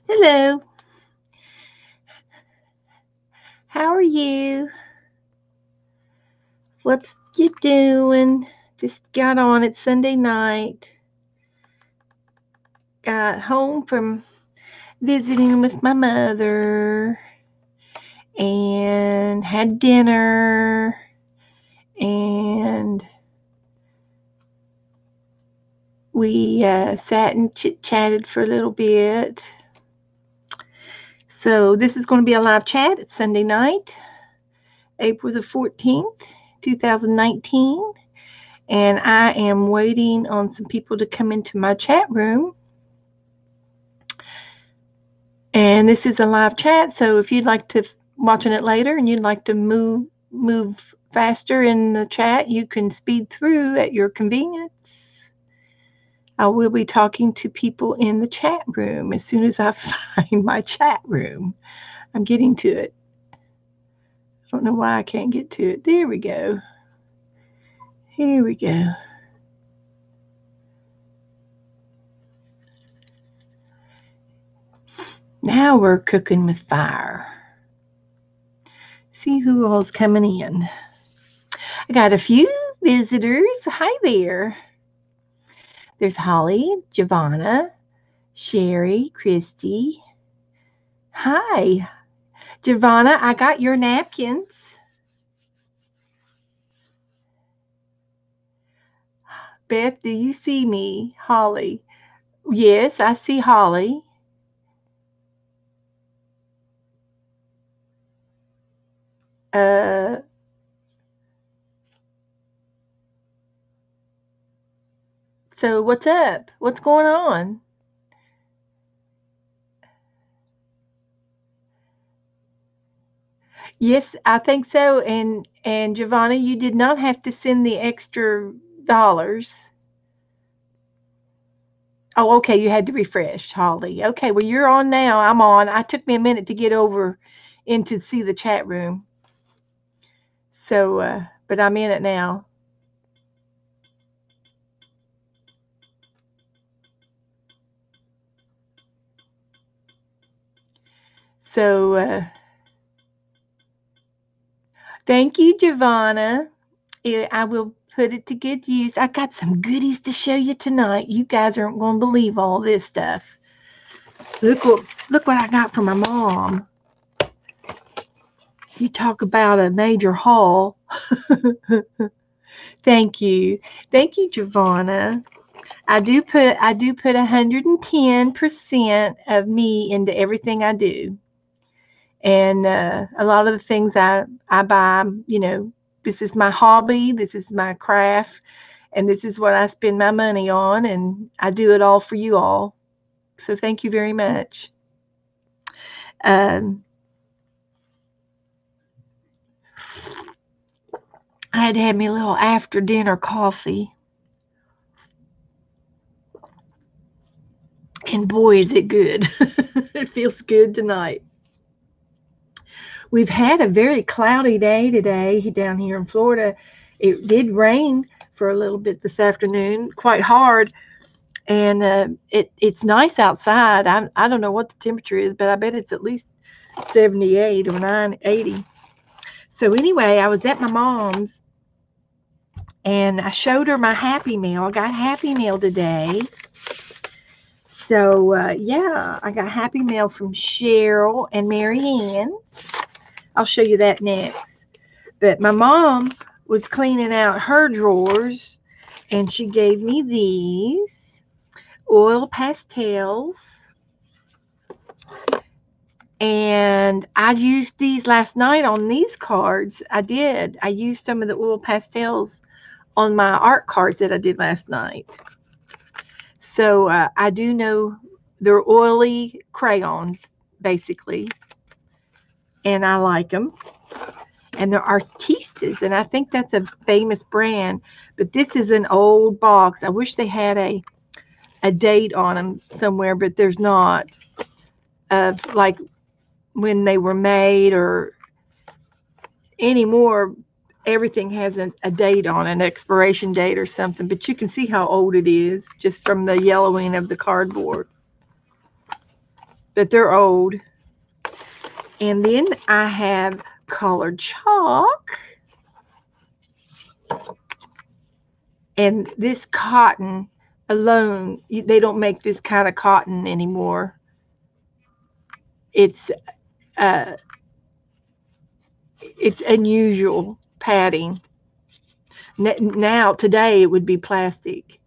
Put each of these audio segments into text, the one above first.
Hello, how are you? What you doing? Just got on it Sunday night. Got home from visiting with my mother and had dinner and we sat and chit chatted for a little bit. So this is going to be a live chat. It's Sunday night, April the 14th, 2019. And I am waiting on some people to come into my chat room. And this is a live chat, so if you'd like to watching it later and you'd like to move faster in the chat, you can speed through at your convenience. I will be talking to people in the chat room as soon as I find my chat room. I'm getting to it. I don't know why I can't get to it. There we go. Here we go. Now we're cooking with fire. See who all's coming in. I got a few visitors. Hi there. There's Holly, Giovanna, Sherry, Christy. Hi, Giovanna. I got your napkins. Beth, do you see me? Holly. Yes, I see Holly. Uh, so what's up? What's going on? Yes, I think so. And Giovanna, you did not have to send the extra dollars. Oh, okay. You had to refresh, Holly. Okay, well you're on now. I'm on. I took me a minute to get over in to see the chat room. So, but I'm in it now. So, thank you, Giovanna. I will put it to good use. I got some goodies to show you tonight. You guys aren't going to believe all this stuff. Look what I got from my mom. You talk about a major haul. Thank you, Giovanna. I do put 110% of me into everything I do, and a lot of the things I buy, this is my hobby, this is my craft, and this is what I spend my money on, and I do it all for you all. So thank you very much. Um, I had to have me a little after dinner coffee, and boy, is it good! It feels good tonight. We've had a very cloudy day today down here in Florida. It did rain for a little bit this afternoon, quite hard, and it's nice outside. I don't know what the temperature is, but I bet it's at least 78 or 80. So anyway, I was at my mom's and I showed her my Happy Meal. I got Happy Meal today. So yeah, I got Happy Meal from Cheryl and Marianne. I'll show you that next. But my mom was cleaning out her drawers and she gave me these oil pastels. And I used these last night on these cards. I did. I used some of the oil pastels on my art cards that I did last night. So I do know they're oily crayons, basically, and I like them. And they're Artistas, and I think that's a famous brand. But this is an old box. I wish they had a date on them somewhere, but there's not. Like when they were made or anymore, everything has a date on an expiration date or something. But you can see how old it is just from the yellowing of the cardboard. but they're old. And then I have colored chalk. And this cotton alone, they don't make this kind of cotton anymore. It's uh, it's unusual padding. Now, today, it would be plastic.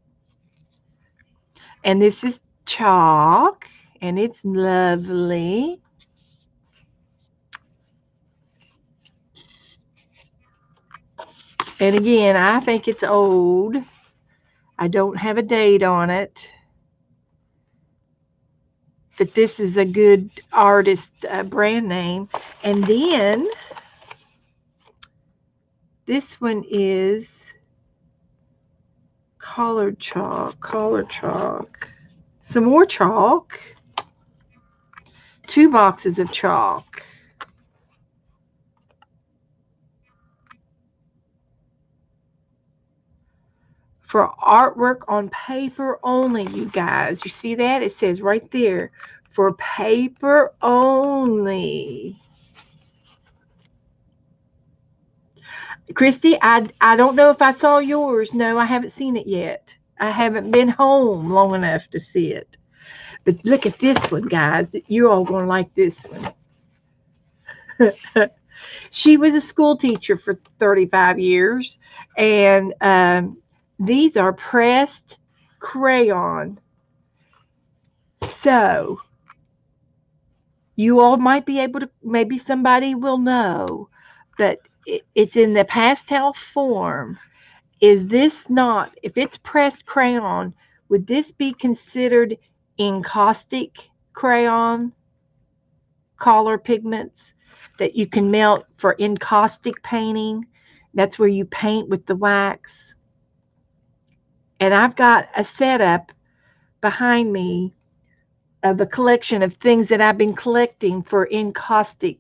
And this is chalk, and it's lovely. And again, I think it's old. I don't have a date on it. But this is a good artist brand name. And then this one is colored chalk. Some more chalk. 2 boxes of chalk. For artwork on paper only, you guys. You see that? It says right there, for paper only. Christy, I don't know if I saw yours. No, I haven't seen it yet. I haven't been home long enough to see it. But look at this one, guys. You're all going to like this one. She was a school teacher for 35 years, and these are pressed crayon. So you all might be able to, maybe somebody will know, but it's in the pastel form. Is this not, if it's pressed crayon, would this be considered encaustic crayon color pigments that you can melt for encaustic painting? That's where you paint with the wax. And I've got a setup behind me of a collection of things that I've been collecting for encaustic.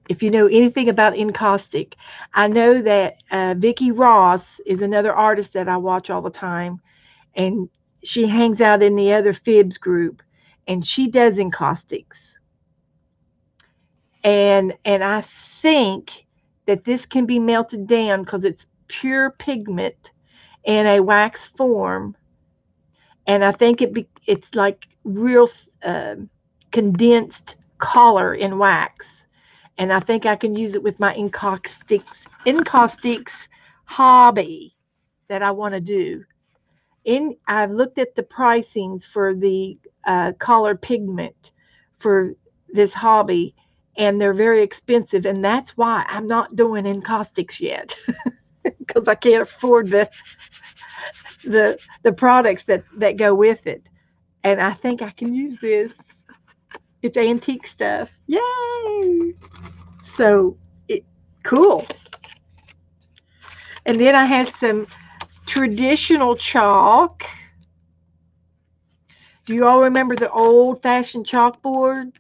If you know anything about encaustic, I know that Vicki Ross is another artist that I watch all the time, and she hangs out in the other Fibs group, and she does encaustics. And I think that this can be melted down because it's pure pigment in a wax form, and I think it's like real condensed color in wax. And I think I can use it with my encaustics hobby that I want to do. I've looked at the pricings for the color pigment for this hobby, and they're very expensive, and that's why I'm not doing encaustics yet, because I can't afford the products that go with it. And I think I can use this. It's antique stuff. Yay! So cool. And then I had some traditional chalk. Do you all remember the old-fashioned chalkboards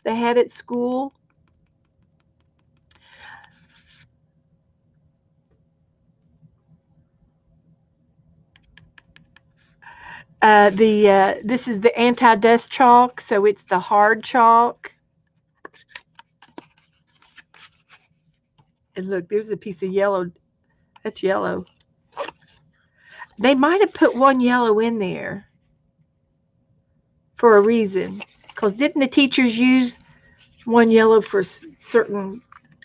they had at school? This is the anti-dust chalk, so it's the hard chalk. And look, there's a piece of yellow. That's yellow. They might have put one yellow in there for a reason. Because didn't the teachers use one yellow for certain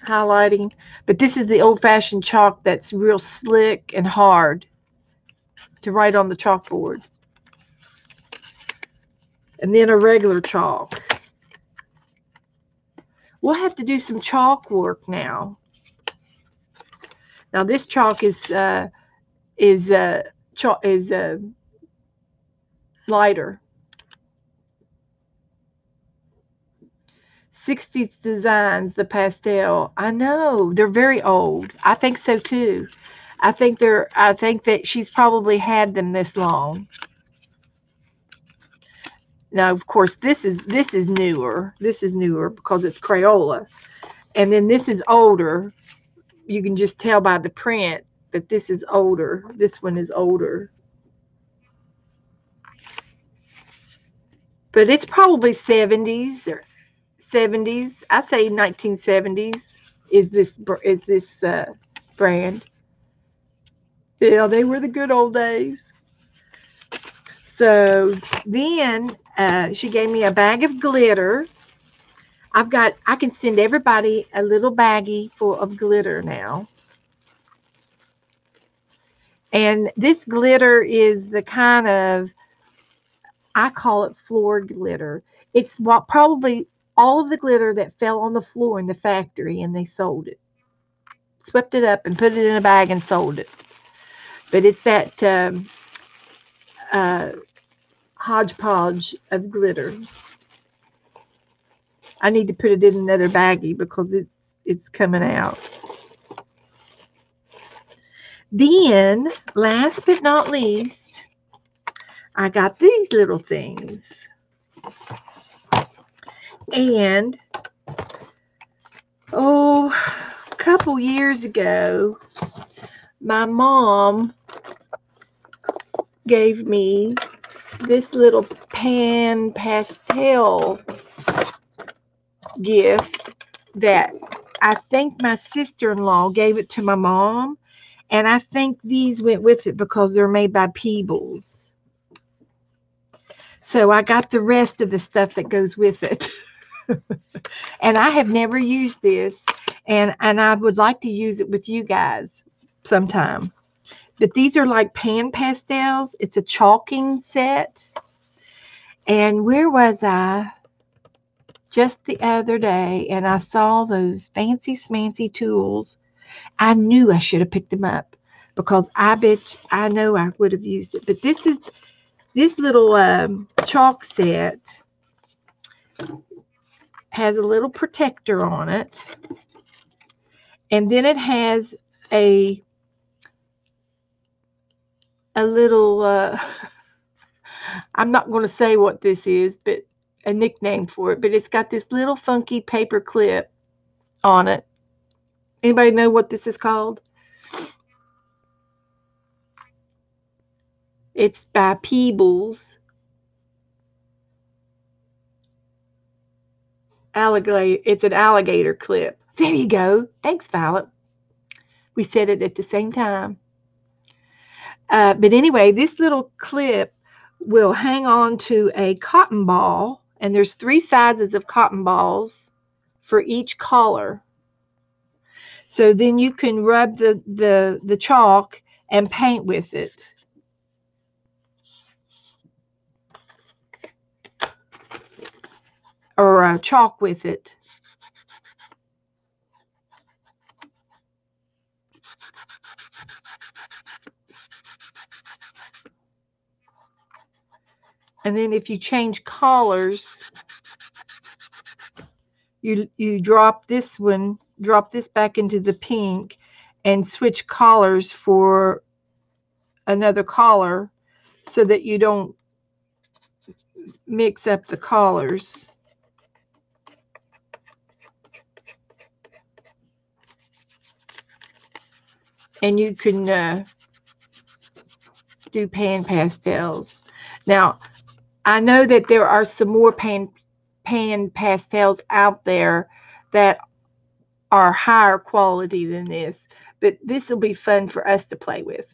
highlighting? But this is the old-fashioned chalk that's real slick and hard to write on the chalkboard. And then a regular chalk. We'll have to do some chalk work now. Now this chalk is lighter. 60s designs, the pastel. I know they're very old. I think so too. I think that she's probably had them this long. Now, of course, this is newer. This is newer because it's Crayola, and then this is older. You can just tell by the print that this is older. This one is older. but it's probably 70s or 70s. I say 1970s is this brand. Yeah, they were the good old days. So then she gave me a bag of glitter. I can send everybody a little baggie full of glitter now. And this glitter is the kind of, I call it floor glitter. It's what probably all of the glitter that fell on the floor in the factory and they sold it. Swept it up and put it in a bag and sold it. But it's that uh, hodgepodge of glitter. I need to put it in another baggie because it's coming out. Then, last but not least, I got these little things. And, oh, a couple years ago, my mom gave me this little pan pastel gift that I think my sister-in-law gave it to my mom, and I think these went with it because they're made by Peebles. So I got the rest of the stuff that goes with it. And I have never used this, and I would like to use it with you guys sometime. But these are like pan pastels. It's a chalking set. And where was I? Just the other day, and I saw those fancy smancy tools. I knew I should have picked them up because I know I would have used it. But this little chalk set has a little protector on it, and then it has a little I'm not going to say what this is, but a nickname for it. But it's got this little funky paper clip on it. Anybody know what this is called? It's by Peebles. Alligator. It's an alligator clip. There you go. Thanks, Violet. We said it at the same time. But anyway, this little clip will hang on to a cotton ball, and there's 3 sizes of cotton balls for each collar. So then you can rub the chalk and paint with it. Or chalk with it. And then if you change colors, you drop this back into the pink and switch colors for another color so that you don't mix up the colors. And you can do pan pastels. Now, I know that there are some more pan pastels out there that are higher quality than this, but this will be fun for us to play with.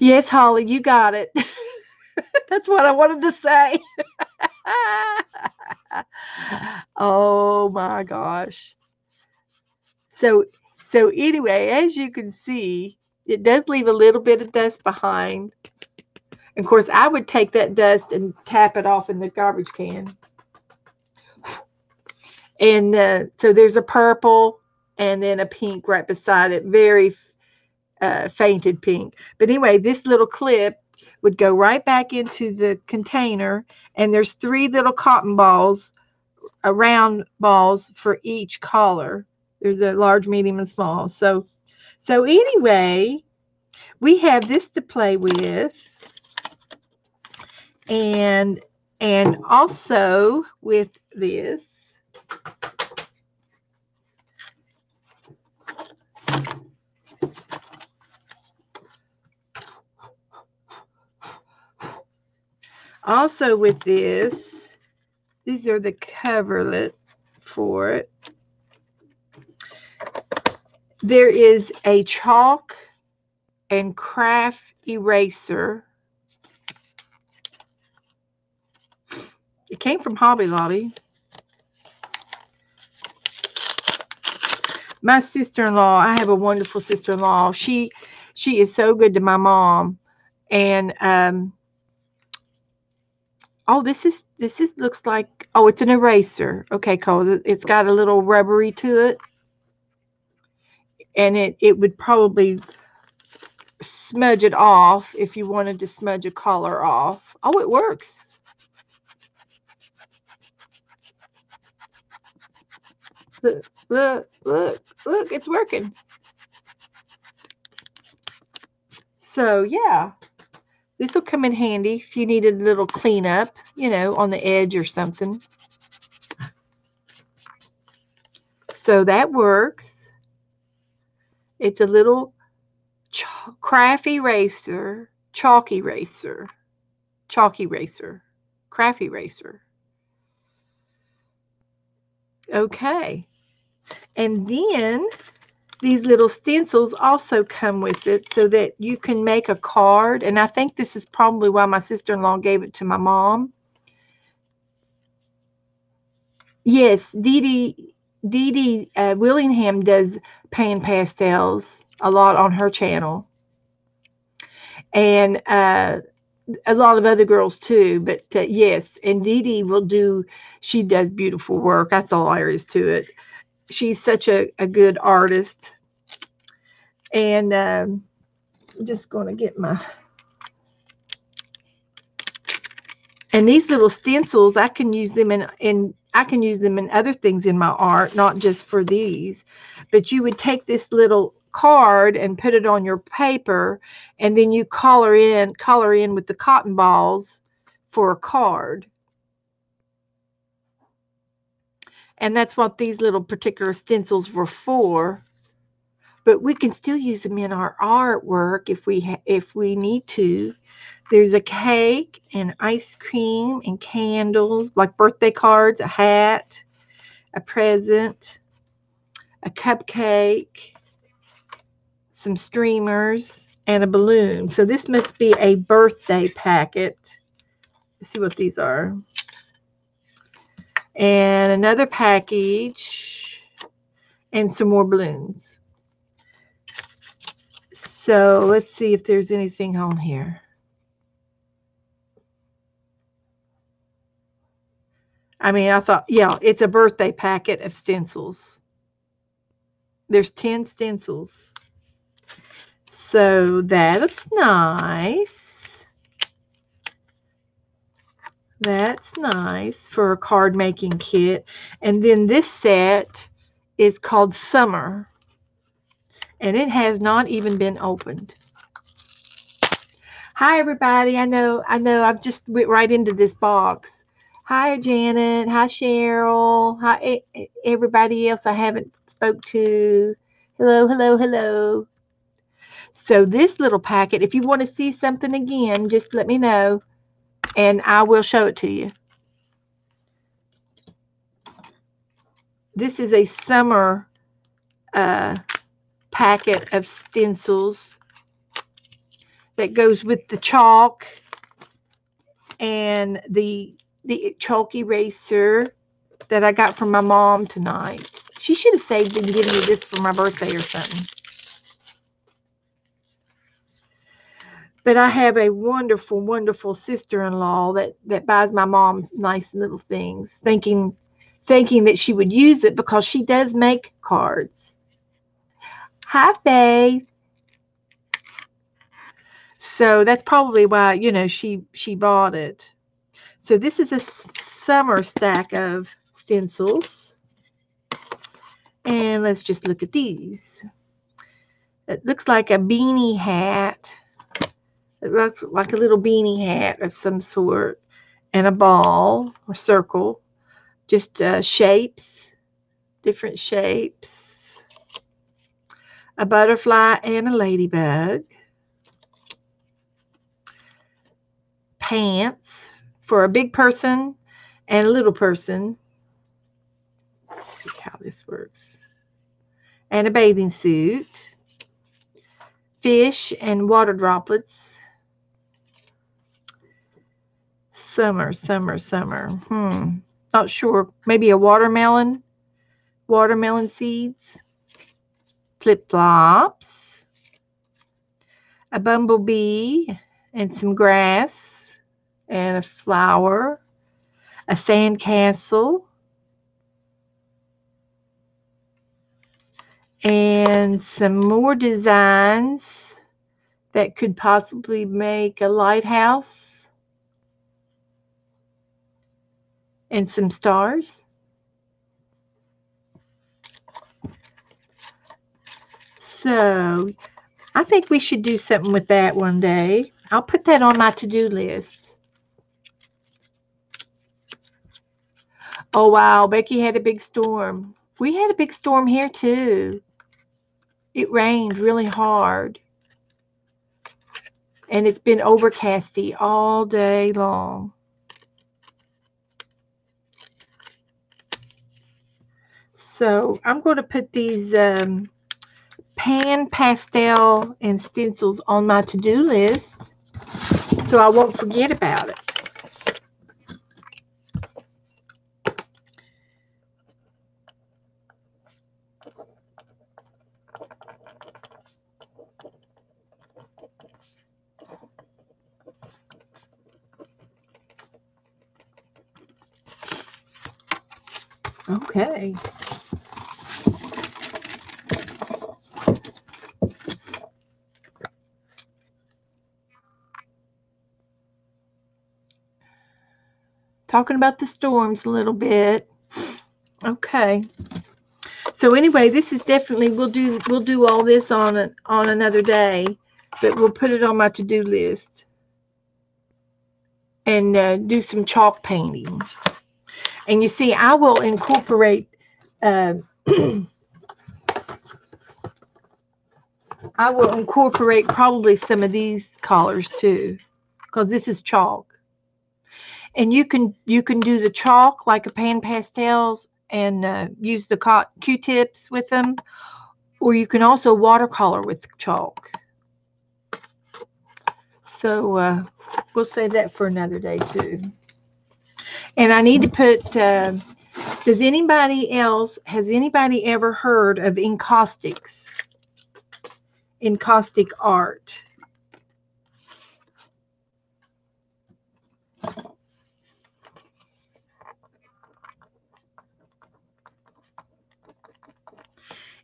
Yes, Holly, you got it. That's what I wanted to say. Oh my gosh. So so anyway, as you can see, it does leave a little bit of dust behind. Of course, I would take that dust and tap it off in the garbage can. And so there's a purple and then a pink right beside it, very fainted pink. But anyway, this little clip would go right back into the container, and there's 3 little cotton balls, round balls for each collar. There's a large, medium, and small. So anyway, we have this to play with, and And also with this, these are the coverlet for it. There is a chalk and craft eraser. It came from Hobby Lobby. My sister-in-law, I have a wonderful sister-in-law. She is so good to my mom. And oh, this is looks like, oh, it's an eraser. Okay, Cole. It's got a little rubbery to it. And it would probably smudge it off if you wanted to smudge a color off. Oh, it works. Look, it's working. So yeah, this will come in handy if you needed a little cleanup, on the edge or something. So that works. It's a little craft eraser, chalk eraser, craft eraser. Okay. And then these little stencils also come with it so that you can make a card. And I think this is probably why my sister-in-law gave it to my mom. Yes, Dee Dee Willingham does pan pastels a lot on her channel. And a lot of other girls too. But yes, and Dee Dee she does beautiful work. That's all there is to it. She's such a good artist. And I'm just going to get and these little stencils, I can use them in other things in my art, not just for these. But you would take this little card and put it on your paper, and then you color in with the cotton balls for a card. And that's what these little particular stencils were for. But we can still use them in our artwork if we need to. There's a cake and ice cream and candles, like birthday cards, a hat, a present, a cupcake, some streamers, and a balloon. So this must be a birthday packet. Let's see what these are. And another package and some more balloons. So let's see if there's anything on here. I mean, I thought, yeah, it's a birthday packet of stencils. There's 10 stencils. So that's nice. That's nice for a card making kit. And then this set is called Summer. And it has not even been opened. Hi, everybody. I know I've just went right into this box. Hi, Janet. Hi, Cheryl. Hi, everybody else I haven't spoke to. Hello. So this little packet, if you want to see something again, just let me know, and I will show it to you. This is a summer packet of stencils that goes with the chalk and the chalk eraser that I got from my mom tonight. She should have saved and given me this for my birthday or something. But I have a wonderful, wonderful sister-in-law that buys my mom nice little things, thinking that she would use it because she does make cards. Hi, Faith. So that's probably why, she bought it. So this is a summer stack of stencils. And let's just look at these. It looks like a beanie hat. It looks like a little beanie hat of some sort. and a ball or circle, just shapes, different shapes, a butterfly and a ladybug, pants for a big person and a little person. Let's see how this works. And a bathing suit, fish and water droplets. Summer, summer, summer. Not sure. Maybe a watermelon seeds, flip flops, a bumblebee, and some grass, and a flower, a sandcastle, and some more designs that could possibly make a lighthouse, and some stars. So I think we should do something with that one day. I'll put that on my to-do list. Oh, wow. Becky had a big storm. We had a big storm here, too. It rained really hard. And it's been overcasty all day long. So I'm going to put these pan, pastel, and stencils on my to-do list so I won't forget about it. Okay. Talking about the storms a little bit. Okay. So anyway, this is definitely we'll do all this on another day, but we'll put it on my to-do list and do some chalk painting. And you see, I will incorporate I will incorporate probably some of these colors too, because this is chalk. And you can do the chalk like a pan pastels and use the Q-tips with them, or you can also watercolor with chalk. So we'll save that for another day too. And I need to put, has anybody ever heard of encaustics? Encaustic art.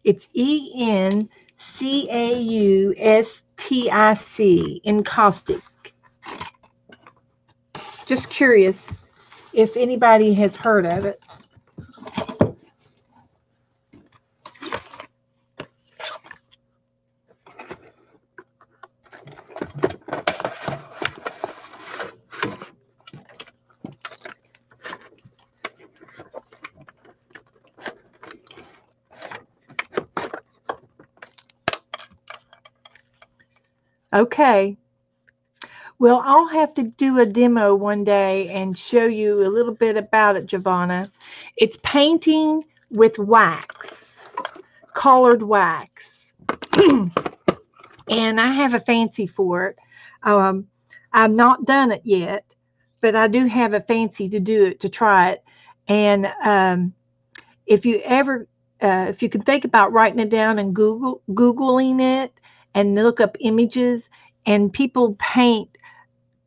It's ENCAUSTIC, encaustic. Just curious if anybody has heard of it. Okay. Well, I'll have to do a demo one day and show you a little bit about it, Giovanna. It's painting with wax, colored wax. And I have a fancy for it. I've not done it yet, but I do have a fancy to do it, to try it. And if you can think about writing it down and Googling it and look up images, and people paint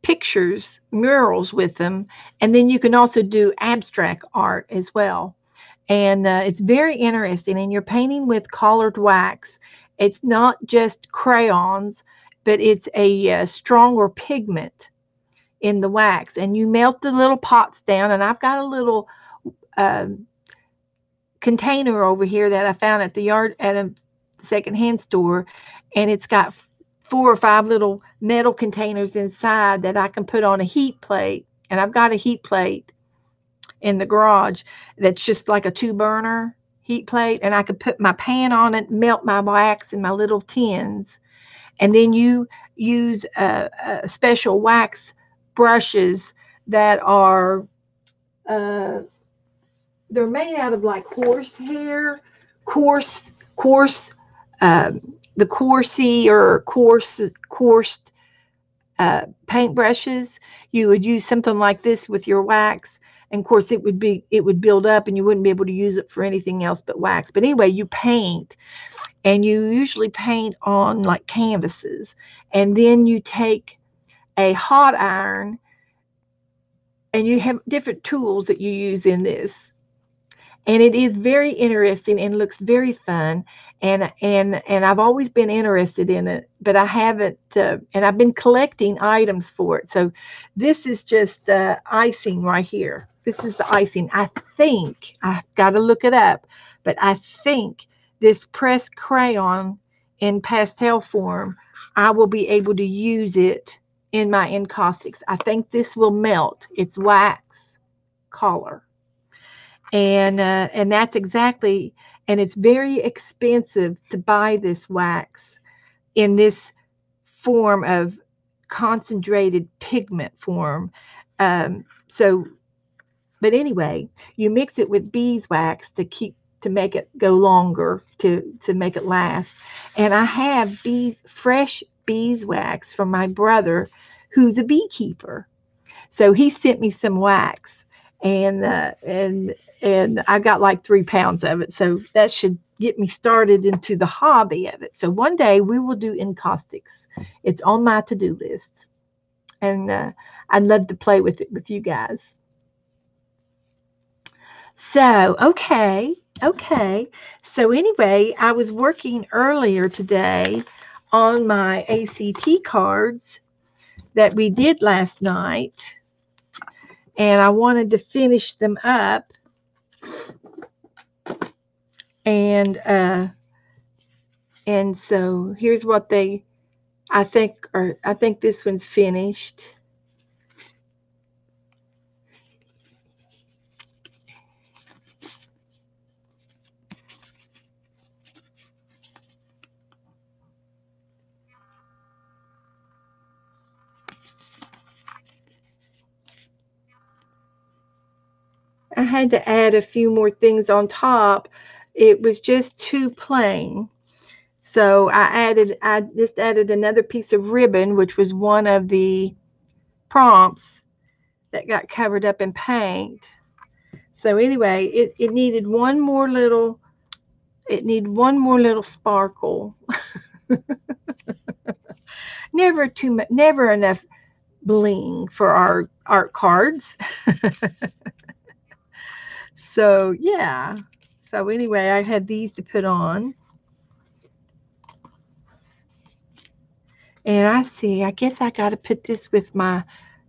pictures, murals with them, and then you can also do abstract art as well. And it's very interesting. And you're painting with colored wax. It's not just crayons, but it's a stronger pigment in the wax. And you melt the little pots down. And I've got a little container over here that I found at a secondhand store, and it's got 4 or 5 little metal containers inside that I can put on a heat plate And I've got a heat plate in the garage that's just like a 2 burner heat plate, and I could put my pan on it, melt my wax in my little tins, and then you use a special wax brushes that are uh, they're made out of like horsehair, coarse, the coursey or coursed paintbrushes. You would use something like this with your wax, and of course it would build up, and you wouldn't be able to use it for anything else but wax. But anyway, you paint, and you usually paint on like canvases, and then you take a hot iron, and you have different tools that you use in this, and it is very interesting and looks very fun, and I've always been interested in it, but I haven't and I've been collecting items for it. So this is just icing right here. This is the icing. I think I've got to look it up, but I think this pressed crayon in pastel form, I will be able to use it in my encaustics. I think this will melt. It's wax color, and that's exactly, and it's very expensive to buy this wax in this form of concentrated pigment form. So but anyway, you mix it with beeswax to make it go longer, to make it last. And I have fresh beeswax from my brother, who's a beekeeper. So he sent me some wax, and I got like 3 pounds of it. So that should get me started into the hobby of it. So one day we will do encaustics. It's on my to-do list, and I'd love to play with it with you guys. So okay. So anyway, I was working earlier today on my ACT cards that we did last night, and I wanted to finish them up. And so here's what I think this one's finished. I had to add a few more things on top. It was just too plain. So I just added another piece of ribbon, which was one of the prompts that got covered up in paint. So anyway, it needed one more little sparkle. Never enough bling for our art cards. So yeah. So anyway, I had these to put on. And I guess I got to put this with my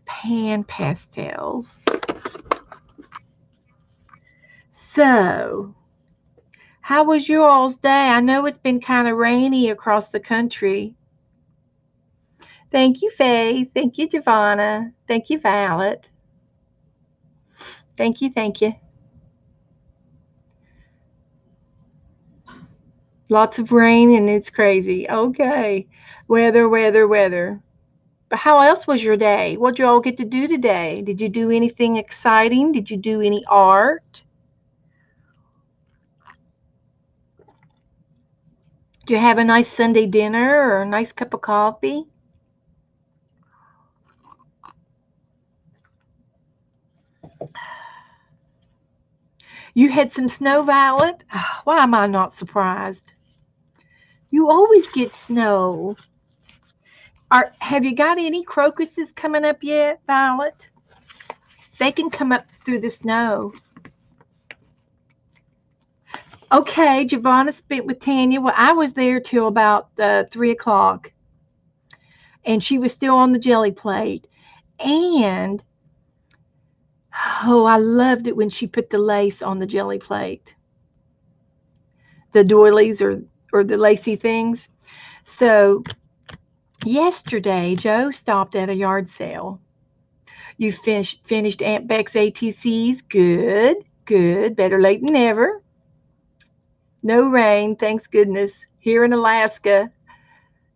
pan pastels. So, how was your all's day? I know it's been kind of rainy across the country. Thank you, Faye. Thank you, Giovanna. Thank you, Violet. Thank you. Lots of rain and it's crazy. Okay. Weather. But how else was your day? What'd you all get to do today? Did you do anything exciting? Did you do any art? Did you have a nice Sunday dinner or a nice cup of coffee? You had some snow, Violet? Why am I not surprised? You always get snow. Have you got any crocuses coming up yet, Violet? They can come up through the snow. Okay, Giovanna spent with Tanya. Well, I was there till about 3 o'clock, and she was still on the jelly plate. And oh, I loved it when she put the lace on the jelly plate, the doilies or the lacy things. So yesterday, Joe stopped at a yard sale. You finished Aunt Beck's ATCs. Good, good. Better late than never. No rain, thanks goodness. Here in Alaska,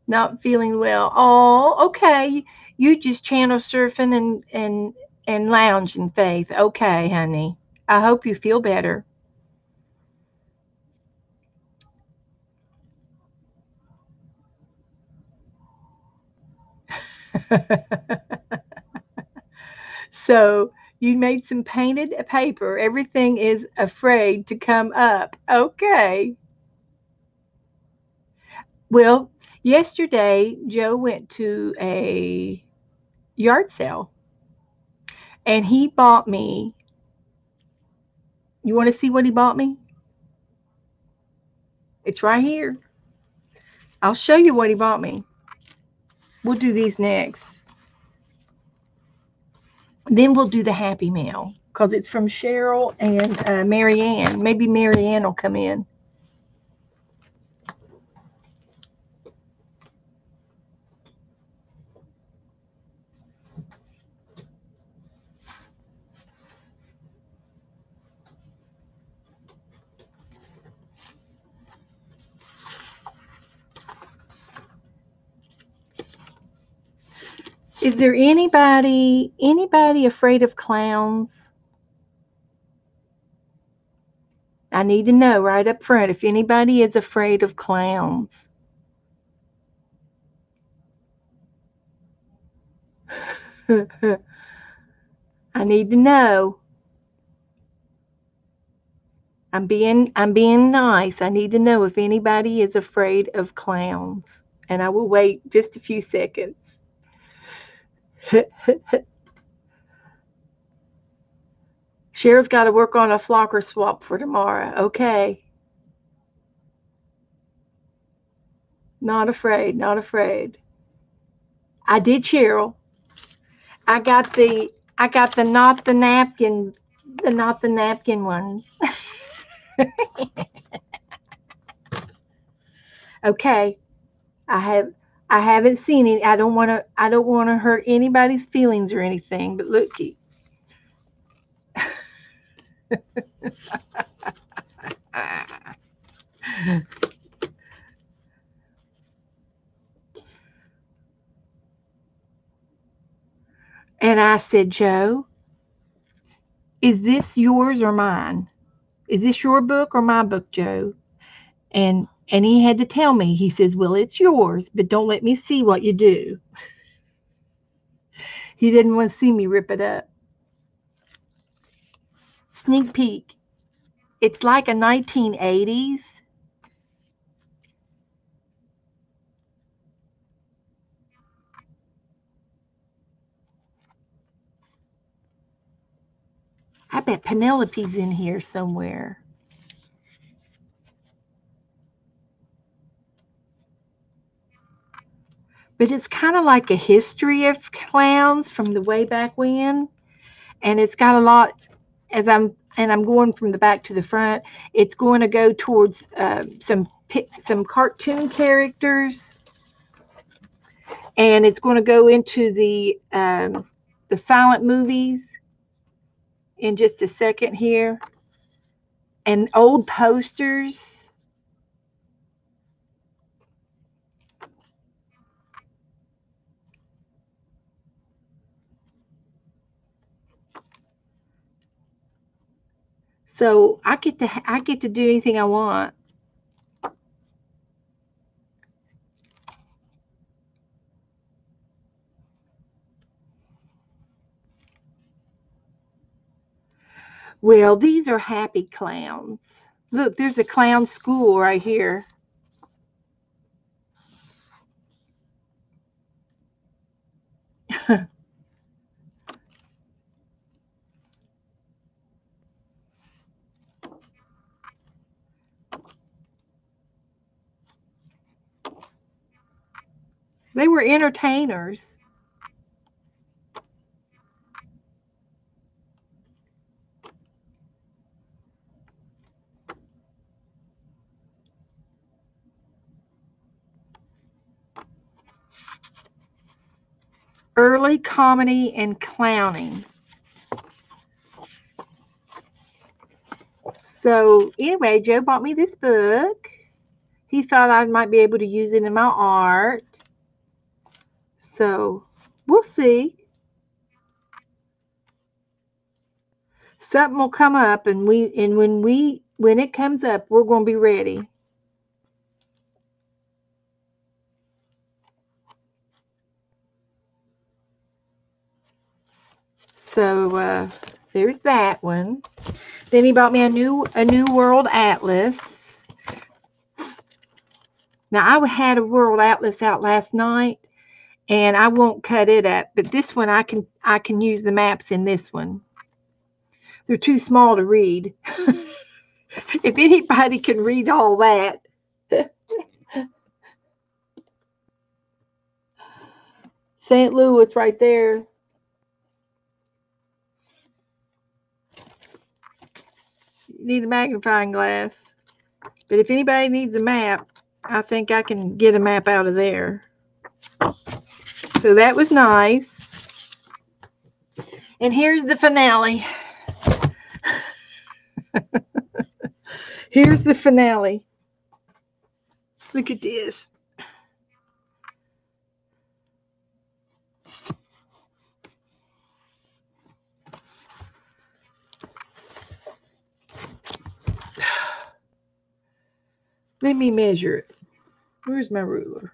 not feeling well. Oh, okay. You just channel surfing and lounging, Faith. Okay, honey. I hope you feel better. So you made some painted paper. Everything is afraid to come up. Okay. Well, yesterday Joe went to a yard sale and he bought me. You want to see what he bought me? It's right here. I'll show you what he bought me. We'll do these next. Then we'll do the Happy Meal because it's from Cheryl and Marianne. Maybe Marianne will come in. Is there anybody afraid of clowns? I need to know right up front if anybody is afraid of clowns. I need to know. I'm being nice. I need to know if anybody is afraid of clowns. And I will wait just a few seconds. Cheryl's got to work on a flocker swap for tomorrow. Okay. Not afraid, not afraid. I did, Cheryl. I got the not the napkin one. Okay. I have I haven't seen it. I don't want to hurt anybody's feelings or anything, but looky. And I said, "Joe, is this yours or mine? Is this your book or my book, Joe?" And he had to tell me. He says, "Well, it's yours, but don't let me see what you do." He didn't want to see me rip it up. Sneak peek. It's like a 1980s. I bet Penelope's in here somewhere. But it's kind of like a history of clowns from the way back when, and it's got a lot. I'm going from the back to the front. It's going to go towards some cartoon characters, and it's going to go into the silent movies in just a second here, and old posters. So I get to do anything I want. Well, these are happy clowns. Look, there's a clown school right here. They were entertainers. Early Comedy and Clowning. So anyway, Joe bought me this book. He thought I might be able to use it in my art. So we'll see. Something will come up, and when it comes up, we're going to be ready. So there's that one. Then he bought me a new World Atlas. Now I had a World Atlas out last night, and I won't cut it up, but this one I can use the maps in this one. They're too small to read. If anybody can read all that. St. Louis right there. You need a magnifying glass. But if anybody needs a map, I think I can get a map out of there. So that was nice. And here's the finale. Here's the finale. Look at this. Let me measure it. Where's my ruler?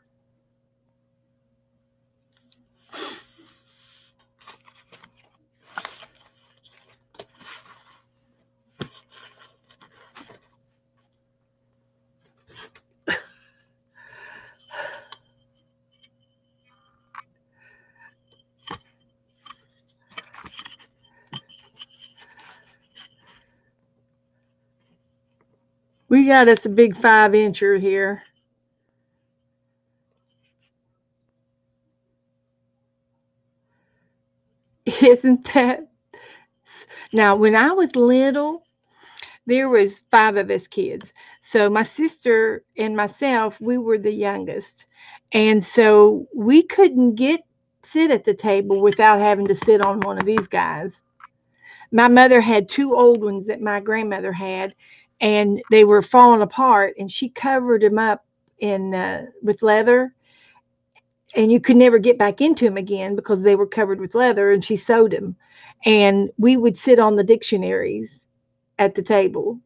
We got us a big 5-incher here. Isn't that? Now, when I was little, there was 5 of us kids. So my sister and myself, we were the youngest. And so we couldn't sit at the table without having to sit on one of these guys. My mother had 2 old ones that my grandmother had, and they were falling apart, and she covered them up with leather, and you could never get back into them again because they were covered with leather, and she sewed them. And we would sit on the dictionaries at the table.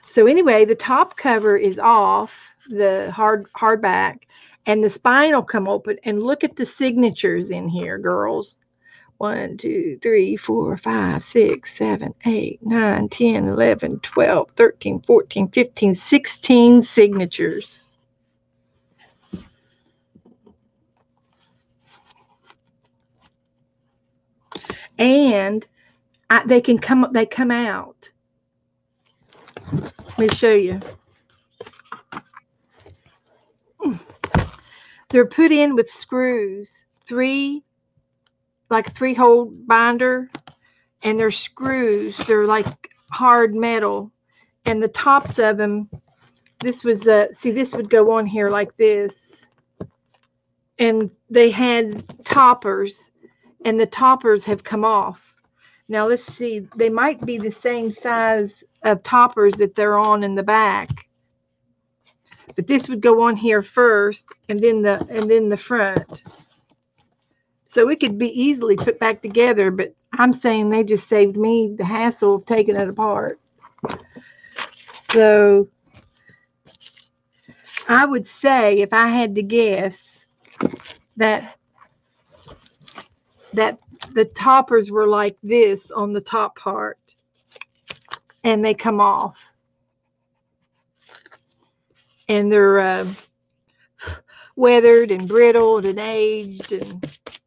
So anyway, the top cover is off, the hardback, and the spine will come open. And look at the signatures in here, girls. 1, 2, 3, 4, 5, 6, 7, 8, 9, 10, 11, 12, 13, 14, 15, 16 signatures. And they come out. Let me show you. They're put in with screws, like a 3-hole binder, and they're screws. They're like hard metal, and the tops of them. This was this would go on here like this, and they had toppers, and the toppers have come off. Now let's see. They might be the same size of toppers that they're on in the back. But this would go on here first, and then the front. So it could be easily put back together, but I'm saying they just saved me the hassle of taking it apart. So I would say, if I had to guess, that the toppers were like this on the top part, and they come off. And they're weathered and brittled and aged,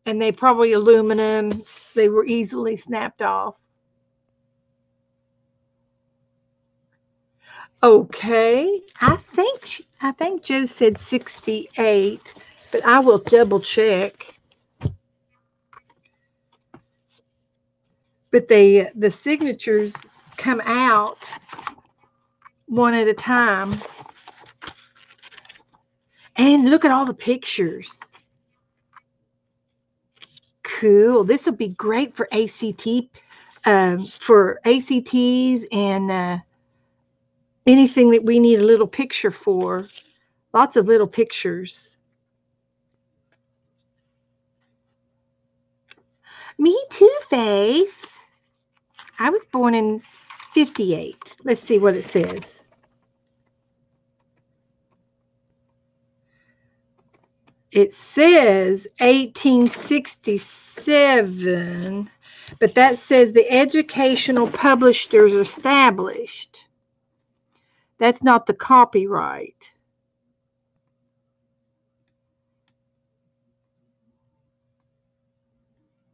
and they probably aluminum. They were easily snapped off. Okay, I think Joe said 68, but I will double check. But the signatures come out one at a time. And look at all the pictures. cool. This will be great for ACTs and anything that we need a little picture for. Lots of little pictures. Me too, Faith. I was born in 58. Let's see what it says. It says 1867, but that says the educational publishers established. That's not the copyright.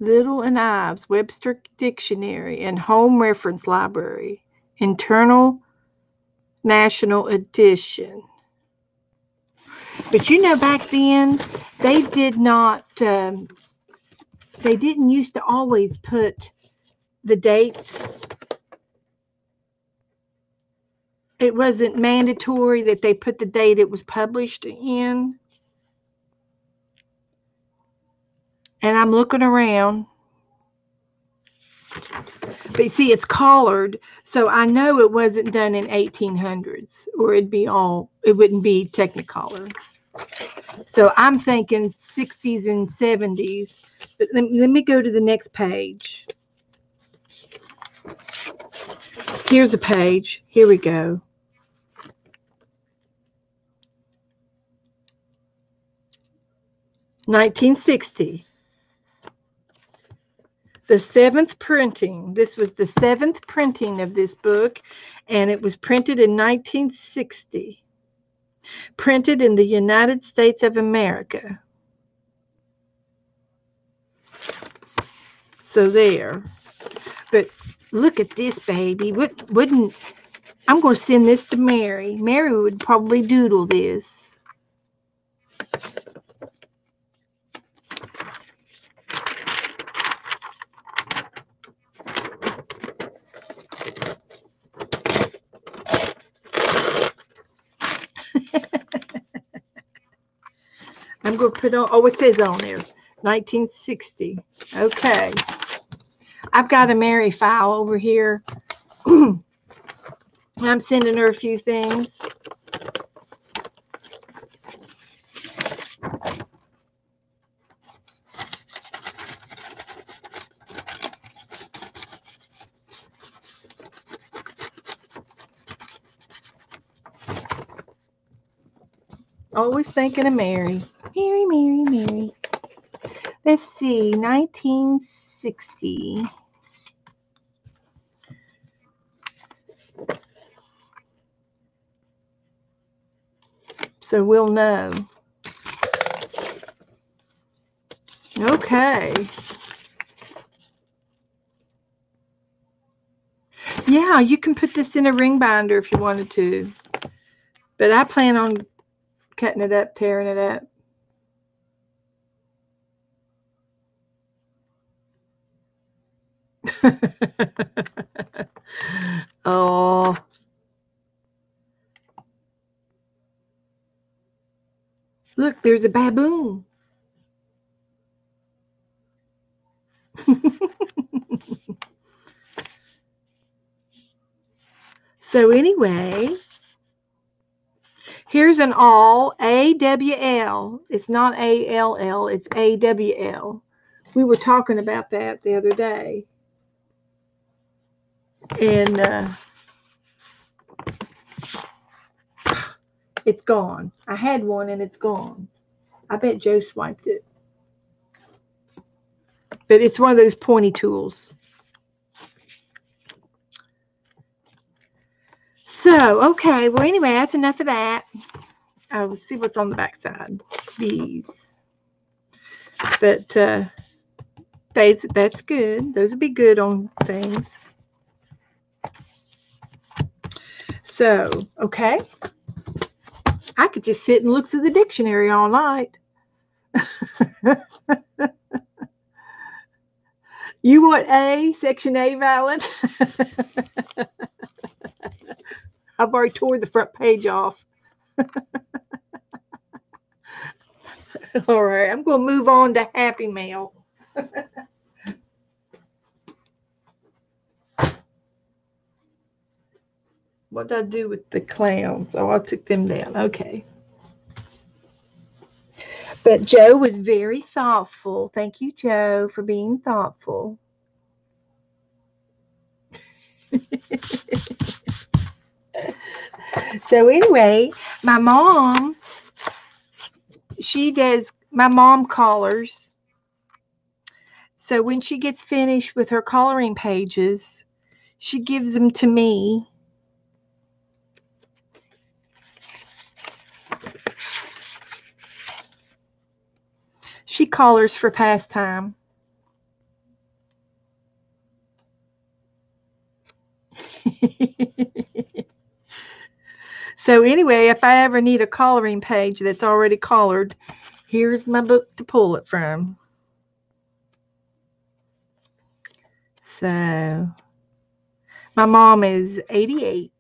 Little and Ives, Webster Dictionary, and Home Reference Library, Internal National Edition. But you know, back then, they did not, they didn't used to always put the dates. It wasn't mandatory that they put the date it was published in. And I'm looking around. But see, it's collared, so I know it wasn't done in 1800s, or it wouldn't be Technicolor. So I'm thinking 60s and 70s. But let me go to the next page. Here's a page. Here we go. (1960). The 7th printing. This was the 7th printing of this book, and it was printed in 1960. Printed in the United States of America. So there. But look at this, baby. I'm going to send this to Mary. Mary would probably doodle this. I'm going to put on, oh, it says on there, 1960. Okay. I've got a Mary file over here. I'm sending her a few things. Always thinking of Mary. Mary, Mary, Mary. Let's see, 1960. So we'll know. Okay. Yeah, you can put this in a ring binder if you wanted to. But I plan on cutting it up, tearing it up. Oh. Look, there's a baboon. So anyway, here's an all AWL. It's not ALL, it's AWL. We were talking about that the other day. And it's gone. I had one and it's gone. I bet Joe swiped it. But it's one of those pointy tools. So, okay. Well, anyway, that's enough of that. Let's see what's on the back side. These. But that's good. Those would be good on things. So, okay. I could just sit and look through the dictionary all night. You want A, section A valid? I've already tore the front page off. All right, I'm going to move on to Happy Mail. What did I do with the clowns? Oh, I took them down. Okay. But Joe was very thoughtful. Thank you, Joe, for being thoughtful. So anyway, my mom, my mom colors. So when she gets finished with her coloring pages, she gives them to me. She colors for pastime. So anyway, if I ever need a coloring page that's already colored, here's my book to pull it from. So my mom is 88.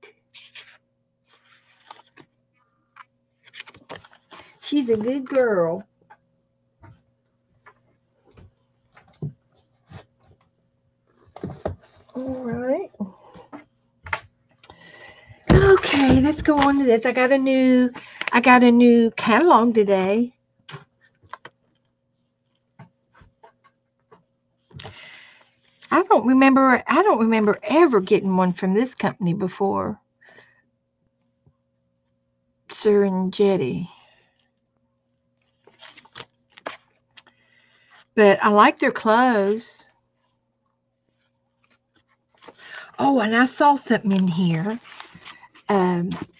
She's a good girl. All right. Okay, let's go on to this. I got a new catalog today. I don't remember ever getting one from this company before. Serengeti. But I like their clothes. Oh, and I saw something in here.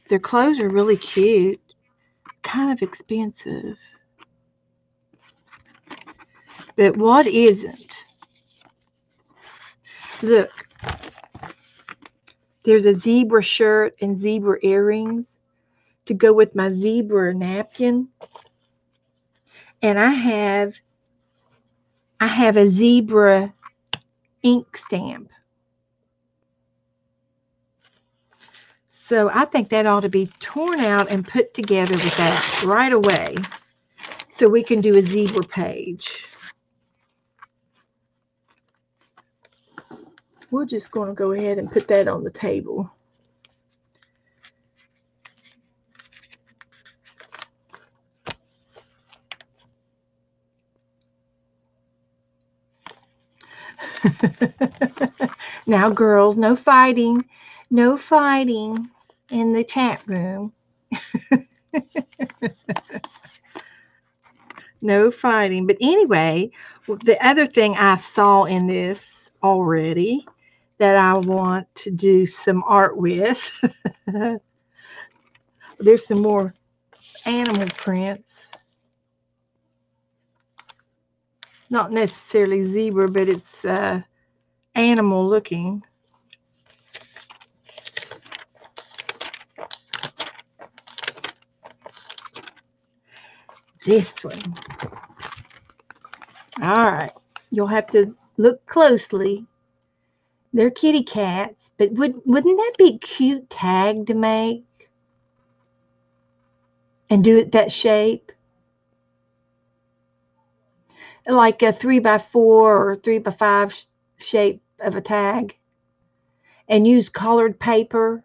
Their clothes are really cute. Kind of expensive. But what isn't? Look. There's a zebra shirt and zebra earrings to go with my zebra napkin. And I have a zebra ink stamp. So I think that ought to be torn out and put together with that right away. So we can do a zebra page. We're just going to go ahead and put that on the table. Now, girls, no fighting. No fighting in the chat room. No fighting. But anyway, the other thing I saw in this already that I want to do some art with. There's some more animal prints. Not necessarily zebra, but it's animal looking. This one. All right. You'll have to look closely. They're kitty cats, but wouldn't that be a cute tag to make? And do it that shape? Like a 3x4 or 3x5 shape of a tag. And use colored paper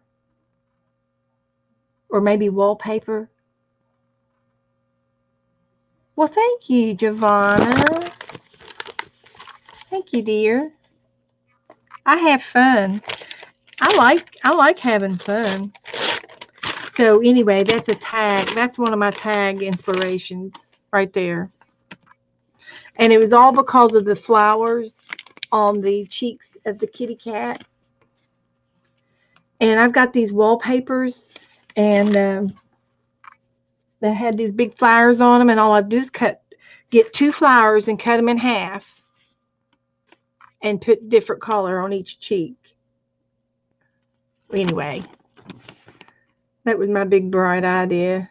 or maybe wallpaper. Well, thank you, Giovanna. Thank you, dear. I have fun. I like having fun. So anyway, that's a tag. That's one of my tag inspirations right there. And it was all because of the flowers on the cheeks of the kitty cat. And I've got these wallpapers, and that had these big flowers on them, and all I do is get 2 flowers and cut them in half and put different color on each cheek. Anyway, that was my big bright idea.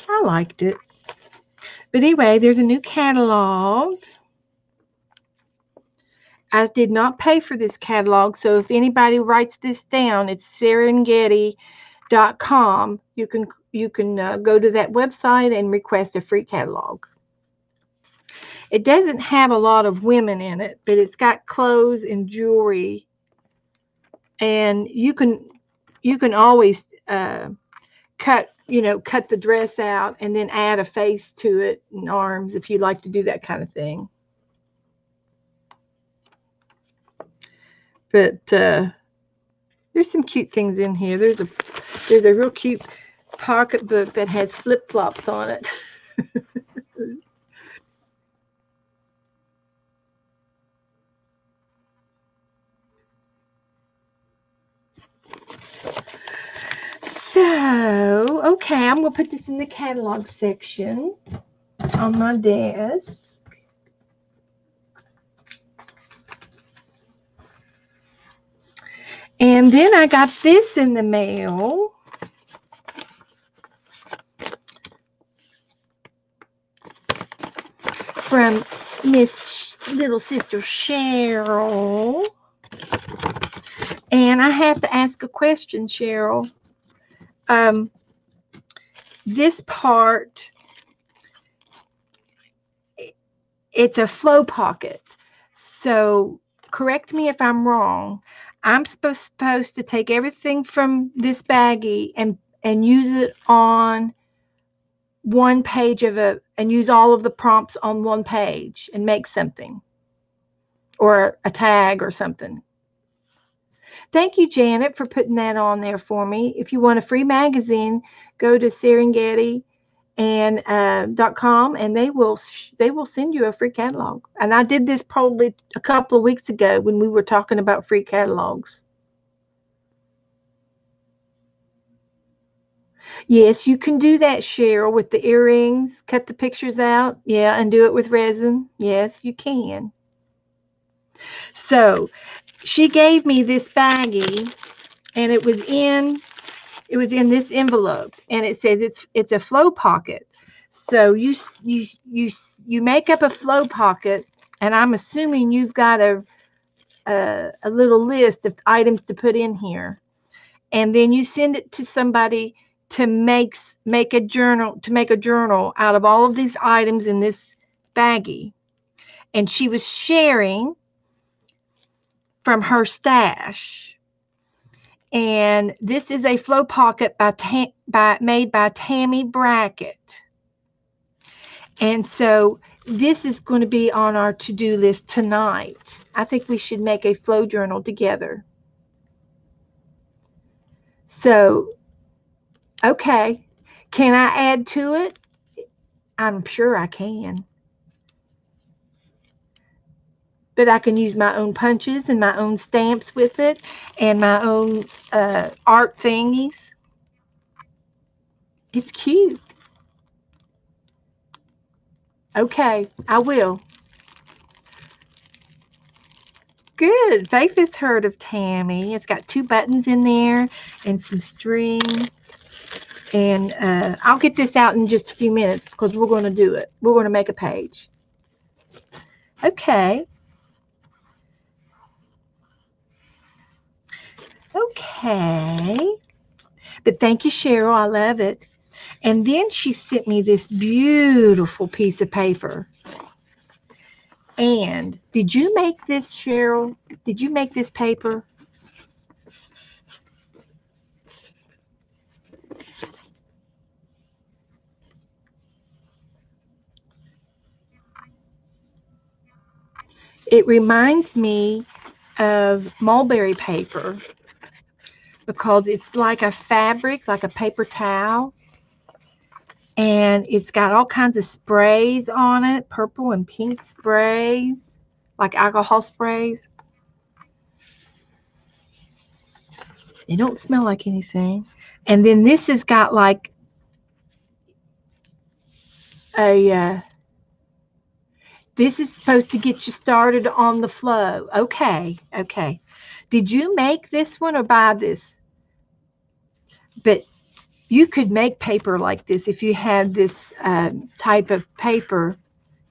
I liked it. But anyway, there's a new catalog. I did not pay for this catalog, so if anybody writes this down, it's Serengeti you can go to that website and request a free catalog. It doesn't have a lot of women in it, but it's got clothes and jewelry, and you can always cut the dress out and then add a face to it and arms if you like to do that kind of thing. But there's some cute things in here. There's a real cute pocketbook that has flip-flops on it. So, okay, I'm going to put this in the catalog section on my desk. And then I got this in the mail. From Miss Little Sister Cheryl. And I have to ask a question, Cheryl. This part, it's a flow pocket. So correct me if I'm wrong. I'm supposed to take everything from this baggie and use it on one page and use all of the prompts on one page and make something or a tag or something. Thank you, Janet, for putting that on there for me. If you want a free magazine, go to Serengeti and .com, and they will send you a free catalog. And I did this probably a couple of weeks ago when we were talking about free catalogs. Yes, you can do that, Cheryl, with the earrings. Cut the pictures out, yeah, and do it with resin. Yes, you can. So she gave me this baggie, and it was in this envelope, and it says it's a flow pocket. So you make up a flow pocket, and I'm assuming you've got a little list of items to put in here, and then you send it to somebody to make a journal out of all of these items in this baggie. And she was sharing from her stash. And this is a flow pocket made by Tammy Brackett. And so this is going to be on our to-do list tonight. I think we should make a flow journal together. So, okay, can I add to it? I'm sure I can. But I can use my own punches and my own stamps with it and my own art thingies. It's cute. Okay, I will. Good. Faith has heard of Tammy. It's got 2 buttons in there and some string. And I'll get this out in just a few minutes because we're going to do it. We're going to make a page. Okay. Okay. But thank you, Cheryl. I love it. And then she sent me this beautiful piece of paper. And did you make this, Cheryl? Did you make this paper? It reminds me of mulberry paper because it's like a fabric, like a paper towel. And it's got all kinds of sprays on it, purple and pink sprays, like alcohol sprays. They don't smell like anything. And then this has got like this is supposed to get you started on the flow. Okay. Did you make this one or buy this? But you could make paper like this if you had this type of paper,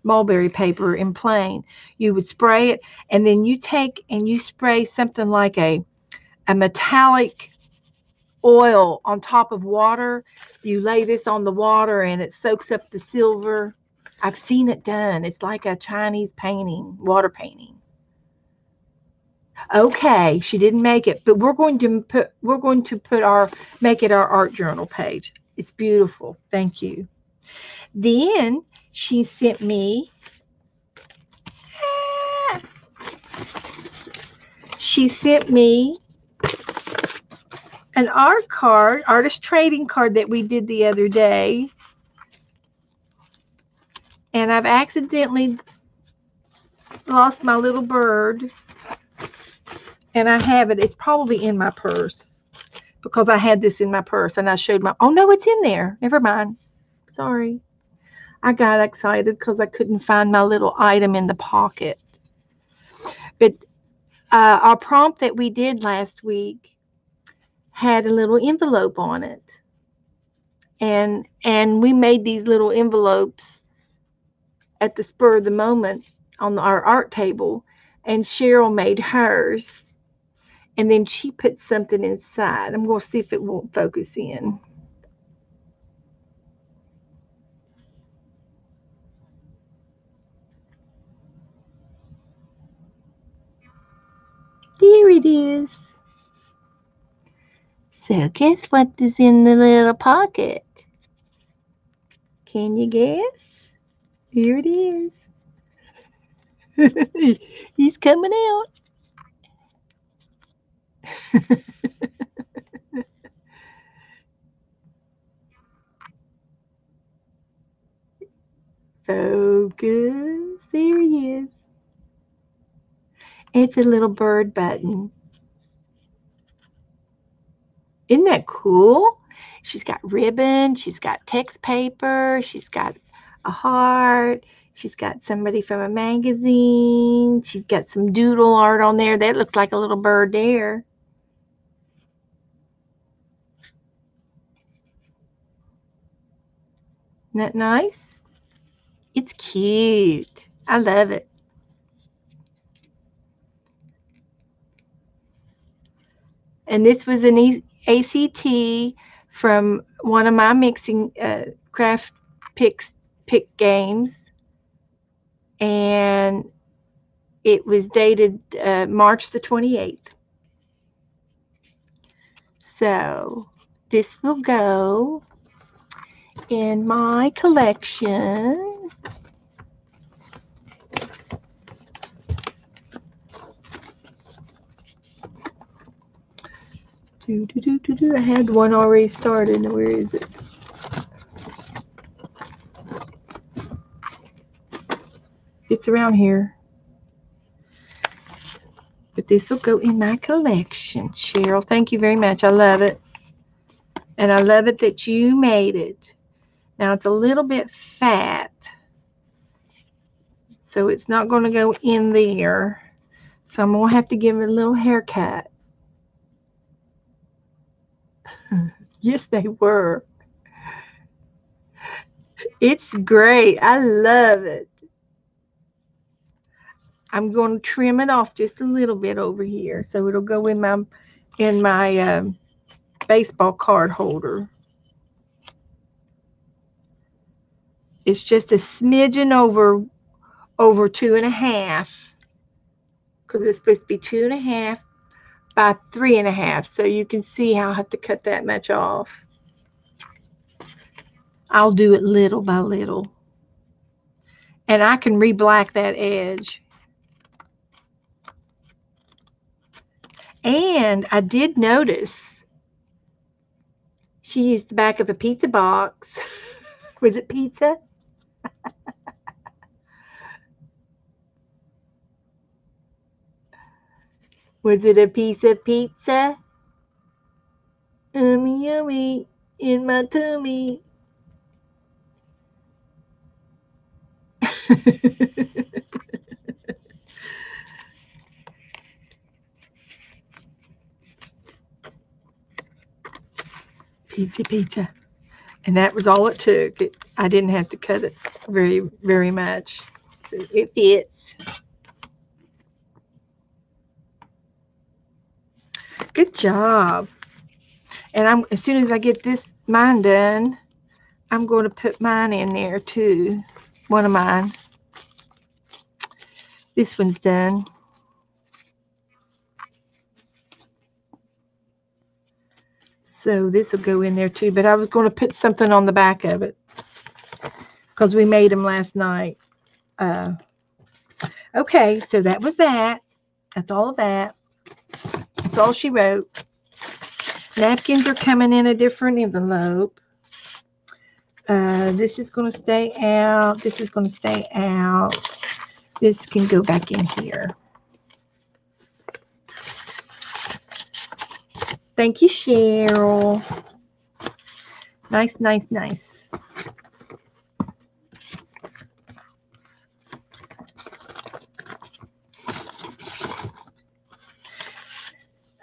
mulberry paper in plain. You would spray it, and then you take and you spray something like a metallic oil on top of water. You lay this on the water and it soaks up the silver. I've seen it done. It's like a Chinese painting, water painting. Okay, she didn't make it, but make it our art journal page. It's beautiful. Thank you. Then she sent me she sent me an art card, artist trading card that we did the other day. And I've accidentally lost my little bird. And I have it. It's probably in my purse because I had this in my purse and I showed my, oh no, it's in there. Never mind. Sorry. I got excited because I couldn't find my little item in the pocket. But our prompt that we did last week had a little envelope on it. And we made these little envelopes at the spur of the moment on our art table. And Cheryl made hers. And then she put something inside. I'm going to see if it won't focus in. There it is. So guess what is in the little pocket? Can you guess? Here it is. He's coming out. Focus. There he is. It's a little bird button. Isn't that cool? She's got ribbon. She's got text paper. She's got a heart. She's got somebody from a magazine. She's got some doodle art on there. That looks like a little bird there. Isn't that nice? It's cute. I love it. And this was an ACT from one of my mixing craft pick games. And it was dated March the 28th. So this will go in my collection. I had one already started. Where is it? It's around here. But this will go in my collection. Cheryl, thank you very much. I love it. And I love it that you made it. Now it's a little bit fat. So it's not going to go in there. So I'm going to have to give it a little haircut. Yes, they were. It's great. I love it. I'm going to trim it off just a little bit over here, so it'll go in my baseball card holder. It's just a smidgen over 2.5, because it's supposed to be 2.5 by 3.5. So you can see how I have to cut that much off. I'll do it little by little. And I can re-black that edge. And I did notice she used the back of a pizza box. Was it pizza? Was it a piece of pizza? Yummy, yummy in my tummy. Pizza. And that was all it took. I didn't have to cut it very, very much. So it fits. Good job. And as soon as I get mine done, I'm going to put mine in there too. One of mine. This one's done. So this will go in there too. But I was going to put something on the back of it because we made them last night. Okay, so that was that. That's all of that. That's all she wrote. Napkins are coming in a different envelope. This is going to stay out. This is going to stay out. This can go back in here. Thank you, Cheryl. Nice, nice, nice.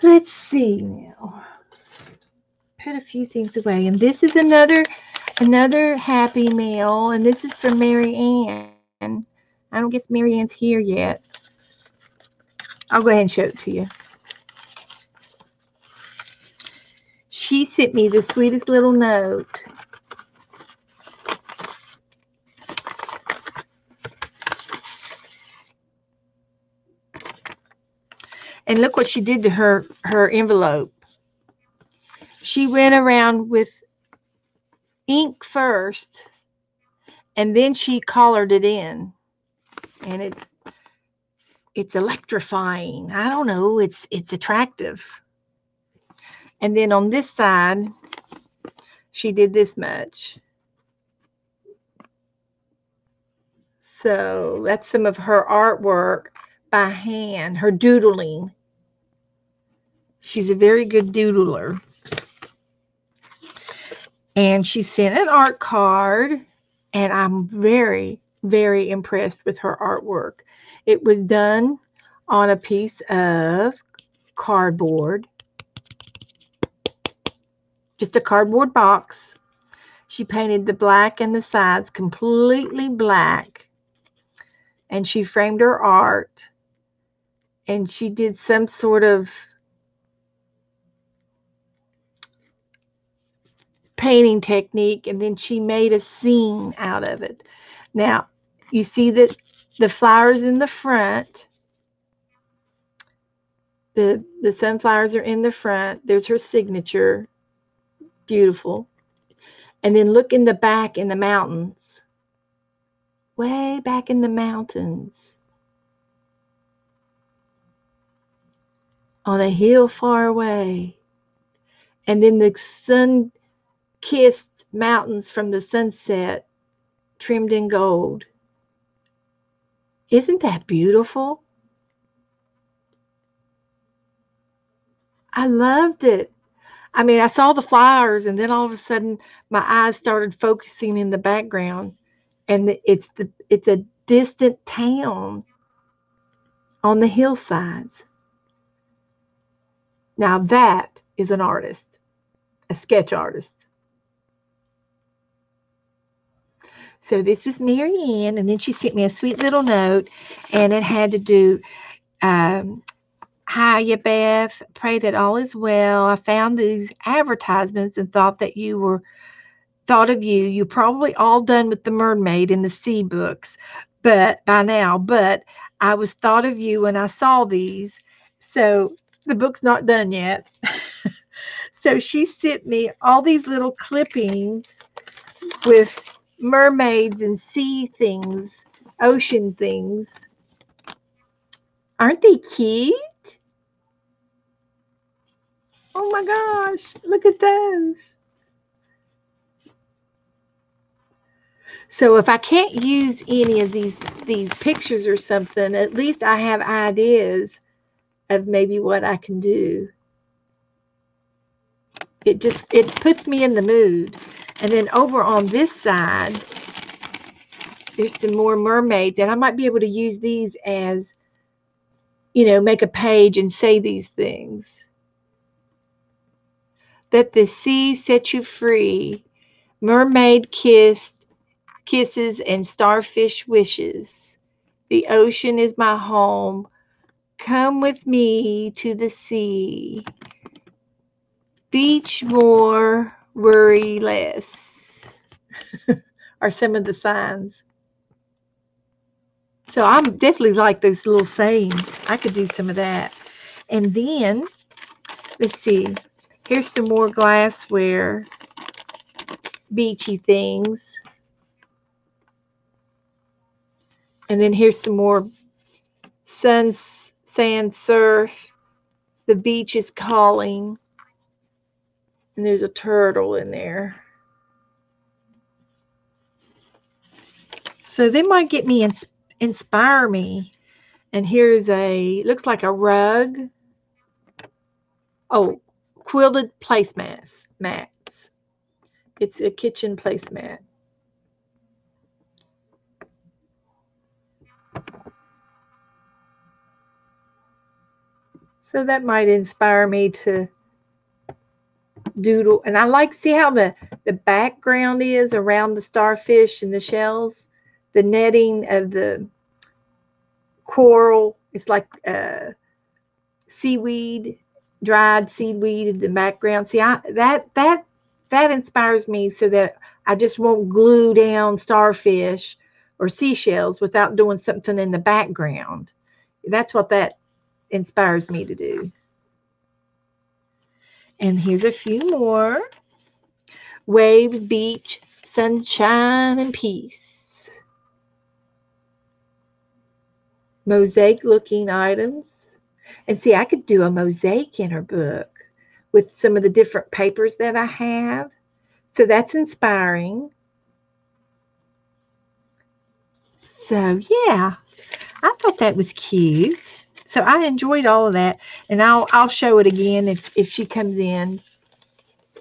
Let's see now. Put a few things away. And this is another Happy Meal. And this is for Mary Ann. I don't guess Mary Ann's here yet. I'll go ahead and show it to you. She sent me the sweetest little note. And look what she did to her envelope. She went around with ink first, and then she colored it in. And it's electrifying. I don't know. It's attractive. And then on this side, she did this much. So that's some of her artwork by hand, her doodling. She's a very good doodler. And she sent an art card, and I'm very, very impressed with her artwork. It was done on a piece of cardboard, just a cardboard box. She painted the black and the sides completely black, and she framed her art, and she did some sort of painting technique, and then she made a scene out of it. Now, you see that the flowers in the front, the sunflowers are in the front. There's her signature. Beautiful. And then look in the back in the mountains. Way back in the mountains. On a hill far away. And then the sun-kissed mountains from the sunset, trimmed in gold. Isn't that beautiful? I loved it. I mean, I saw the flowers, and then all of a sudden, my eyes started focusing in the background, and it's a distant town on the hillsides. Now that is an artist, a sketch artist. So this was Mary Ann, and then she sent me a sweet little note, and it had to do, Hiya, Beth. Pray that all is well. I found these advertisements and thought of you. You're probably all done with the Mermaid and the Sea books, but by now. But I was thought of you when I saw these. So the book's not done yet. So she sent me all these little clippings with mermaids and sea things, ocean things. Aren't they cute? Oh my gosh, look at those. So if I can't use any of these pictures or something, at least I have ideas of maybe what I can do. It puts me in the mood. And then over on this side, there's some more mermaids, and I might be able to use these as, make a page and say these things. That the sea set you free, mermaid kisses and starfish wishes. The ocean is my home. Come with me to the sea. Beach more, worry less are some of the signs. So I'm definitely like those little sayings. I could do some of that. And then, let's see, here's some more glassware, beachy things. And then here's some more sun, sand, surf. The beach is calling. And there's a turtle in there. So they might get me, inspire me. And here's looks like a rug. Oh, quilted mats. It's a kitchen placemat. So that might inspire me to doodle. And I like, see how the background is around the starfish and the shells? The netting of the coral. It's like seaweed, dried seaweed in the background. See, that inspires me so that I just won't glue down starfish or seashells without doing something in the background. That's what that inspires me to do. And here's a few more. Waves, beach, sunshine, and peace. Mosaic looking items. And see, I could do a mosaic in her book with some of the different papers that I have. So that's inspiring. So yeah, I thought that was cute. So I enjoyed all of that. And I'll show it again if she comes in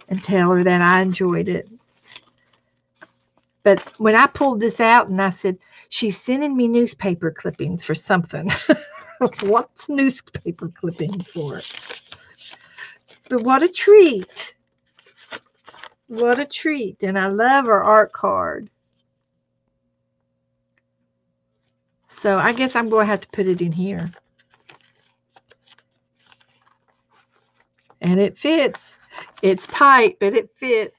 and tell her that I enjoyed it. But when I pulled this out and I said, she's sending me newspaper clippings for something. What's newspaper clippings for? But what a treat. What a treat. And I love her art card. So I guess I'm going to have to put it in here. And it fits. It's tight, but it fits.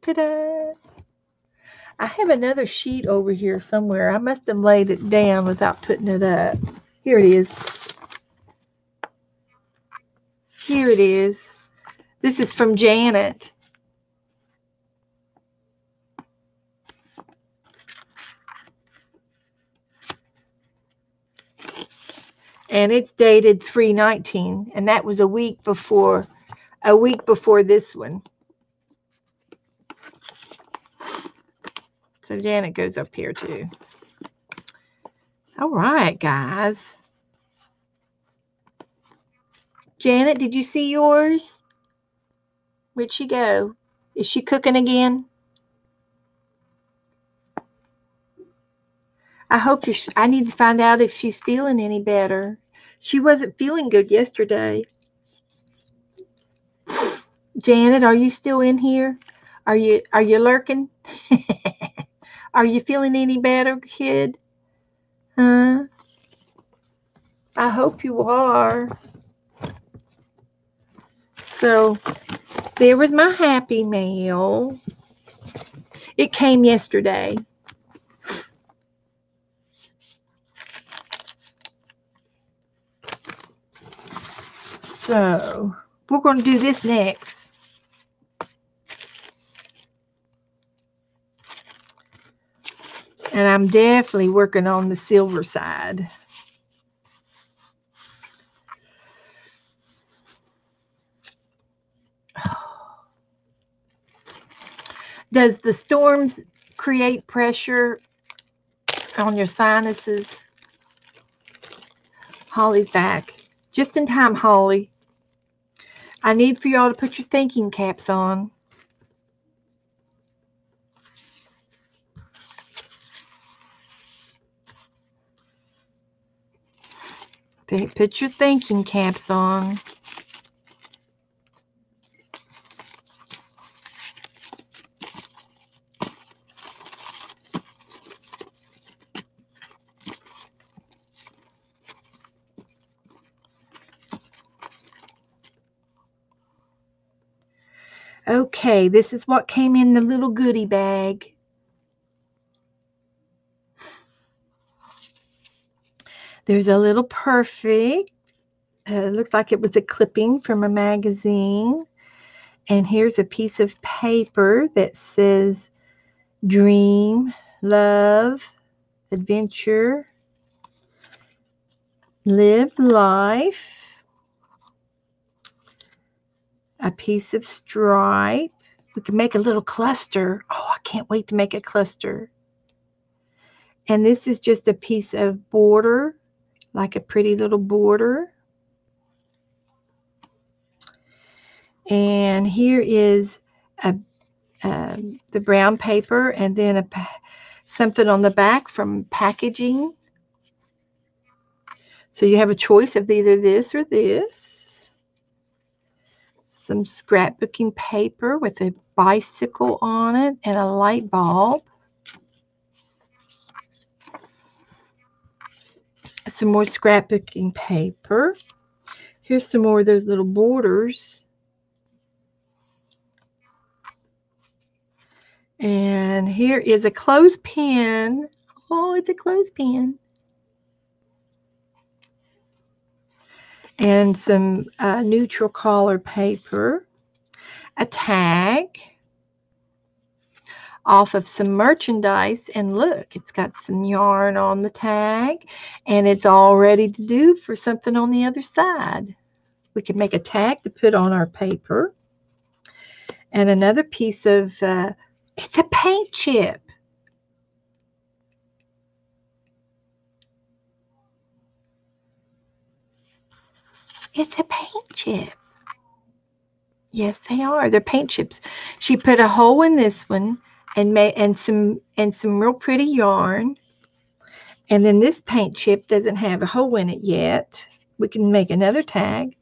Ta-da! I have another sheet over here somewhere. I must have laid it down without putting it up. Here it is. Here it is. This is from Janet. And it's dated 3/19, and that was a week before this one. So Janet goes up here too. All right, guys. Janet, did you see yours? Where'd she go? Is she cooking again? I hope I need to find out if she's feeling any better. She wasn't feeling good yesterday. Janet, are you still in here? Are you lurking? Are you feeling any better, kid? Huh? I hope you are. So there was my happy mail. It came yesterday. So we're going to do this next. And I'm definitely working on the silver side. Does the storms create pressure on your sinuses? Holly's back. Just in time, Holly. I need for y'all to put your thinking caps on. Put your thinking caps on. Okay, this is what came in the little goodie bag. There's a little perfect. Looks like it was a clipping from a magazine. And here's a piece of paper that says dream, love, adventure, live life. A piece of stripe. We can make a little cluster. Oh, I can't wait to make a cluster. And this is just a piece of border, like a pretty little border. And here is the brown paper, and then something on the back from packaging. So you have a choice of either this or this. Some scrapbooking paper with a bicycle on it and a light bulb. Some more scrapbooking paper. Here's some more of those little borders. And here is a clothespin. Oh, it's a clothespin. And some neutral color paper. A tag off of some merchandise, and look, it's got some yarn on the tag, and it's all ready to do for something on the other side. We can make a tag to put on our paper. And another piece of it's a paint chip. It's a paint chip. Yes, they are. They're paint chips. She put a hole in this one and made some real pretty yarn. And then this paint chip doesn't have a hole in it yet. We can make another tag.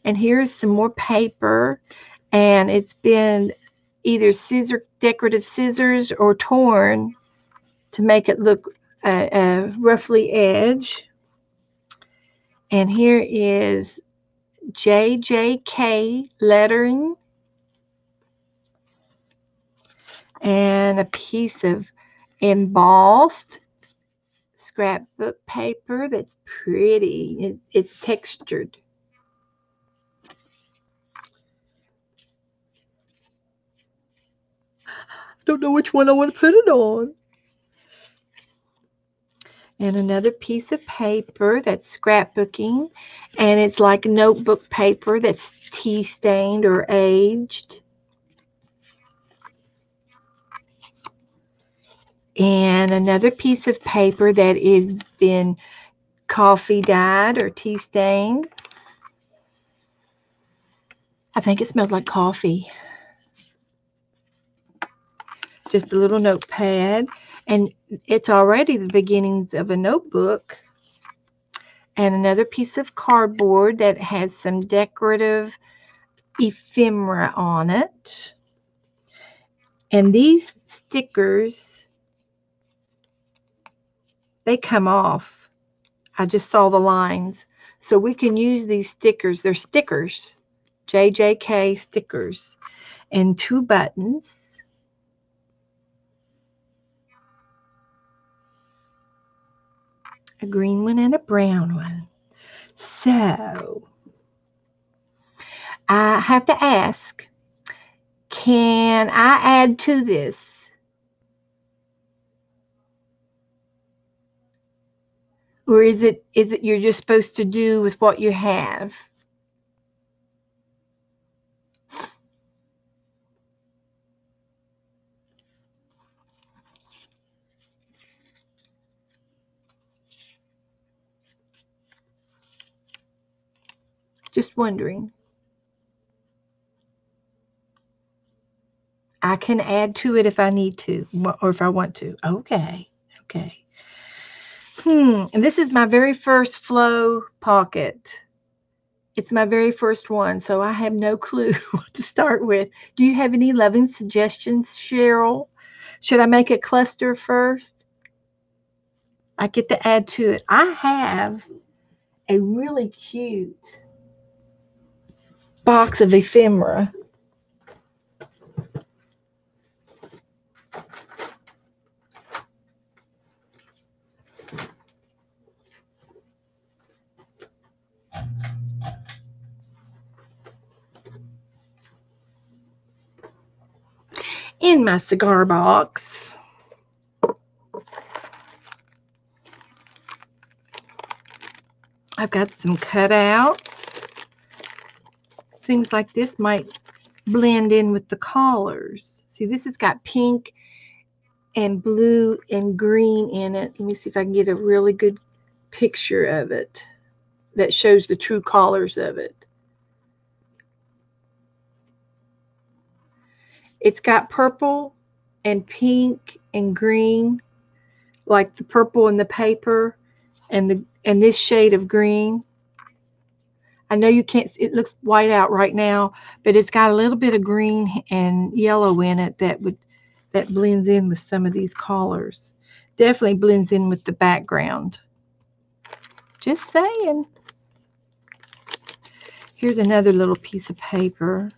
And here's some more paper, and it's been either decorative scissors or torn to make it look roughly edge. And here is JJK lettering and a piece of embossed scrapbook paper that's pretty. It's textured. I don't know which one I want to put it on. And another piece of paper that's scrapbooking, and it's like notebook paper that's tea stained or aged. And another piece of paper that is been coffee dyed or tea stained. I think it smells like coffee. Just a little notepad, and it's already the beginnings of a notebook. And another piece of cardboard that has some decorative ephemera on it. And these stickers, they come off. I just saw the lines. So we can use these stickers. They're stickers, JJK stickers, and 2 buttons. A green one and a brown one. So I have to ask, can I add to this? Or is it you're just supposed to do with what you have? Just wondering. I can add to it if I need to, or if I want to. Okay. Okay. And this is my very first flow pocket. It's my very first one, so I have no clue what to start with. Do you have any loving suggestions, Cheryl? Should I make a cluster first? I get to add to it. I have a really cute box of ephemera. in my cigar box, I've got some cutouts. Things like this might blend in with the collars. See, this has got pink and blue and green in it. Let me see if I can get a really good picture of it that shows the true colors of it. It's got purple and pink and green, like the purple in the paper and this shade of green. I know you can't, it looks white out right now, but it's got a little bit of green and yellow in it that blends in with some of these colors. Definitely blends in with the background. Just saying. Here's another little piece of paper.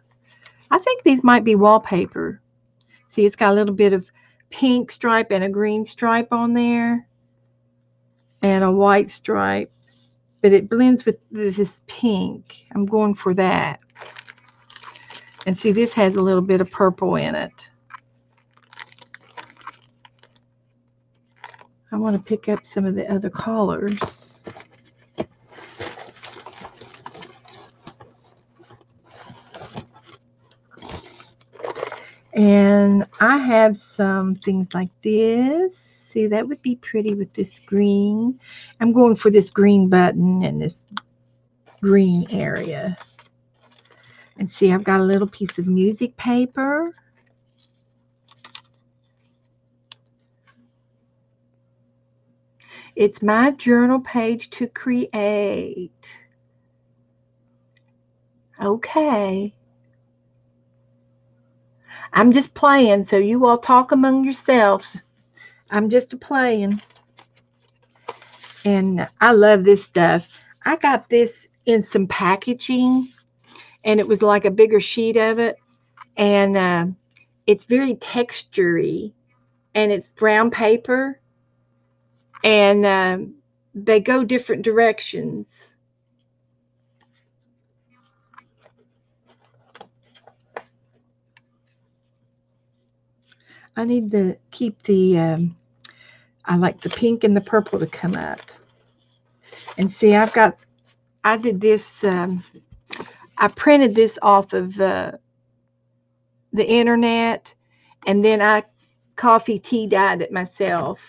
I think these might be wallpaper. See, it's got a little bit of pink stripe and a green stripe on there and a white stripe, but it blends with this pink. I'm going for that. And see, this has a little bit of purple in it. I want to pick up some of the other colors. And I have some things like this. See, that would be pretty with this green. I'm going for this green button and this green area. And see, I've got a little piece of music paper. It's my journal page to create. Okay. I'm just playing, so you all talk among yourselves. I'm just playing. And I love this stuff. I got this in some packaging, and it was like a bigger sheet of it. And it's very textury, and it's brown paper. And they go different directions. I need to keep I like the pink and the purple to come up. And see, I did this, I printed this off of the internet, and then I coffee tea dyed it myself.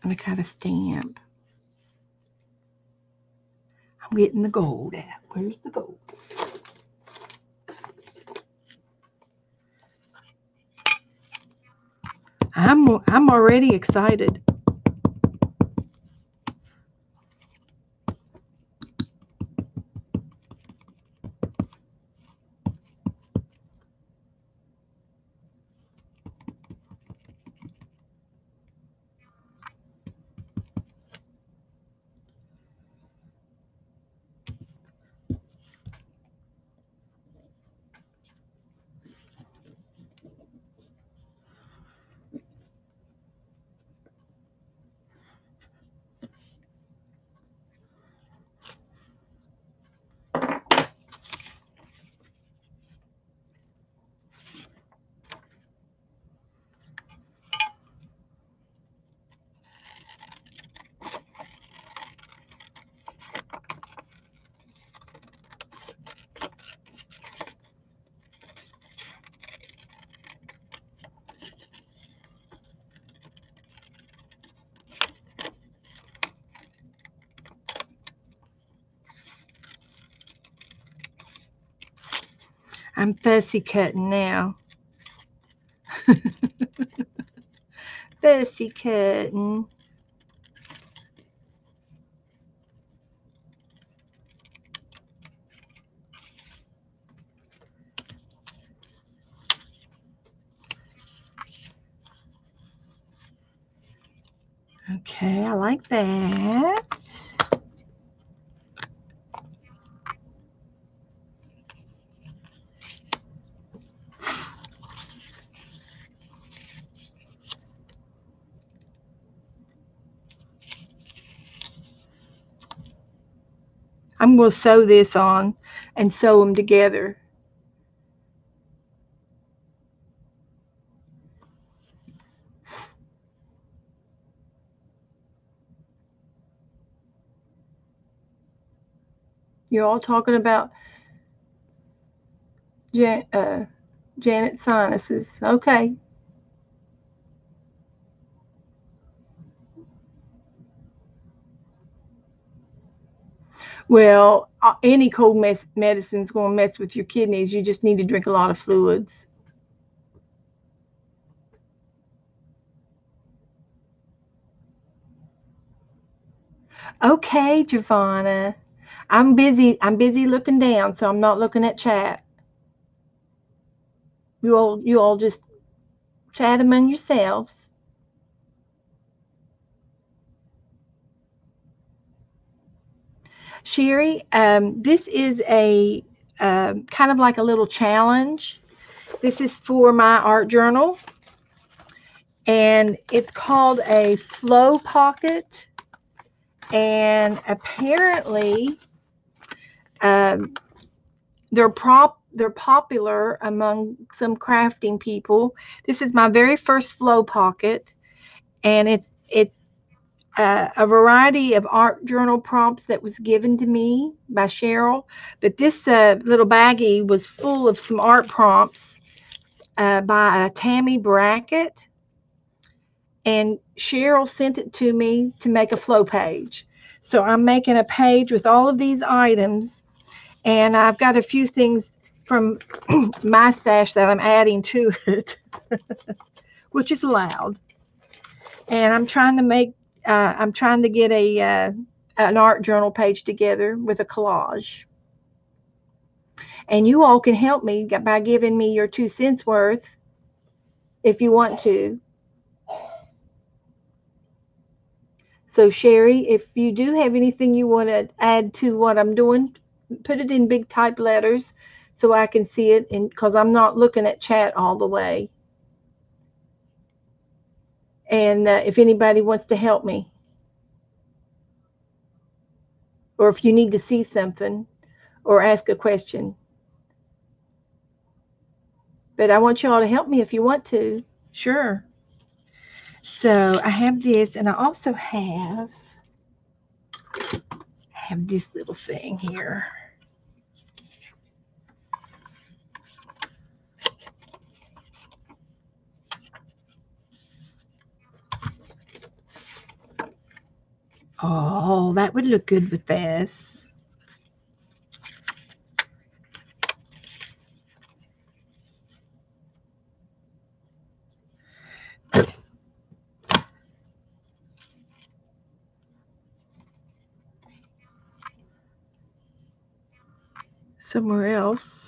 And I got a stamp. I'm getting the gold out. Where's the gold? I'm already excited. I'm fussy cutting now. Fussy cutting. Okay, I like that. I'm going to sew this on and sew them together. You're all talking about Janet's sinuses. Okay. Well, any cold medicine is going to mess with your kidneys. You just need to drink a lot of fluids. Okay, Giovanna. I'm busy. I'm busy looking down, so I'm not looking at chat. You all just chat among yourselves. Sherry, this is a kind of like a little challenge. This is for my art journal, and it's called a flow pocket. And apparently, um, they're popular among some crafting people. This is my very first flow pocket, and it's a variety of art journal prompts that was given to me by Cheryl. But this little baggie was full of some art prompts by Tammy Brackett, and Cheryl sent it to me to make a flow page. So I'm making a page with all of these items, and I've got a few things from my stash that I'm adding to it, which is allowed. And I'm trying to get an art journal page together with a collage. And you all can help me by giving me your 2 cents worth if you want to. So Sherry, if you do have anything you want to add to what I'm doing, put it in big type letters so I can see it, and because I'm not looking at chat all the way. And if anybody wants to help me, or if you need to see something or ask a question. But I want you all to help me if you want to. Sure. So I have this, and I also have this little thing here. Oh, that would look good with this. Somewhere else.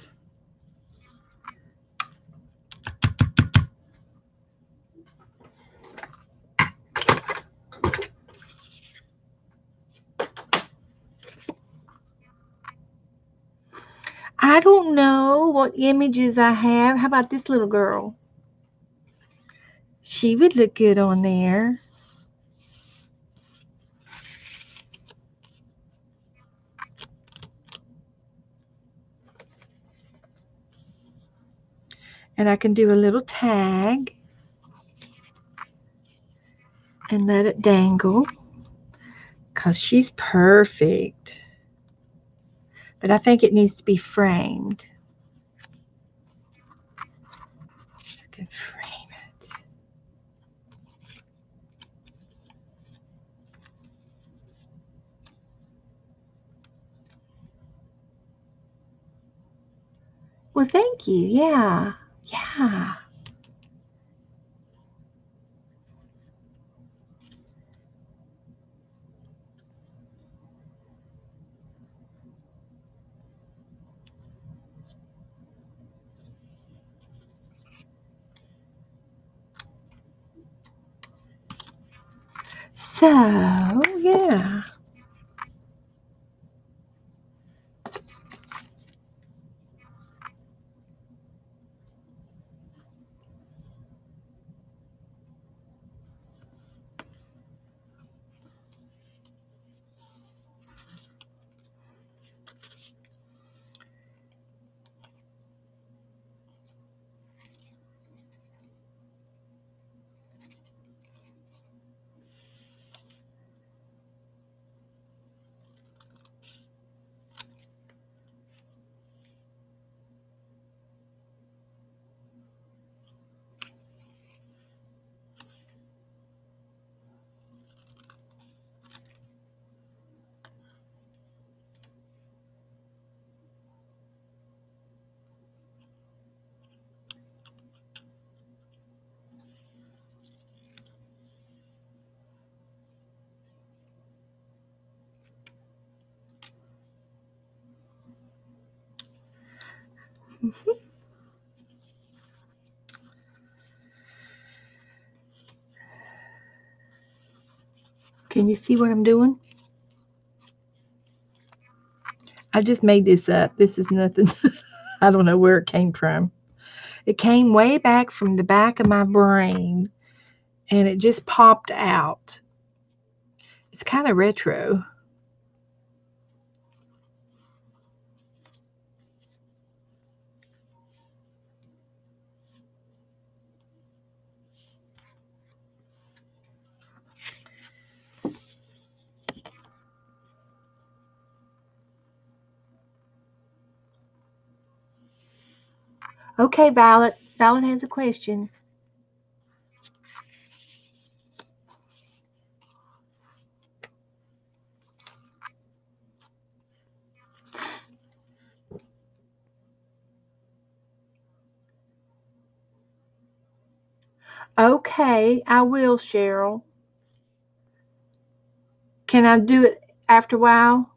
I don't know what images I have. How about this little girl? She would look good on there. And I can do a little tag and let it dangle because she's perfect. But I think it needs to be framed. I can frame it. Well, thank you. Yeah. Yeah. So, yeah. Can you see what I'm doing? I just made this up. This is nothing. I don't know where it came from. It came way back from the back of my brain and it just popped out. It's kind of retro. Okay, Violet. Violet has a question. Okay, I will, Cheryl. Can I do it after a while?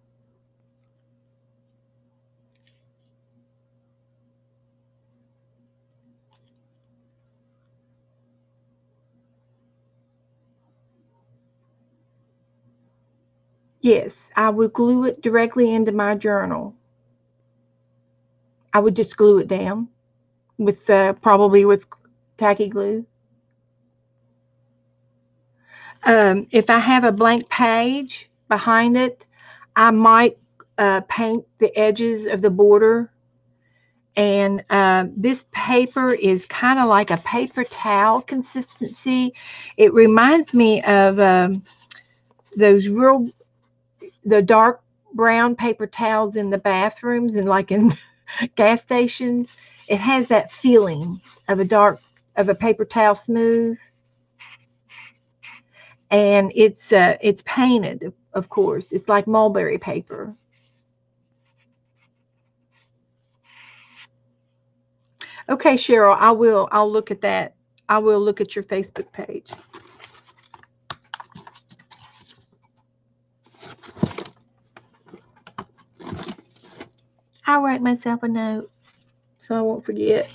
Yes, I would glue it directly into my journal. I would just glue it down with probably with tacky glue. If I have a blank page behind it, I might paint the edges of the border. And this paper is kind of like a paper towel consistency. It reminds me of those the dark brown paper towels in the bathrooms and like in gas stations. It has that feeling of a paper towel smooth, and it's painted, of course. It's like mulberry paper. Okay, Cheryl, I will. I'll look at that. I will look at your Facebook page. I'll write myself a note so I won't forget.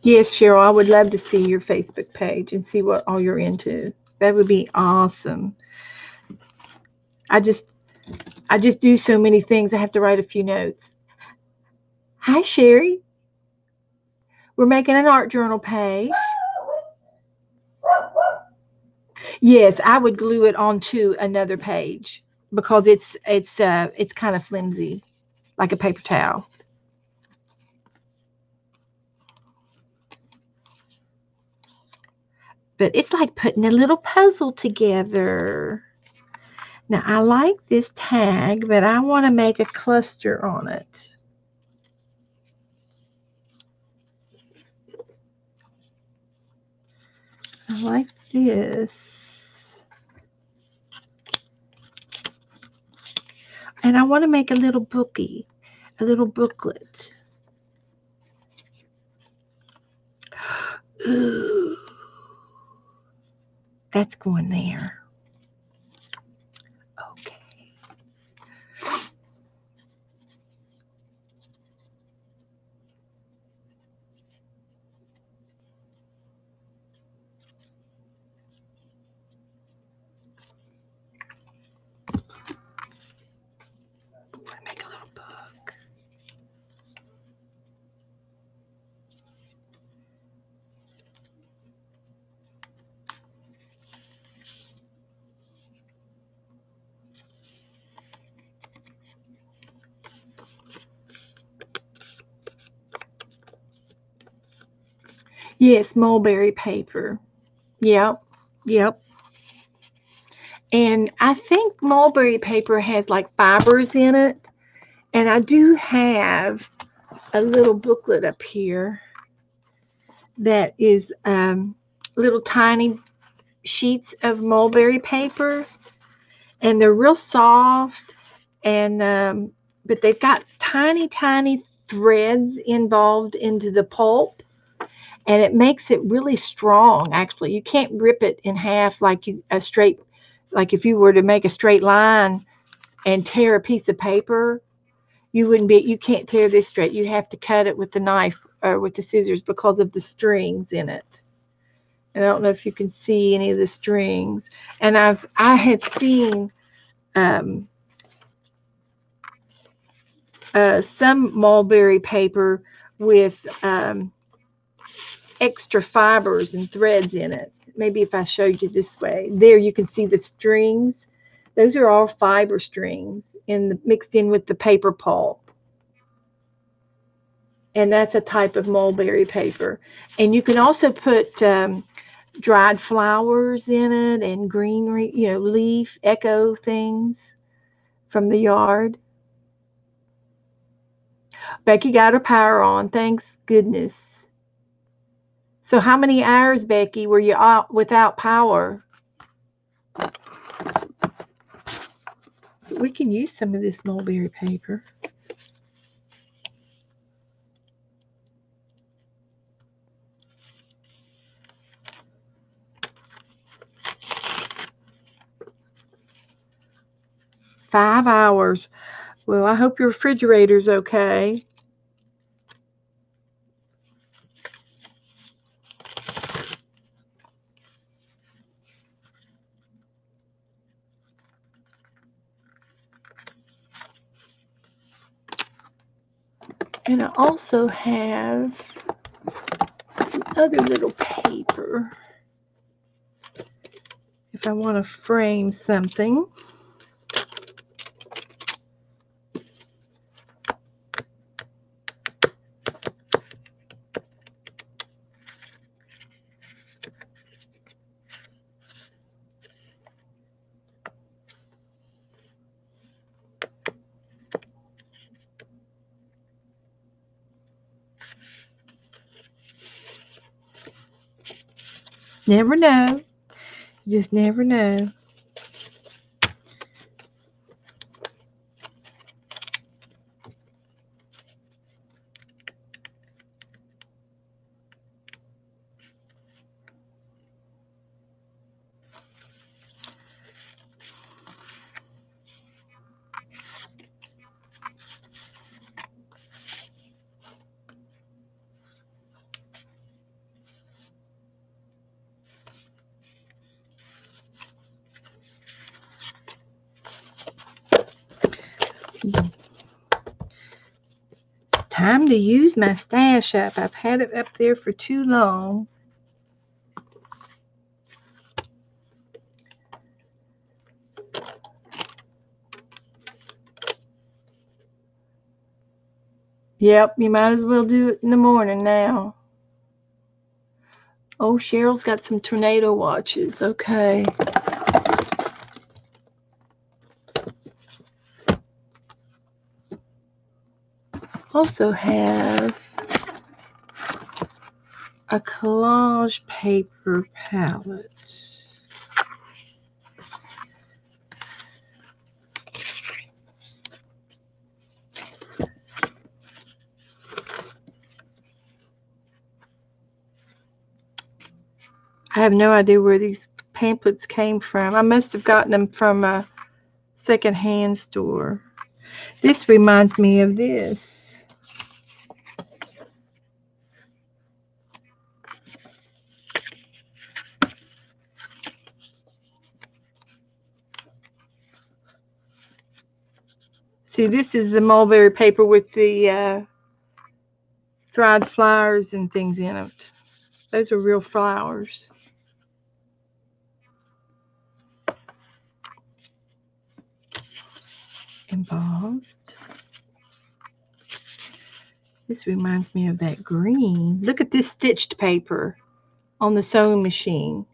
Yes, Cheryl, I would love to see your Facebook page and see what all you're into. That would be awesome. I just I just do so many things. I have to write a few notes. Hi, Sherry. We're making an art journal page. Yes, I would glue it onto another page because it's kind of flimsy, like a paper towel. But it's like putting a little puzzle together. Now I like this tag, but I want to make a cluster on it. I like this. And I want to make a little bookie, a little booklet. Ooh, that's going there. Okay. Make a little book. Yes, mulberry paper. Yep, yep. And I think mulberry paper has like fibers in it. And I do have a little booklet up here that is little tiny sheets of mulberry paper. And they're real soft. And but they've got tiny, tiny threads involved into the pulp. and it makes it really strong. Actually, you can't rip it in half like like if you were to make a straight line and tear a piece of paper, you can't tear this straight. You have to cut it with the knife or with the scissors because of the strings in it. And I don't know if you can see any of the strings. And I had seen um, some mulberry paper with extra fibers and threads in it. Maybe if I showed you this way, there you can see the strings. Those are all fiber strings mixed in with the paper pulp. And that's a type of mulberry paper. And you can also put dried flowers in it and greenery, leaf, echo things from the yard. Becky got her power on, thanks goodness. So how many hours, Becky, were you out without power? We can use some of this mulberry paper. Five hours. Well, I hope your refrigerator's okay. And I also have some other little paper if I want to frame something. Never know. You just never know. Time to use my stash up. I've had it up there for too long. Yep, you might as well do it in the morning now. Oh, Cheryl's got some tornado watches. Okay. Also have a collage paper palette. I have no idea where these pamphlets came from. I must have gotten them from a secondhand store. This reminds me of this. See, this is the mulberry paper with the dried flowers and things in it. Those are real flowers. Embossed. This reminds me of that green. Look at this stitched paper on the sewing machine.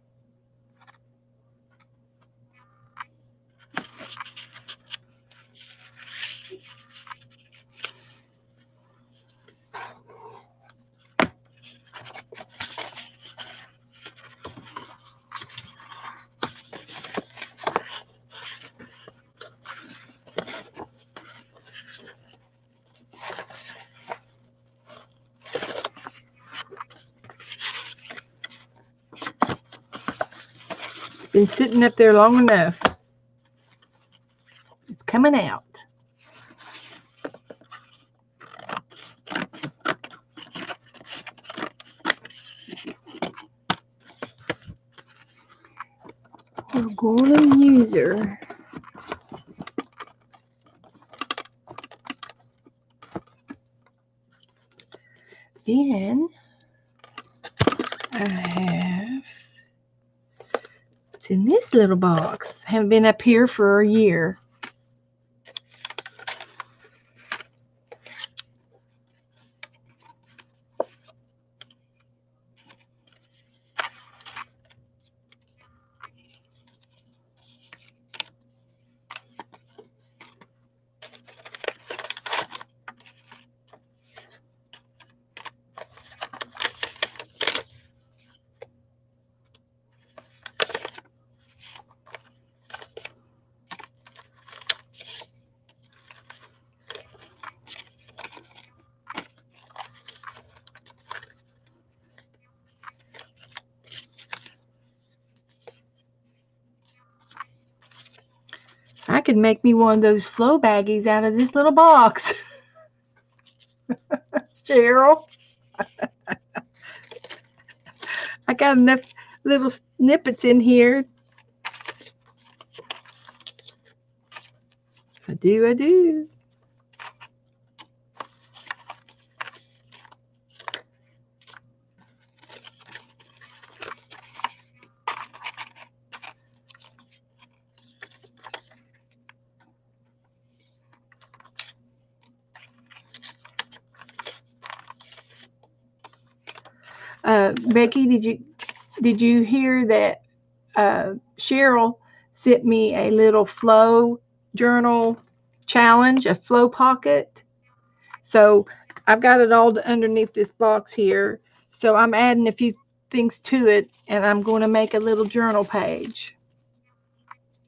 Been sitting up there long enough. It's coming out. We're going to use her. Then I have, it's in this little box. Haven't been up here for a year. I could make me one of those flow baggies out of this little box. Cheryl. I got enough little snippets in here. I do. Becky, did you hear that Cheryl sent me a little flow journal challenge, a flow pocket? So I've got it all underneath this box here. So I'm adding a few things to it, and I'm going to make a little journal page.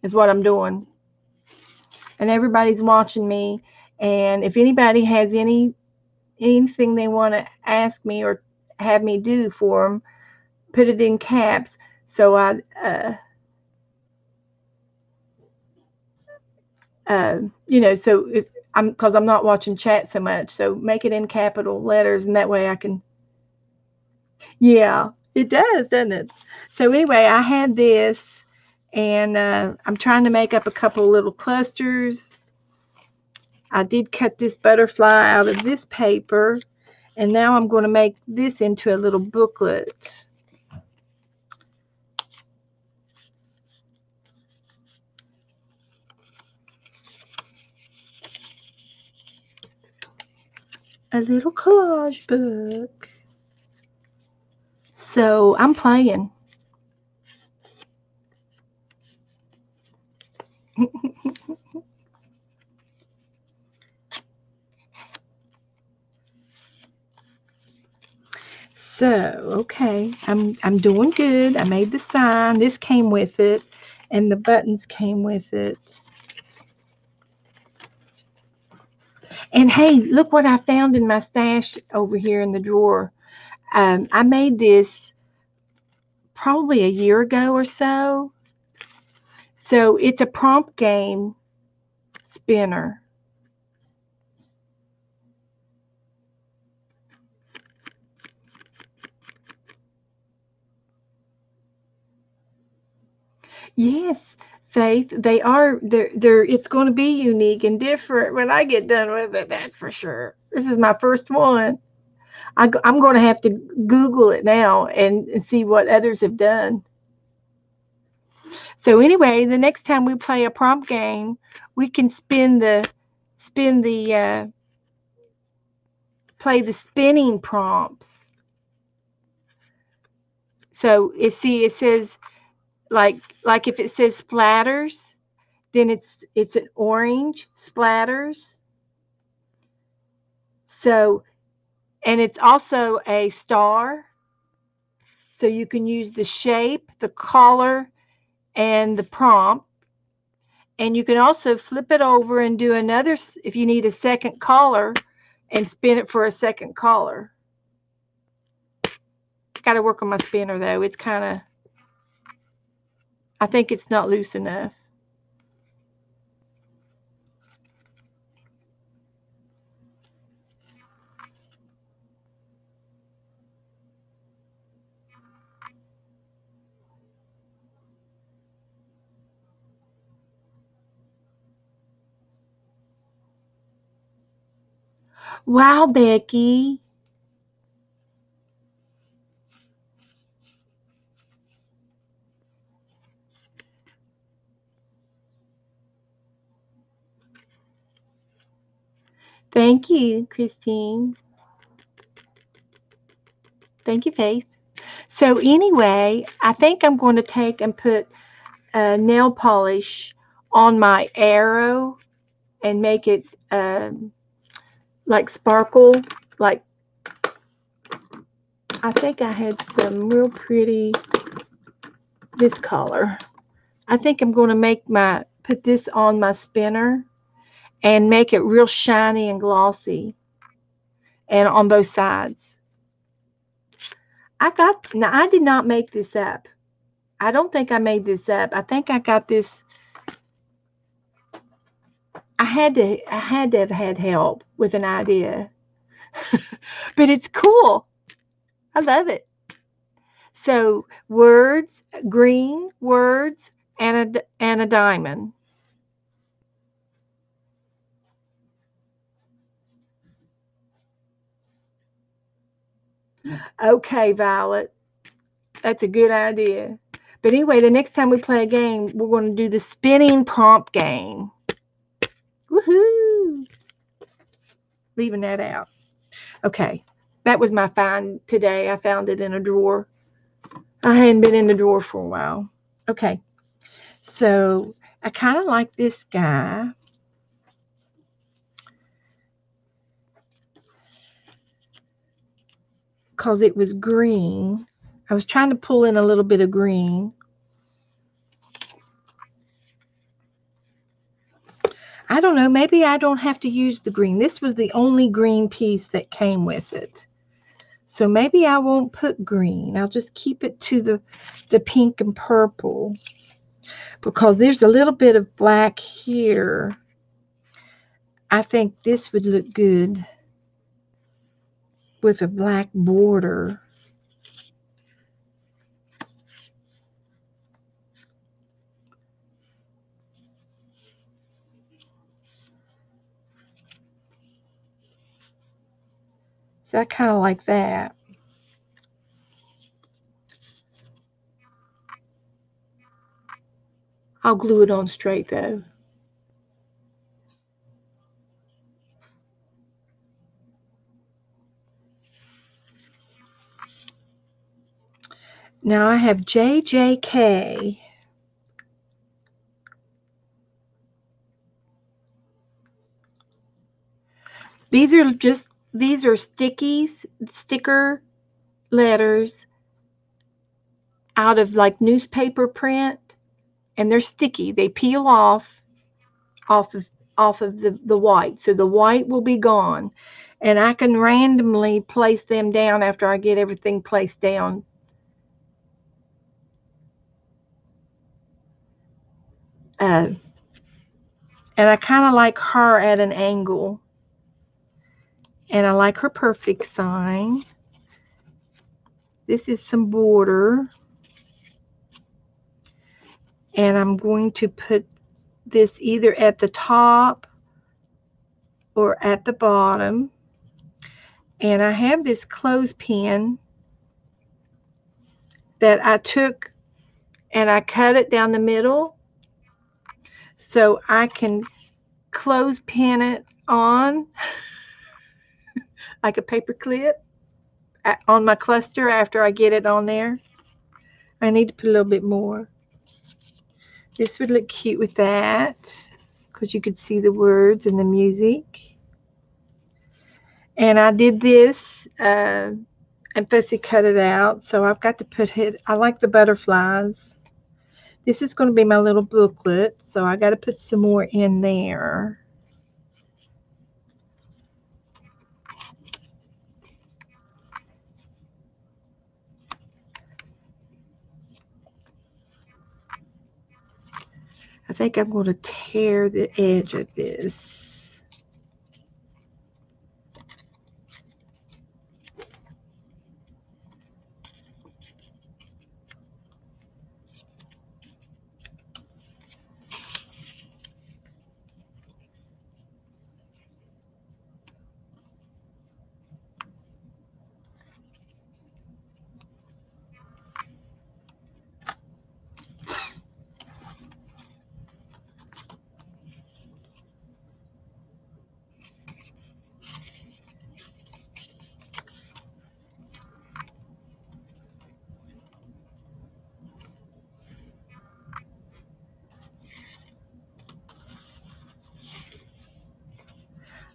Is what I'm doing. And everybody's watching me. And if anybody has anything they want to ask me or have me do for them, put it in caps. So so if because I'm not watching chat so much, so make it in capital letters, and that way I can. Yeah, it does, doesn't it? So anyway, I had this, and I'm trying to make up a couple little clusters. I did cut this butterfly out of this paper, and now I'm going to make this into a little booklet. A little collage book. So I'm playing. So, okay, I'm doing good. I made the sign. This came with it, and the buttons came with it. And hey, look what I found in my stash over here in the drawer. I made this probably a year ago or so. So it's a prompt game spinner. Yes, Faith, they're it's going to be unique and different when I get done with it, that's for sure. This is my first one. I'm going to have to Google it now and see what others have done. So anyway, the next time we play a prompt game, we can play the spinning prompts. So it says like if it says splatters, then it's an orange splatters. So, and it's also a star. So you can use the shape, the color, and the prompt. And you can also flip it over and do another, if you need a second color, and spin it for a second color. Got to work on my spinner though. It's kind of, I think it's not loose enough. Wow, Becky. Thank you, Christine. Thank you, Faith. So anyway, I think I'm going to take and put nail polish on my arrow and make it like sparkle. Like, I think I had some real pretty, this color. I think I'm going to put this on my spinner and make it real shiny and glossy and on both sides. Now I did not make this up. I don't think I made this up. I think I got this. I had to have had help with an idea. But it's cool. I love it. So words, green words, and a diamond. Okay, Violet, that's a good idea. But anyway, the next time we play a game, we're going to do the spinning prompt game. Woohoo! Leaving that out. Okay, that was my find today. I found it in a drawer. I hadn't been in the drawer for a while. Okay, so I kind of like this guy because it was green. I was trying to pull in a little bit of green. I don't know, maybe I don't have to use the green. This was the only green piece that came with it. So maybe I won't put green. I'll just keep it to the pink and purple because there's a little bit of black here. I think this would look good with a black border. So I kind of like that. I'll glue it on straight though. Now I have JJK. These are sticker letters out of like newspaper print, and they're sticky. They peel off of the white. So the white will be gone. And I can randomly place them down after I get everything placed down. Uh, and I kind of like her at an angle. And I like her perfect sign. This is some border. And I'm going to put this either at the top or at the bottom. And I have this clothespin that I took and I cut it down the middle so I can clothespin it on like a paper clip on my cluster after I get it on there. I need to put a little bit more. This would look cute with that because you could see the words and the music. And I did this and Fussy cut it out, so I've got to put it. I like the butterflies. This is going to be my little booklet, so I got to put some more in there. I think I'm going to tear the edge of this.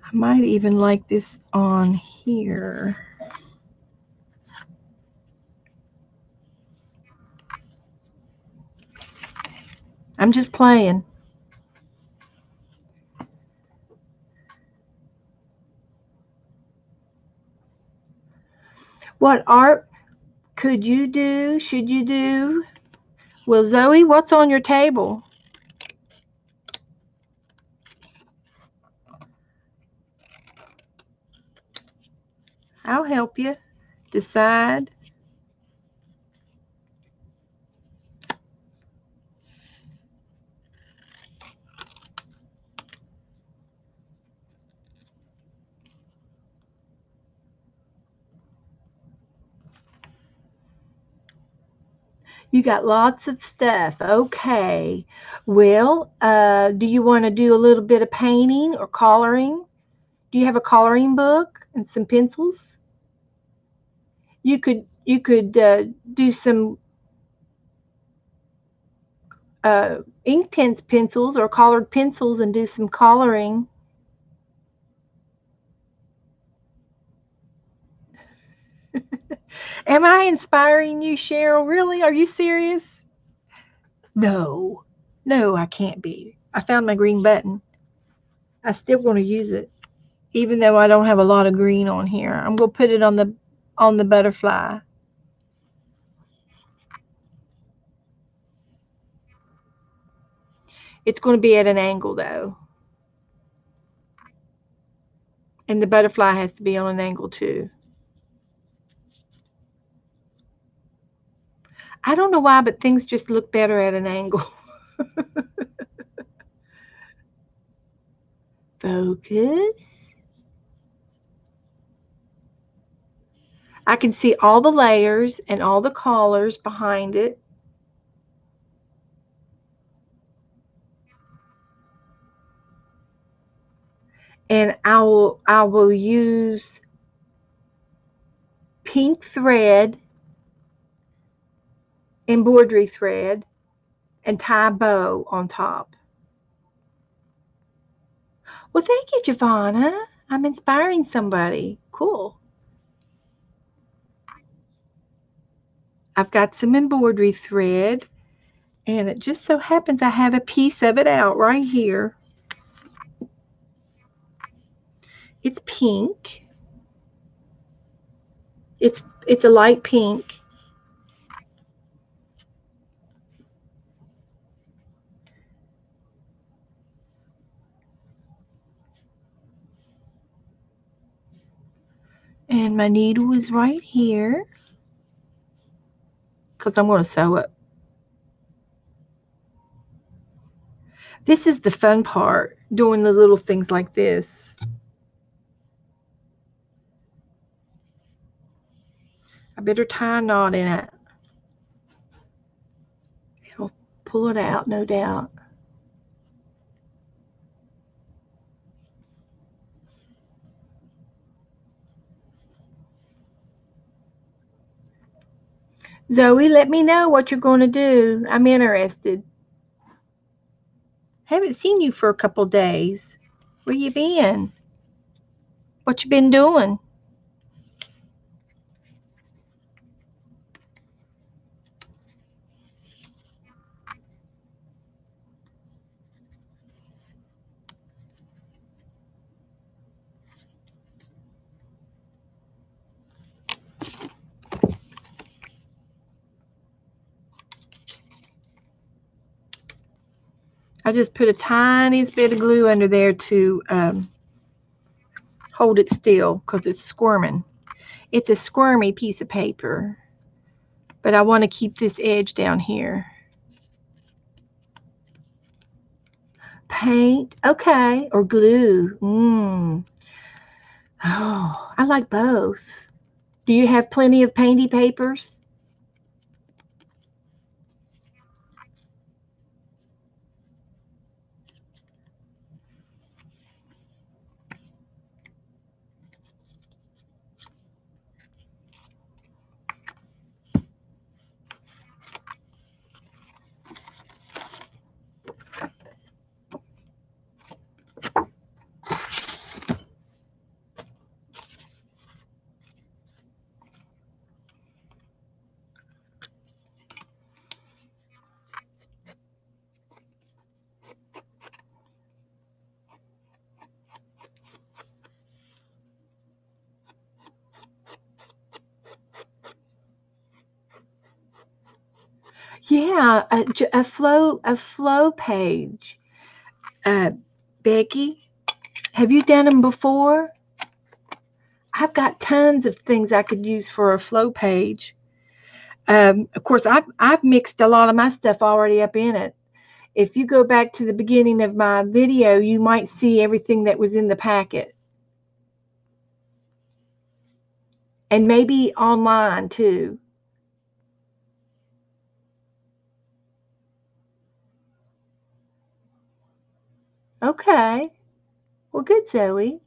I might even like this on here. I'm just playing. What art could you do? Should you do? Well, Zoe, what's on your table? I'll help you decide. You got lots of stuff. Okay. Well, do you want to do a little bit of painting or coloring? Do you have a coloring book and some pencils? You could do some Inktense pencils or colored pencils and do some coloring. Am I inspiring you, Cheryl? Really? Are you serious? No. No, I can't be. I found my green button. I still want to use it, even though I don't have a lot of green on here. I'm going to put it on the butterfly. It's going to be at an angle though. And the butterfly has to be on an angle too. I don't know why, but things just look better at an angle. Focus. I can see all the layers and all the colors behind it. And I will use pink thread, embroidery thread, and tie a bow on top. Well, thank you, Giovanna. I'm inspiring somebody. Cool. I've got some embroidery thread, and it just so happens I have a piece of it out right here. It's pink. It's a light pink. And my needle is right here because I'm going to sew it. This is the fun part, doing the little things like this. I better tie a knot in it. It'll pull it out, no doubt. Zoe, let me know what you're going to do. I'm interested. Haven't seen you for a couple days. Where you been? What you been doing? I just put a tiniest bit of glue under there to hold it still because it's squirming. It's a squirmy piece of paper, but I want to keep this edge down here. Paint, okay, or glue. Oh, I like both. Do you have plenty of painty papers? Yeah, a flow page. Uh, Becky, have you done them before? I've got tons of things I could use for a flow page. Of course, I've mixed a lot of my stuff already up in it. If you go back to the beginning of my video, you might see everything that was in the packet, and maybe online too. Okay, well, good, Zoe.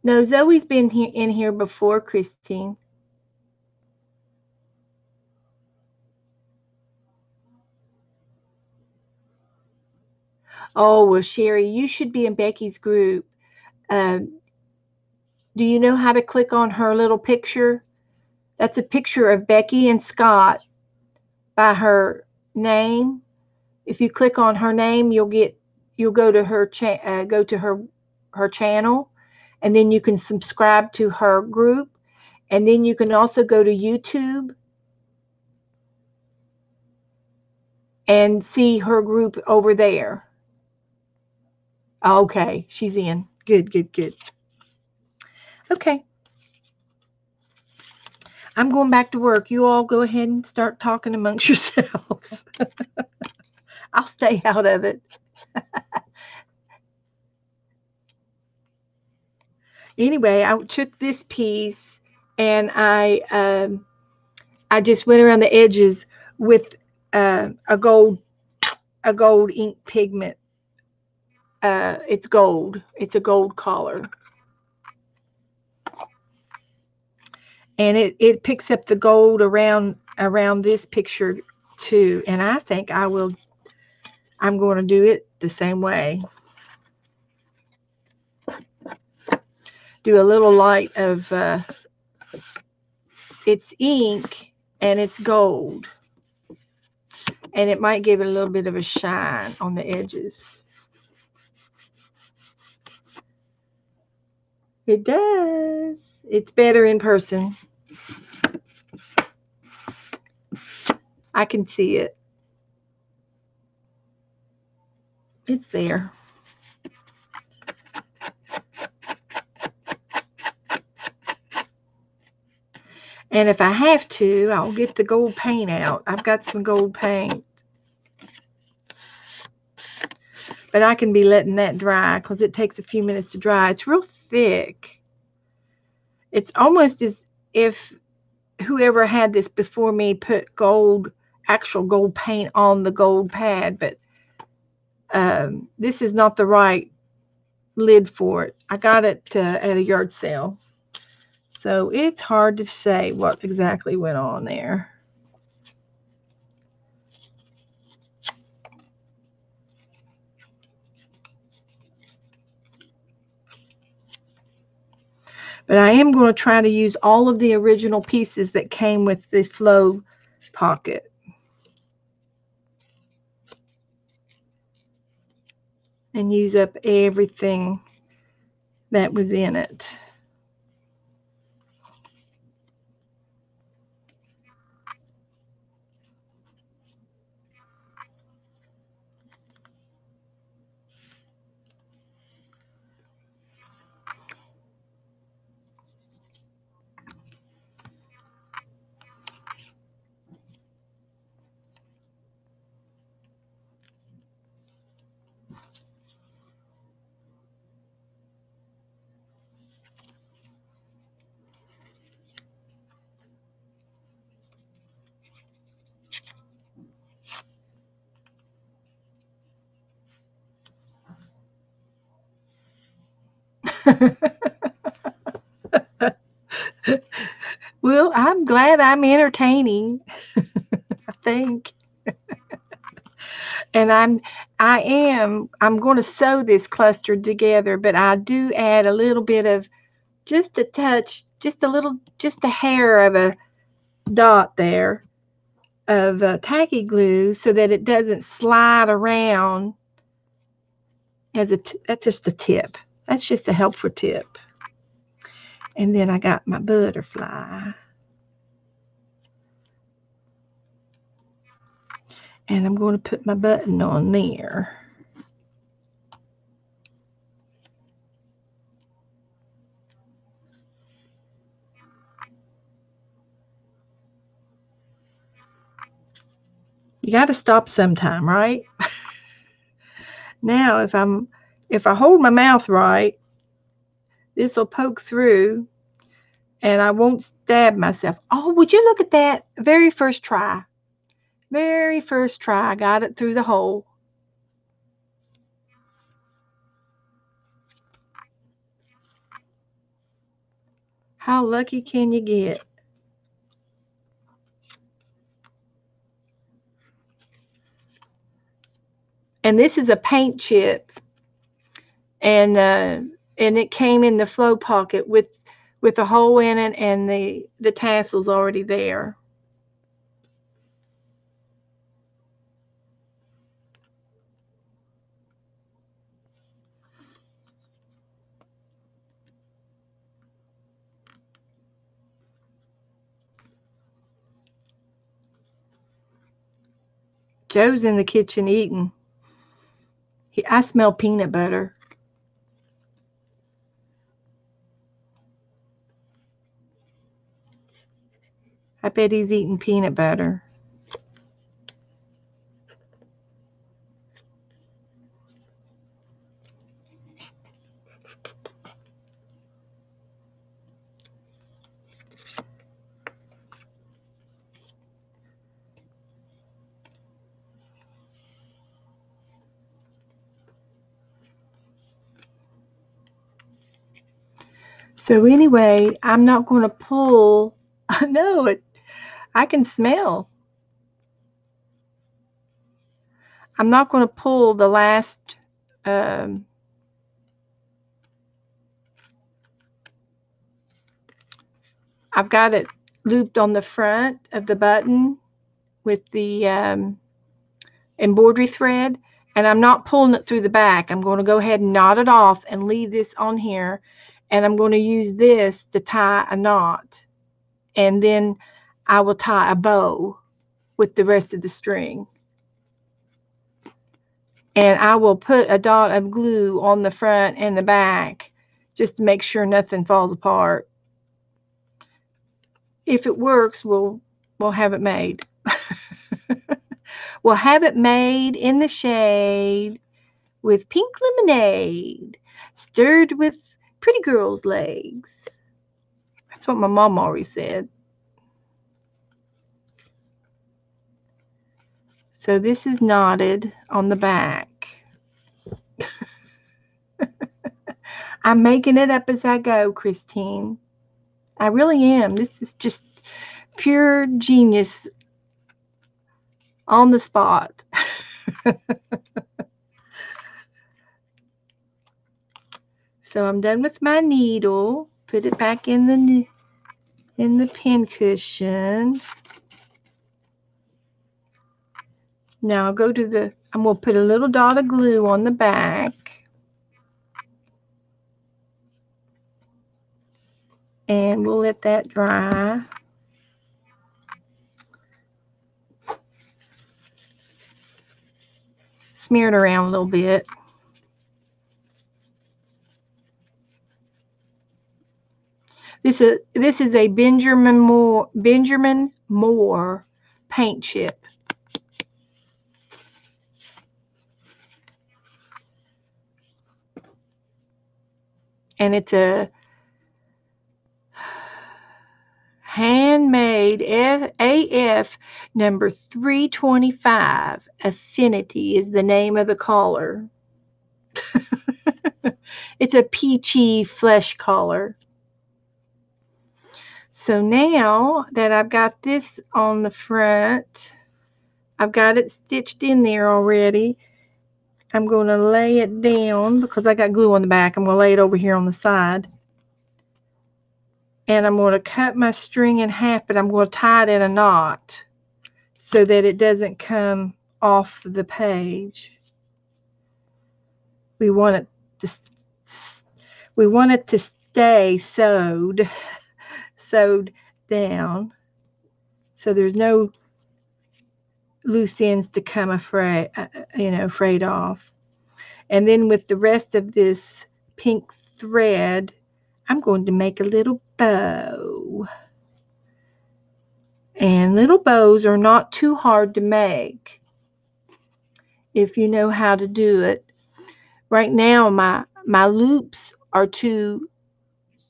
No, Zoe's been here in here before, Christine. Oh, well, Sherry, you should be in Becky's group. Um, do you know how to click on her little picture? That's a picture of Becky and Scott by her name. If you click on her name, you'll go to her channel, and then you can subscribe to her group, and then you can also go to YouTube and see her group over there. Okay, she's in. Good, good, good. Okay, I'm going back to work. You all go ahead and start talking amongst yourselves. I'll stay out of it. Anyway, I took this piece and I just went around the edges with a gold ink pigment. It's gold. It's a gold color, and it picks up the gold around this picture too. And I think I'm going to do it the same way. Do a little light of it's ink and it's gold, and it might give it a little bit of a shine on the edges. It does. It's better in person. I can see it. It's there. And if I have to, I'll get the gold paint out. I've got some gold paint. But I can be letting that dry because it takes a few minutes to dry. It's real thick. It's almost as if whoever had this before me put actual gold paint on the gold pad, but this is not the right lid for it. I got it at a yard sale. So it's hard to say what exactly went on there. But I am going to try to use all of the original pieces that came with the flow pocket. And use up everything that was in it. Well, I'm glad I'm entertaining, I think. And I'm going to sew this cluster together, but I do add a little bit of, just a touch, just a hair of a dot there of tacky glue so that it doesn't slide around that's just a tip. That's just a helpful tip. And then I got my butterfly. And I'm going to put my button on there. You got to stop sometime, right? Now, if I hold my mouth right, this will poke through and I won't stab myself. Oh, would you look at that? Very first try. Very first try, I got it through the hole. How lucky can you get? And this is a paint chip, and it came in the flow pocket with a hole in it and the tassels already there. Joe's in the kitchen eating. I smell peanut butter. I bet he's eating peanut butter. So anyway, I'm not going to pull. I know it. I can smell. I'm not going to pull the last. Um, I've got it looped on the front of the button with the embroidery thread, and I'm not pulling it through the back. I'm going to go ahead and knot it off and leave this on here, and I'm going to use this to tie a knot, and then I will tie a bow with the rest of the string. And I will put a dot of glue on the front and the back just to make sure nothing falls apart. If it works, we'll have it made. We'll have it made in the shade with pink lemonade, stirred with pretty girl's legs. That's what my mom always said. So this is knotted on the back. I'm making it up as I go, Christine. I really am. This is just pure genius on the spot. So I'm done with my needle. Put it back in the pin cushion. Now I'll go to I'm going to put a little dot of glue on the back. And we'll let that dry. Smear it around a little bit. This is a Benjamin Moore paint chip. And it's a handmade AF number 325. Affinity is the name of the color. It's a peachy flesh color. So now that I've got this on the front, I've got it stitched in there already. I'm going to lay it down because I got glue on the back. I'm going to lay it over here on the side. And I'm going to cut my string in half, but I'm going to tie it in a knot so that it doesn't come off the page. We want it to stay sewed down, so there's no loose ends to come frayed off. And then with the rest of this pink thread, I'm going to make a little bow. And little bows are not too hard to make if you know how to do it. Right now my loops are too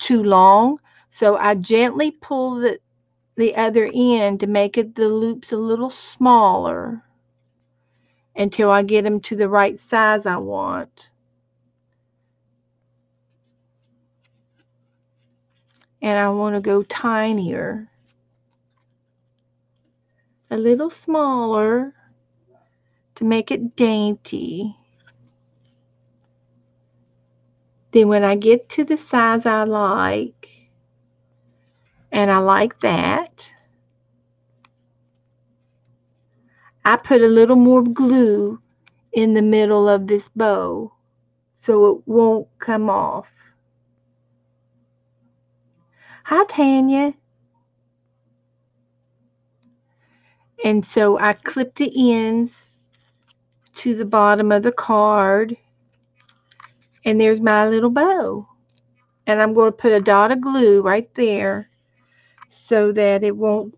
long, so I gently pull the other end to make the loops a little smaller until I get them to the right size I want. And I want to go tinier, a little smaller to make it dainty. Then when I get to the size I like, and I like that, I put a little more glue in the middle of this bow so it won't come off. Hi, Tanya. And so I clip the ends to the bottom of the card, and there's my little bow. And I'm going to put a dot of glue right there so that it won't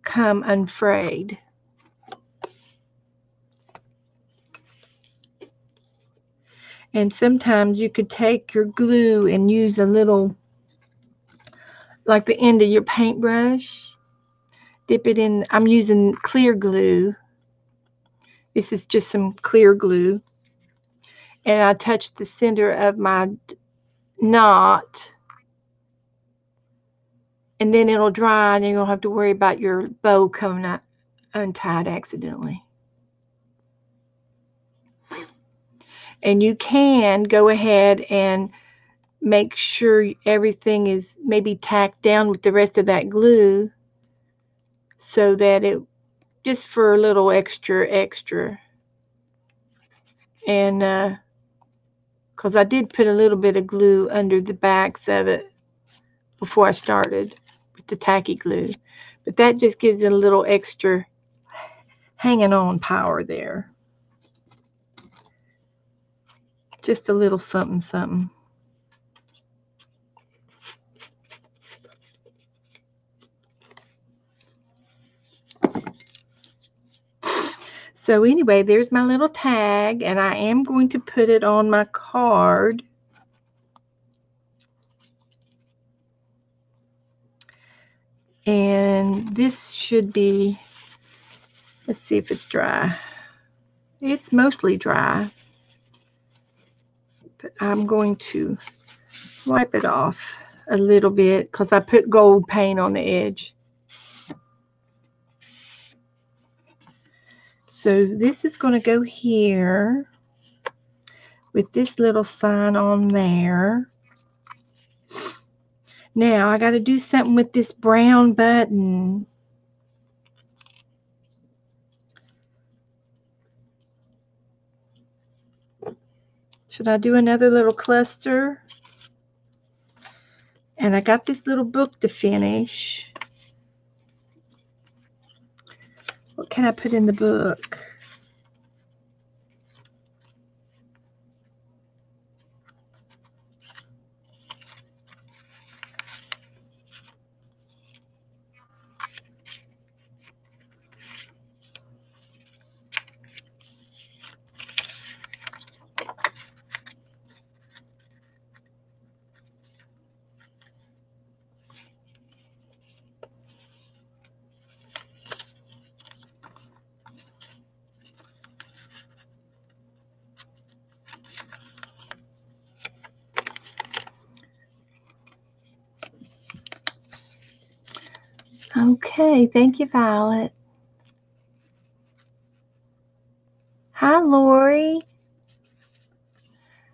come unfrayed. And sometimes you could take your glue and use a little, like the end of your paintbrush, dip it in. I'm using clear glue. This is just some clear glue. And I touch the center of my knot, and then it'll dry and you don't have to worry about your bow coming up untied accidentally. And you can go ahead and make sure everything is maybe tacked down with the rest of that glue so that it just for a little extra. And because I did put a little bit of glue under the backs of it before I started with the tacky glue, but that just gives it a little extra hanging on power there. Just a little something something. So anyway, there's my little tag, and I am going to put it on my card. And this should be, let's see if it's dry. It's mostly dry, but I'm going to wipe it off a little bit because I put gold paint on the edge. So this is going to go here with this little sign on there. Now I got to do something with this brown button. Should I do another little cluster? And I got this little book to finish. What can I put in the book? Okay, thank you, Violet. Hi, Lori.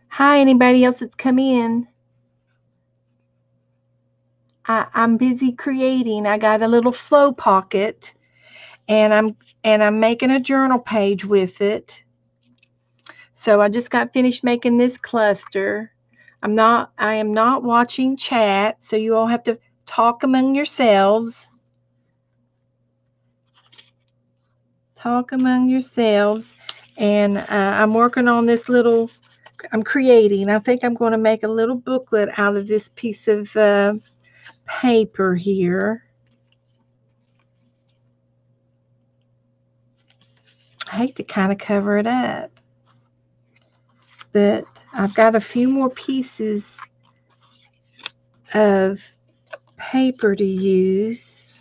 Hi, anybody else that's come in? I'm busy creating. I got a little flow pocket, and I'm making a journal page with it. So I just got finished making this cluster. I am not watching chat, so you all have to talk among yourselves. Talk among yourselves. And I'm working on this little, I'm creating. I think I'm going to make a little booklet out of this piece of paper here. I hate to kind of cover it up, but I've got a few more pieces of paper to use.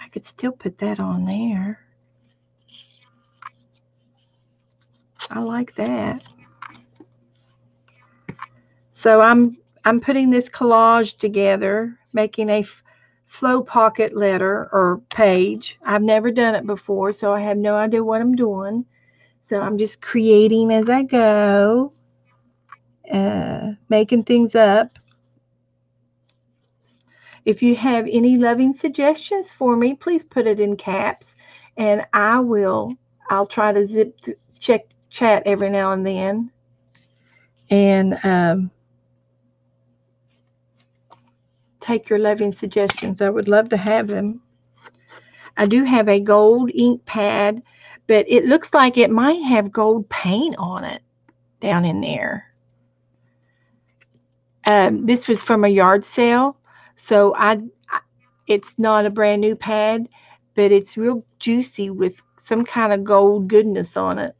I could still put that on there. I like that. So I'm putting this collage together, making a flow pocket letter or page. I've never done it before, so I have no idea what I'm doing. So I'm just creating as I go, making things up. If you have any loving suggestions for me, please put it in caps, and I'll try to check chat every now and then. And take your loving suggestions. I would love to have them. I do have a gold ink pad, but it looks like it might have gold paint on it down in there. This was from a yard sale, so it's not a brand new pad, but it's real juicy with some kind of gold goodness on it.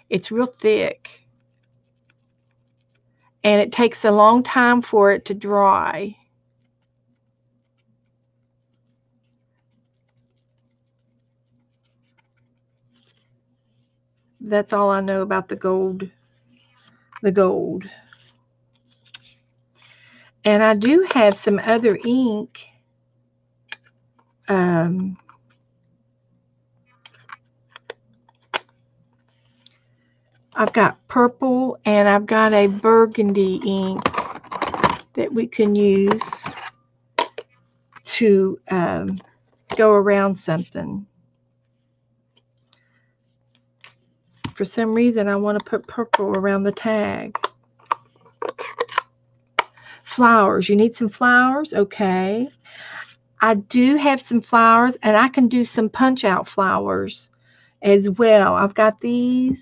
It's real thick, and it takes a long time for it to dry. That's all I know about the gold. The gold. And I do have some other ink. I've got purple and I've got a burgundy ink that we can use to go around something. For some reason, I want to put purple around the tag. Flowers. You need some flowers? Okay. I do have some flowers, and I can do some punch-out flowers as well. I've got these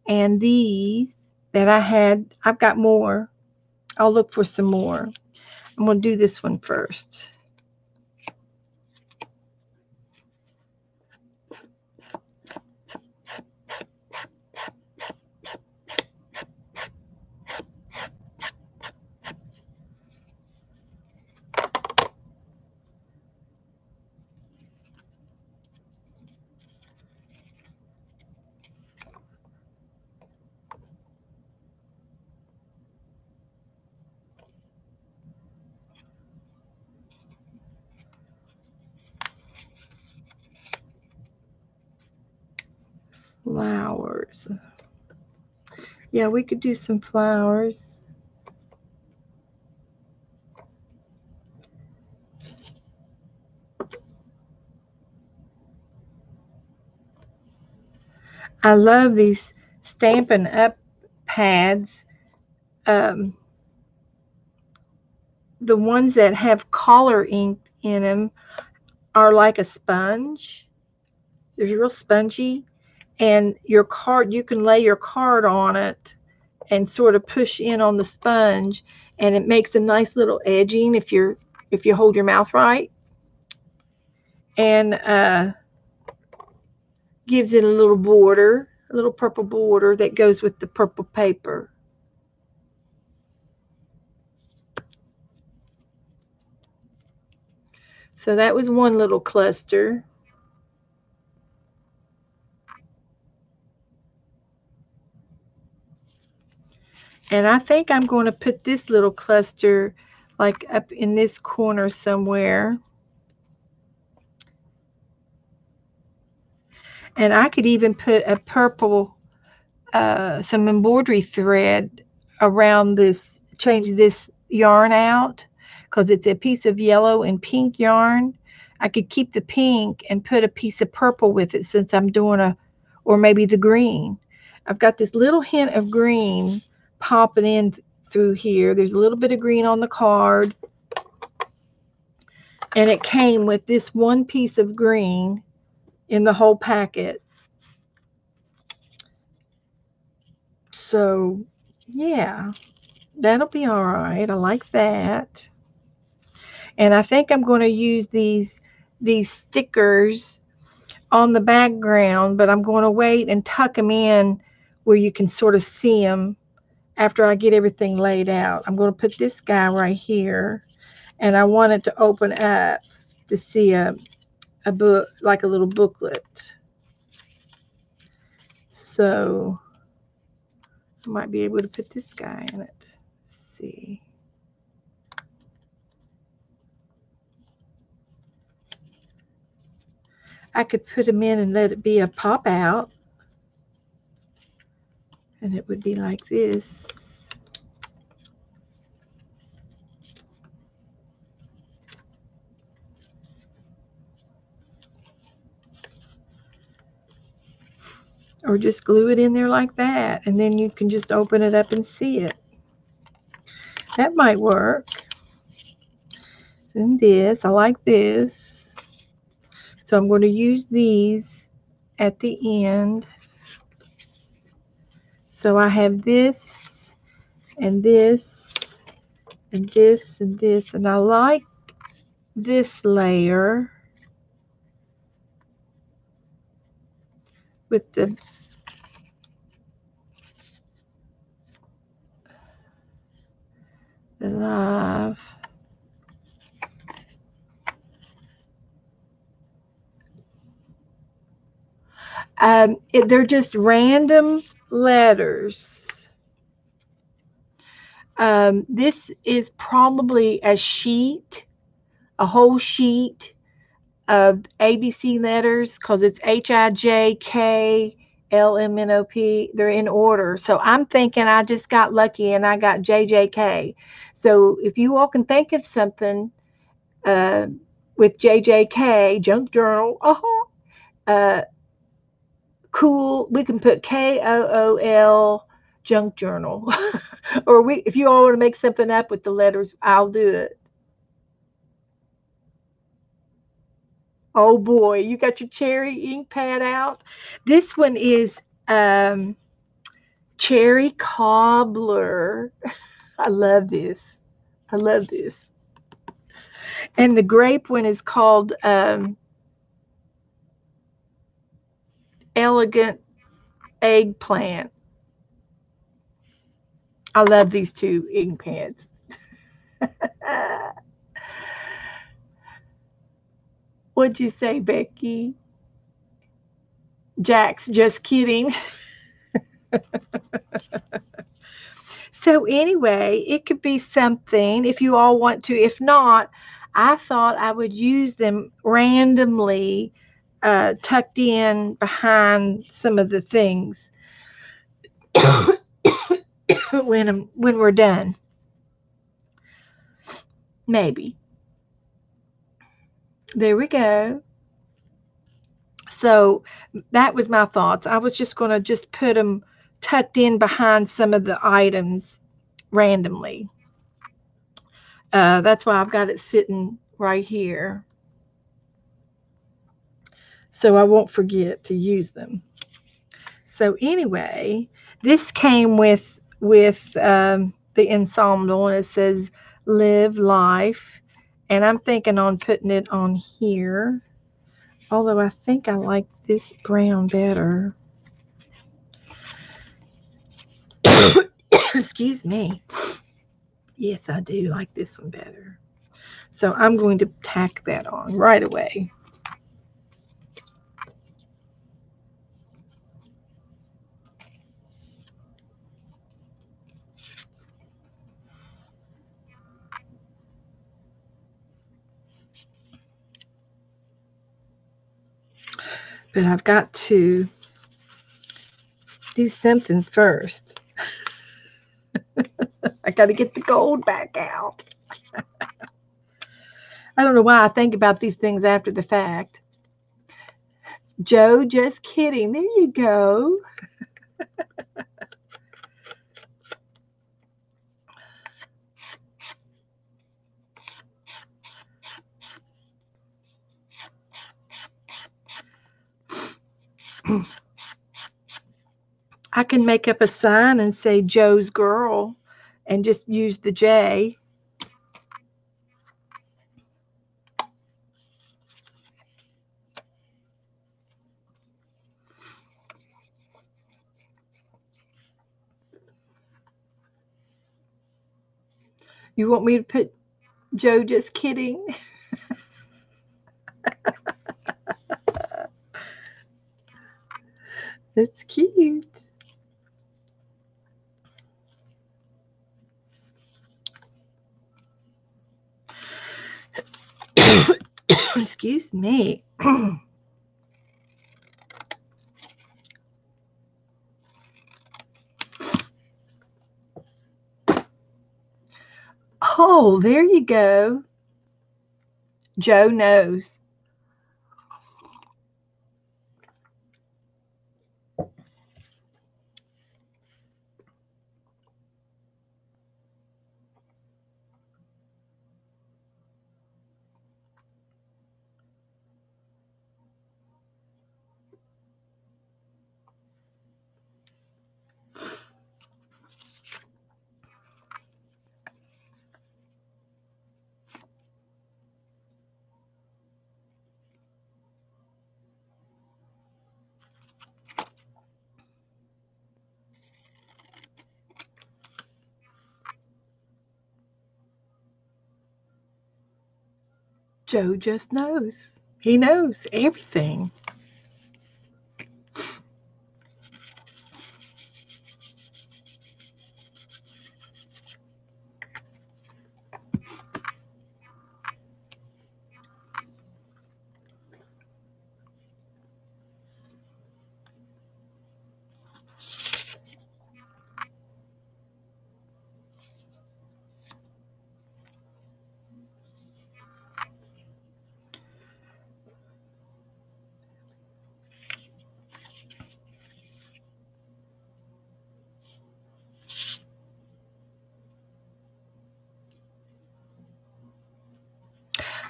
and these that I had. I've got more. I'll look for some more. I'm going to do this one first. Flowers. Yeah, we could do some flowers. I love these Stampin' Up pads. Um, the ones that have color ink in them are like a sponge. They're real spongy. And your card, you can lay your card on it and sort of push in on the sponge, and it makes a nice little edging if you hold your mouth right, and gives it a little border, a little purple border that goes with the purple paper. So that was one little cluster. And I think I'm going to put this little cluster like up in this corner somewhere. And I could even put a purple, some embroidery thread around this, change this yarn out because it's a piece of yellow and pink yarn. I could keep the pink and put a piece of purple with it since I'm doing or maybe the green. I've got this little hint of green popping in through here. There's a little bit of green on the card. And it came with this one piece of green in the whole packet. So, yeah, that'll be all right. I like that. And I think I'm going to use these stickers on the background, but I'm going to wait and tuck them in where you can sort of see them after I get everything laid out. I'm going to put this guy right here, and I want it to open up to see a book, like a little booklet. So I might be able to put this guy in it. Let's see. I could put him in and let it be a pop out. And it would be like this. Or just glue it in there like that. And then you can just open it up and see it. That might work. And this, I like this. So I'm going to use these at the end. So I have this and this and this and this. And I like this layer with the love. They're just random letters. This is probably a sheet, a whole sheet of ABC letters because it's HIJKLMNOP. They're in order. So I'm thinking I just got lucky and I got JJK. So if you all can think of something with JJK, junk journal, cool, we can put KOOL junk journal. Or if you all want to make something up with the letters, I'll do it. Oh boy, you got your cherry ink pad out. This one is cherry cobbler. I love this. I love this. And the grape one is called elegant eggplant. I love these two ink pads. What'd you say, Becky? Jack's just kidding. So anyway, it could be something if you all want to. If not, I thought I would use them randomly tucked in behind some of the things when we're done. Maybe. There we go. So that was my thoughts. I was just going to just put them tucked in behind some of the items randomly. That's why I've got it sitting right here. So I won't forget to use them. So anyway, this came with the ensemble, and it says "Live Life," and I'm thinking on putting it on here. Although I think I like this brown better. Excuse me. Yes, I do like this one better. So I'm going to tack that on right away. But I've got to do something first. I got to get the gold back out. I don't know why I think about these things after the fact. Joe, just kidding. There you go. I can make up a sign and say Joe's girl and just use the J. You want me to put Joe, just kidding? That's cute. Excuse me. Oh, there you go. Joe knows. Joe just knows. He knows everything.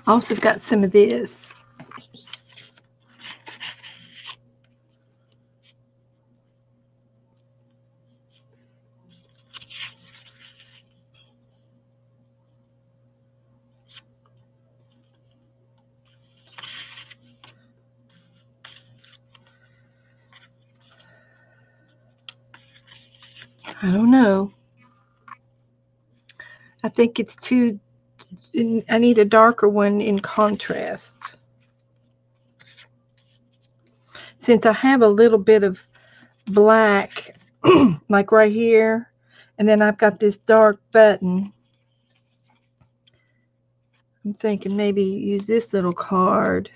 Also got some of this. I don't know. I think it's too, I need a darker one in contrast. Since I have a little bit of black, like right here, and then I've got this dark button, I'm thinking maybe use this little card.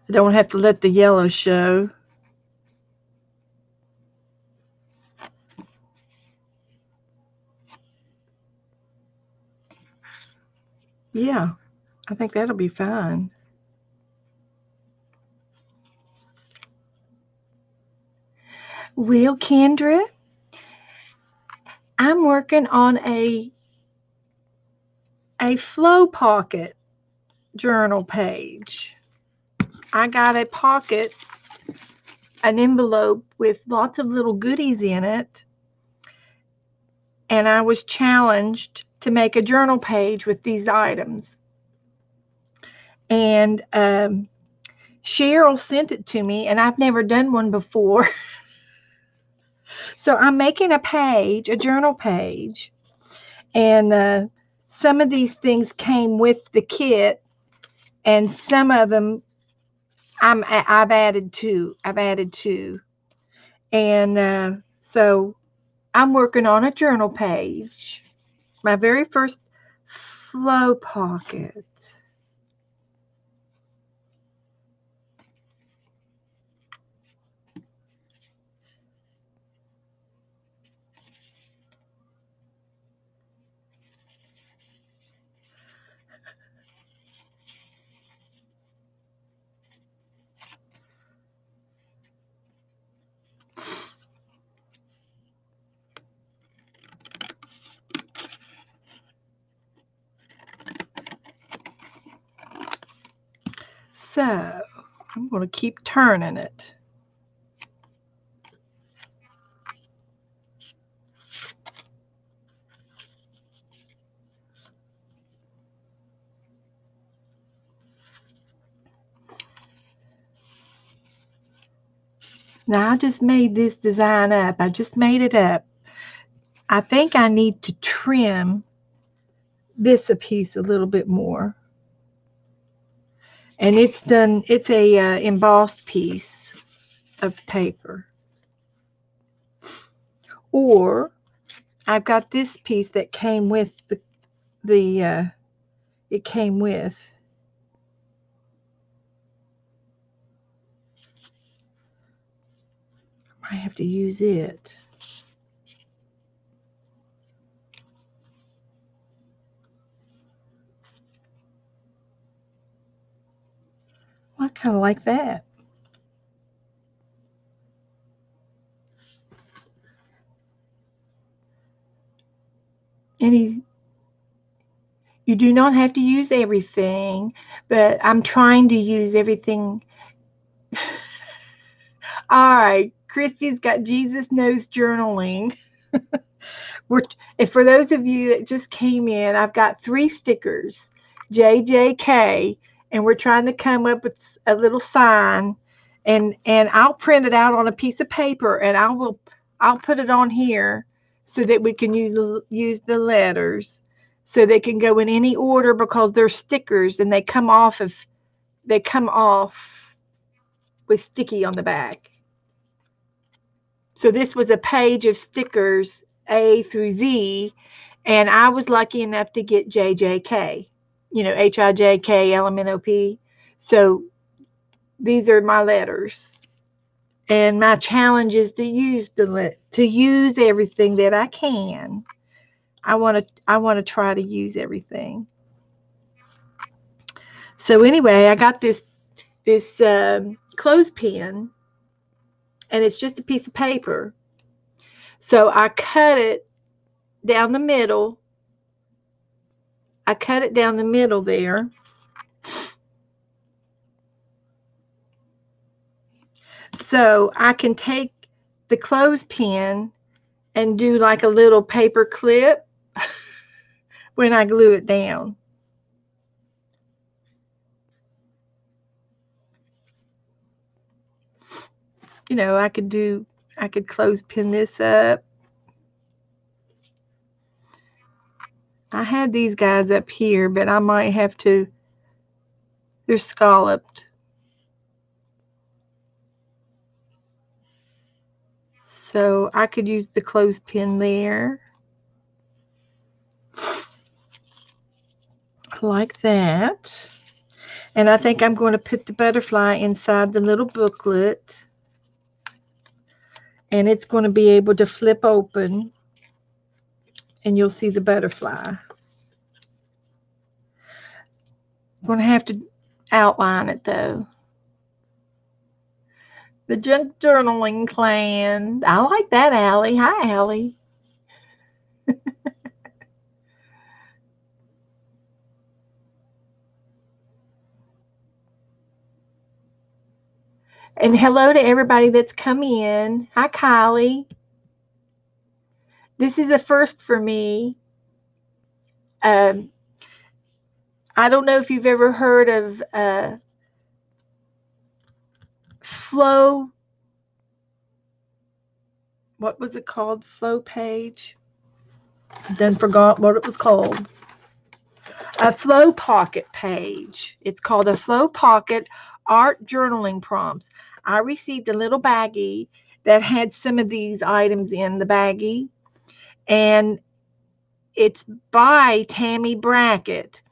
I don't have to let the yellow show. Yeah, I think that'll be fine. Well, Kendra, I'm working on a flow pocket journal page. I got a pocket, an envelope with lots of little goodies in it, and I was challenged to make a journal page with these items. And Cheryl sent it to me, and I've never done one before. So I'm making a page, a journal page, and some of these things came with the kit, and some of them I've added to. And so I'm working on a journal page, my very first flow pocket. So I'm going to keep turning it. Now I just made this design up. I just made it up. I think I need to trim this a piece a little bit more. And it's done, it's a embossed piece of paper. Or I've got this piece that came with it came with. I might have to use it. Well, I kind of like that. You do not have to use everything, but I'm trying to use everything. All right, Christy's got Jesus Knows Journaling. For those of you that just came in, I've got 3 stickers, JJK, and we're trying to come up with a little sign, and I'll print it out on a piece of paper, and I'll put it on here so that we can use the letters, so they can go in any order because they're stickers and they come off with sticky on the back. So this was a page of stickers A through Z, and I was lucky enough to get JJK, HIJK, So these are my letters, and my challenge is to use everything that I can. I want to try to use everything. So anyway, I got this clothespin, and it's just a piece of paper. So I cut it down the middle. I cut it down the middle there. So I can take the clothespin and do like a little paper clip when I glue it down. I could clothespin this up. I had these guys up here, but I might have to, they're scalloped. So I could use the clothespin there. Like that. And I think I'm going to put the butterfly inside the little booklet. And it's going to be able to flip open. And you'll see the butterfly. I'm going to have to outline it though. The Junk Journaling Clan. I like that, Allie. Hi, Allie. And hello to everybody that's come in. Hi, Kylie. This is a first for me. I don't know if you've ever heard of Flow. What was it called? Flow page. Then forgot what it was called. A Flow Pocket page. It's called a Flow Pocket Art Journaling Prompts. I received a little baggie that had some of these items in the baggie, and it's by Tammy Brackett,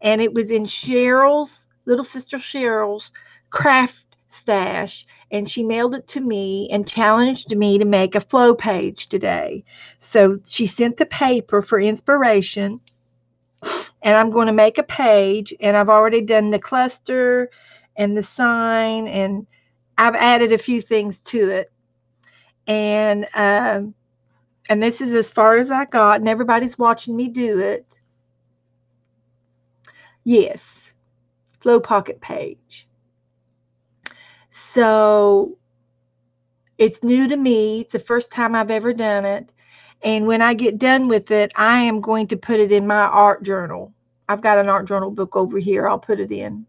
and it was in Cheryl's, little sister Cheryl's craft stash, and she mailed it to me and challenged me to make a flow page today. So she sent the paper for inspiration, and I'm going to make a page, and I've already done the cluster and the sign, and I've added a few things to it. And this is as far as I got, and everybody's watching me do it. Yes, Flow Pocket page. So it's new to me. It's the first time I've ever done it. And when I get done with it, I am going to put it in my art journal. I've got an art journal book over here. I'll put it in.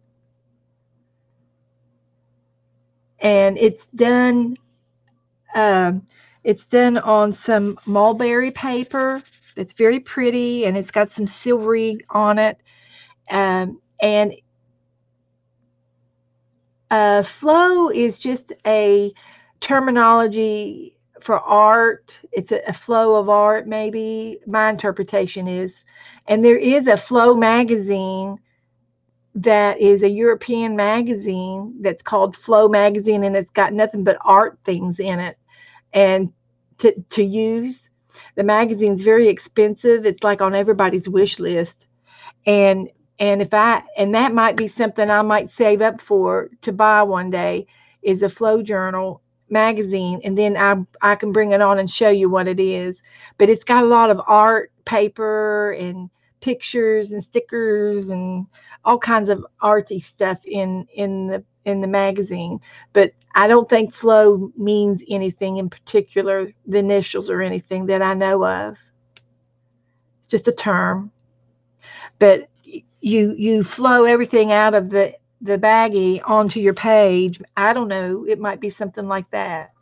And um, it's done on some mulberry paper. It's very pretty, and it's got some silvery on it. And flow is just a terminology for art. It's a flow of art, maybe. My interpretation is. And there is a Flow magazine that is a European magazine that's called Flow Magazine, and it's got nothing but art things in it. And to use, the magazine's very expensive. It's like on everybody's wish list. And and that might be something I might save up for to buy one day, is a Flow Journal magazine, and then I can bring it on and show you what it is. But it's got a lot of art paper and pictures and stickers and all kinds of arty stuff in the magazine. But I don't think flow means anything in particular, the initials or anything that I know of. It's just a term. But you flow everything out of the baggie onto your page. I don't know. It might be something like that.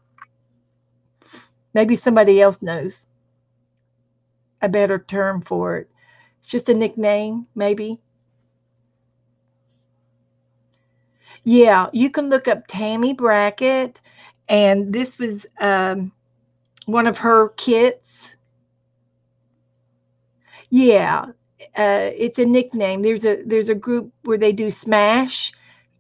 Maybe somebody else knows a better term for it. It's just a nickname, maybe. Yeah, you can look up Tammy Brackett, and this was one of her kits. Yeah, it's a nickname. There's a group where they do smash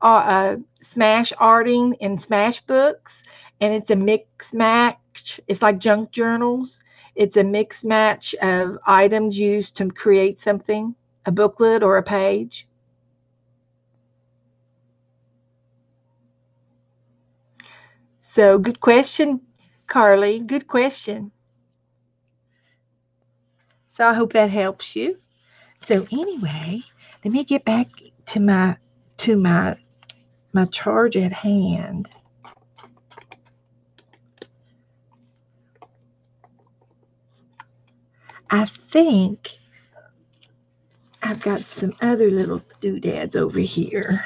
arting and smash books, and it's a mix match. It's like junk journals. It's a mix match of items used to create something, a booklet or a page. So good question, Carly. Good question. So I hope that helps you. So anyway, let me get back to my charge at hand. I think I've got some other little doodads over here.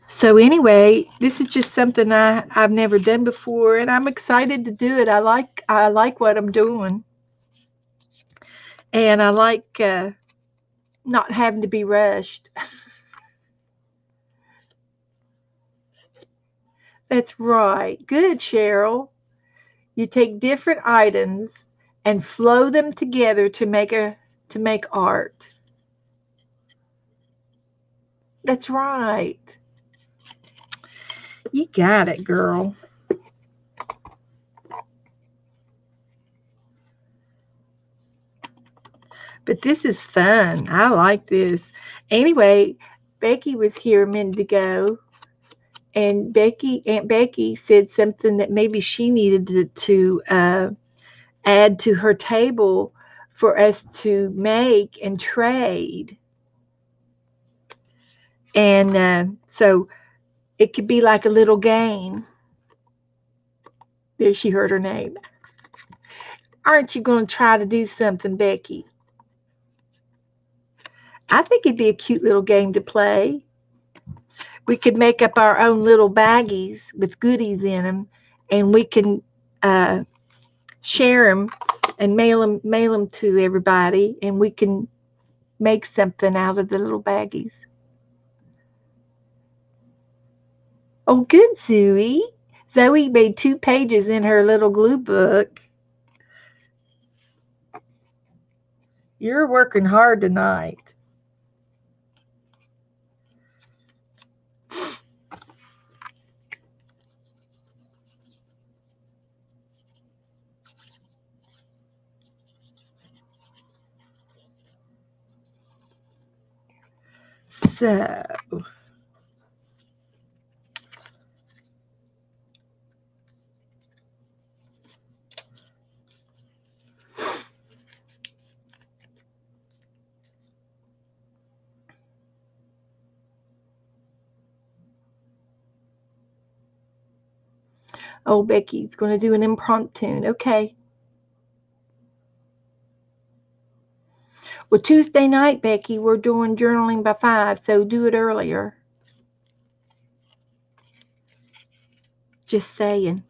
So anyway, this is just something I've never done before, and I'm excited to do it. I like what I'm doing, and I like not having to be rushed. That's right. Good, Cheryl. You take different items and flow them together to make art. That's right. You got it, girl. But this is fun. I like this. Anyway, Becky was here a minute ago, and Aunt Becky said something that maybe she needed to add to her table for us to make and trade. And so it could be like a little game. There, she heard her name. Aren't you going to try to do something, Becky? I think it'd be a cute little game to play. We could make up our own little baggies with goodies in them, and we can uh, share them and mail them to everybody, and we can make something out of the little baggies. Oh, good, Zoe. Zoe made 2 pages in her little glue book. You're working hard tonight. So, Oh, Becky's going to do an impromptu. Okay. Well, Tuesday night, Becky, we're doing journaling by 5, so do it earlier. Just saying.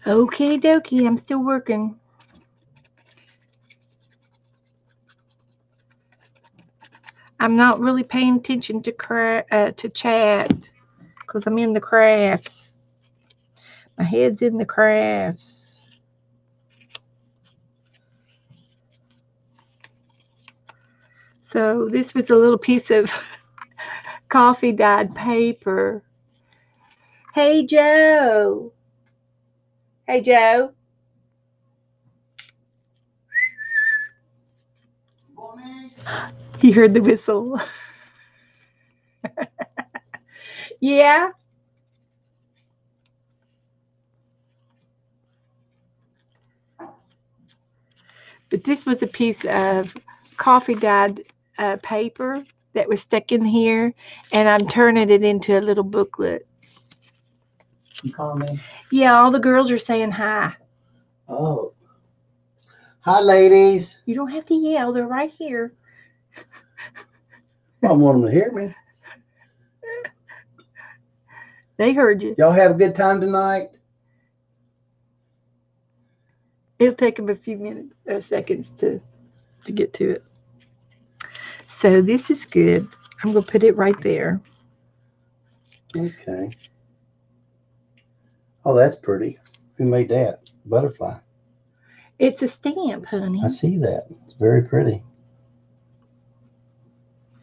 Okie dokie, I'm still working. I'm not really paying attention to chat because I'm in the crafts. My head's in the crafts. So this was a little piece of coffee dyed paper. Hey, Joe. Hey, Joe. He heard the whistle. Yeah. But this was a piece of coffee dyed paper that was stuck in here, and I'm turning it into a little booklet. You call me? Yeah, all the girls are saying hi. Oh. Hi, ladies. You don't have to yell. They're right here. I want them to hear me. They heard you. Y'all have a good time tonight? It'll take them a few minutes or seconds to get to it. So this is good. I'm going to put it right there. Okay. Oh, that's pretty. Who made that? Butterfly. It's a stamp, honey. I see that. It's very pretty.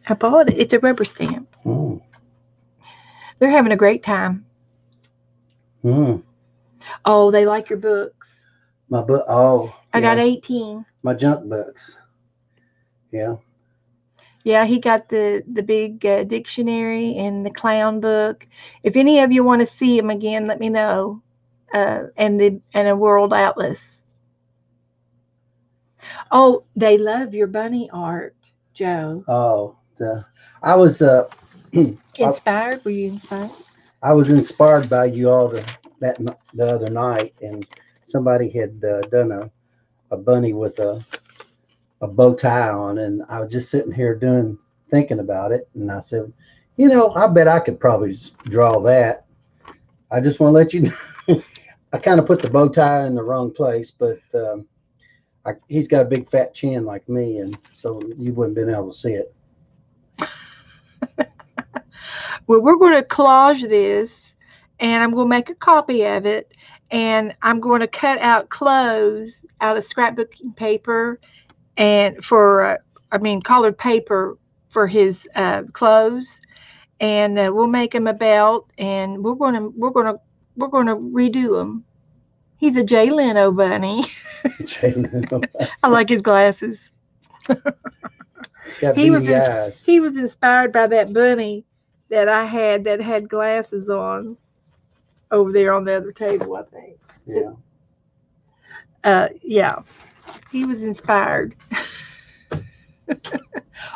I bought it. It's a rubber stamp. Mm. They're having a great time. Mm. Oh, they like your books. My book. Oh. I got 18. My junk books. Yeah. Yeah, he got the big dictionary and the clown book. If any of you want to see him again, let me know. And a world atlas. Oh, they love your bunny art, Joe. Oh, I was Inspired? Were you inspired? I was inspired by you all the other night, and somebody had done a bunny with a bow tie on, and I was just sitting here thinking about it, and I said, I bet I could probably draw that. I just want to let you know, I kind of put the bow tie in the wrong place, but he's got a big fat chin like me, and so you wouldn't been able to see it. Well, we're going to collage this, and I'm going to make a copy of it, and I'm going to cut out clothes out of scrapbooking paper and colored paper for his clothes, and we'll make him a belt, and we're going to redo him. He's a Jay Leno bunny. Jay Leno. I like his glasses. Got beady eyes. He was inspired by that bunny that I had that had glasses on over there on the other table, I think. Yeah. Yeah, he was inspired.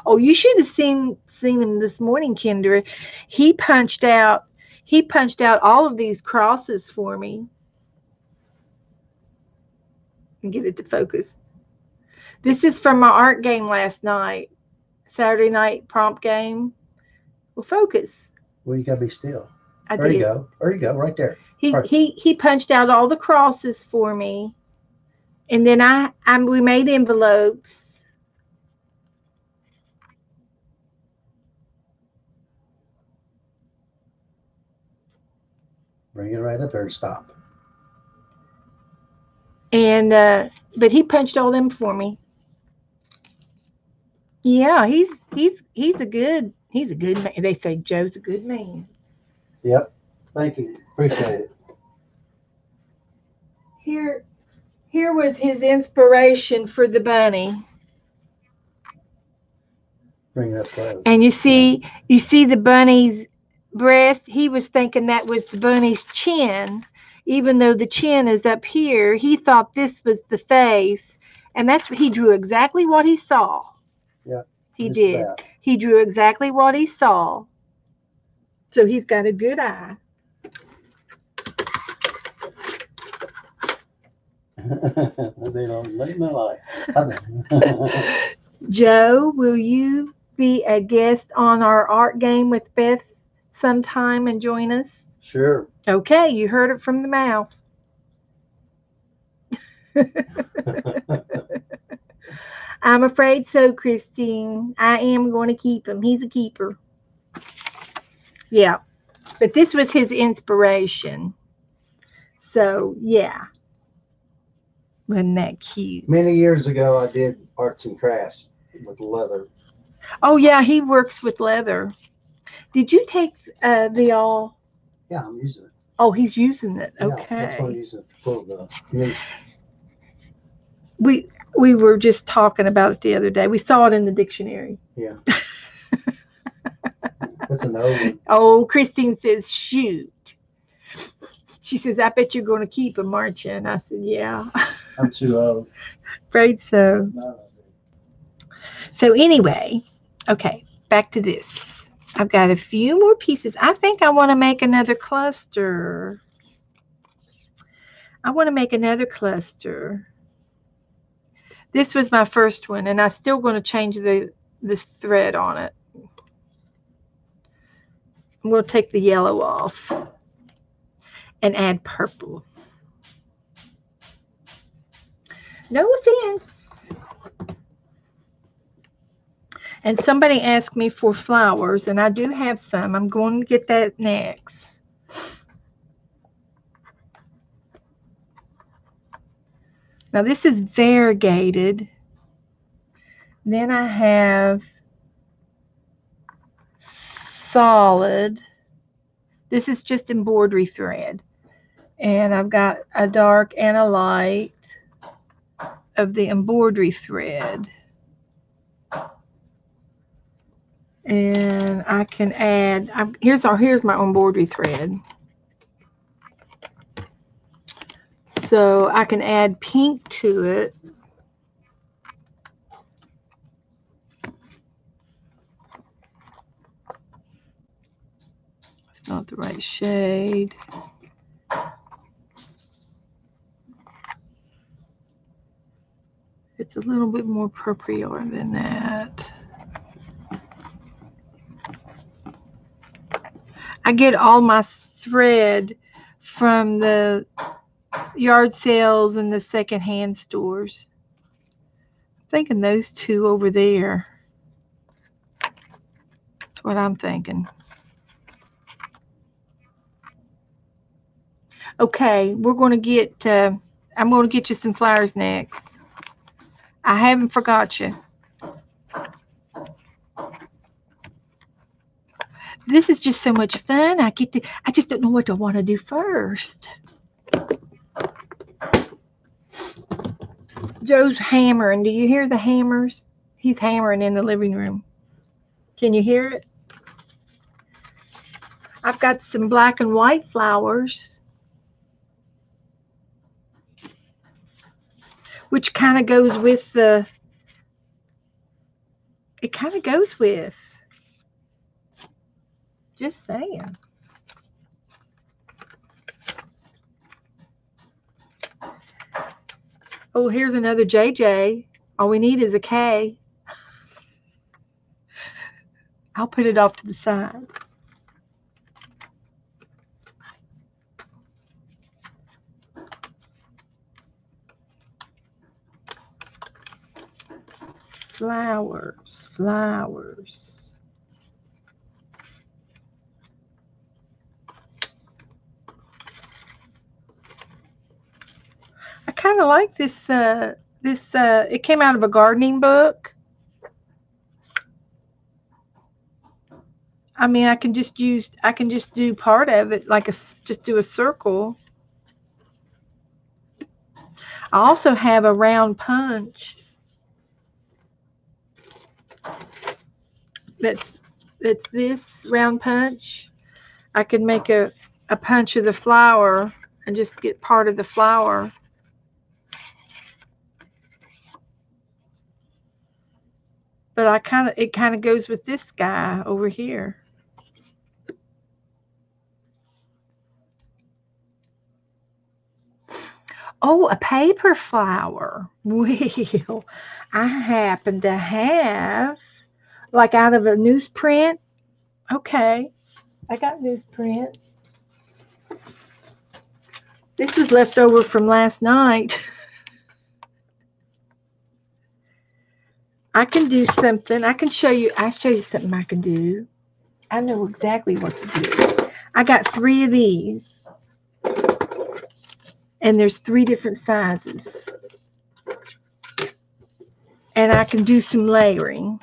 Oh, you should have seen him this morning, Kendra. He punched out he punched out all of these crosses for me and get it to focus. This is from my art game last night, Saturday night prompt game. Well, focus. Well, you gotta be still. I There you did. go. There you go. Right there. He Right. he punched out all the crosses for me, and then we made envelopes. Bring it right up there and stop. And but he punched all them for me. Yeah, he's a good man. They say Joe's a good man. Yep. Thank you. Appreciate it. Here here was his inspiration for the bunny. Bring it up close. And you see the bunny's breast. He was thinking that was the bunny's chin, even though the chin is up here. He thought this was the face, and that's what he drew exactly what he saw. Yeah. He Just did. about. He drew exactly what he saw. So he's got a good eye. They don't let me lie. Joe, will you be a guest on our art game with Beth sometime and join us? Sure. Okay, you heard it from the mouth. I'm afraid so, Christine. I am going to keep him. He's a keeper. Yeah, but this was his inspiration. So, yeah. Wasn't that cute? Many years ago, I did arts and crafts with leather. Oh, yeah, he works with leather. Did you take the all? Yeah, I'm using it. Oh, he's using it. Yeah, that's what I'm Okay. using it for the niche. We were just talking about it the other day. We saw it in the dictionary. Yeah. That's an old one. Oh, Christine says, shoot. She says, I bet you're going to keep them, aren't you? And I said, yeah. I'm too old. Afraid so. So anyway, okay, back to this. I've got a few more pieces. I think I want to make another cluster. I want to make another cluster. This was my first one, and I'm still going to change this thread on it. We'll take the yellow off and add purple. No offense. And somebody asked me for flowers, and I do have some. I'm going to get that next. Now this is variegated. Then I have solid. This is just embroidery thread. And I've got a dark and a light of the embroidery thread. And I can add, here's my embroidery thread. So I can add pink to it. It's not the right shade. It's a little bit more purplier than that. I get all my thread from the yard sales and the secondhand stores. I'm thinking those two over there. That's what I'm thinking. Okay, we're going to get, I'm going to get you some flowers next. I haven't forgot you. This is just so much fun. I just don't know what I want to do first. Joe's hammering. Do you hear the hammers? He's hammering in the living room. Can you hear it? I've got some black and white flowers. which kind of goes with the, it kind of goes with, just saying. Oh, here's another JJ. All we need is a K. I'll put it off to the side. Flowers, flowers. I kind of like this. It came out of a gardening book. I mean, I can just do part of it, like just do a circle. I also have a round punch that's this round punch. I could make a punch of the flower and just get part of the flower. But it kind of goes with this guy over here. Oh, a paper flower. Well, I happen to have, like, out of a newsprint. Okay, I got newsprint. This is left over from last night. I can do something. I'll show you something I can do. I know exactly what to do. I got 3 of these. And there's 3 different sizes. And I can do some layering.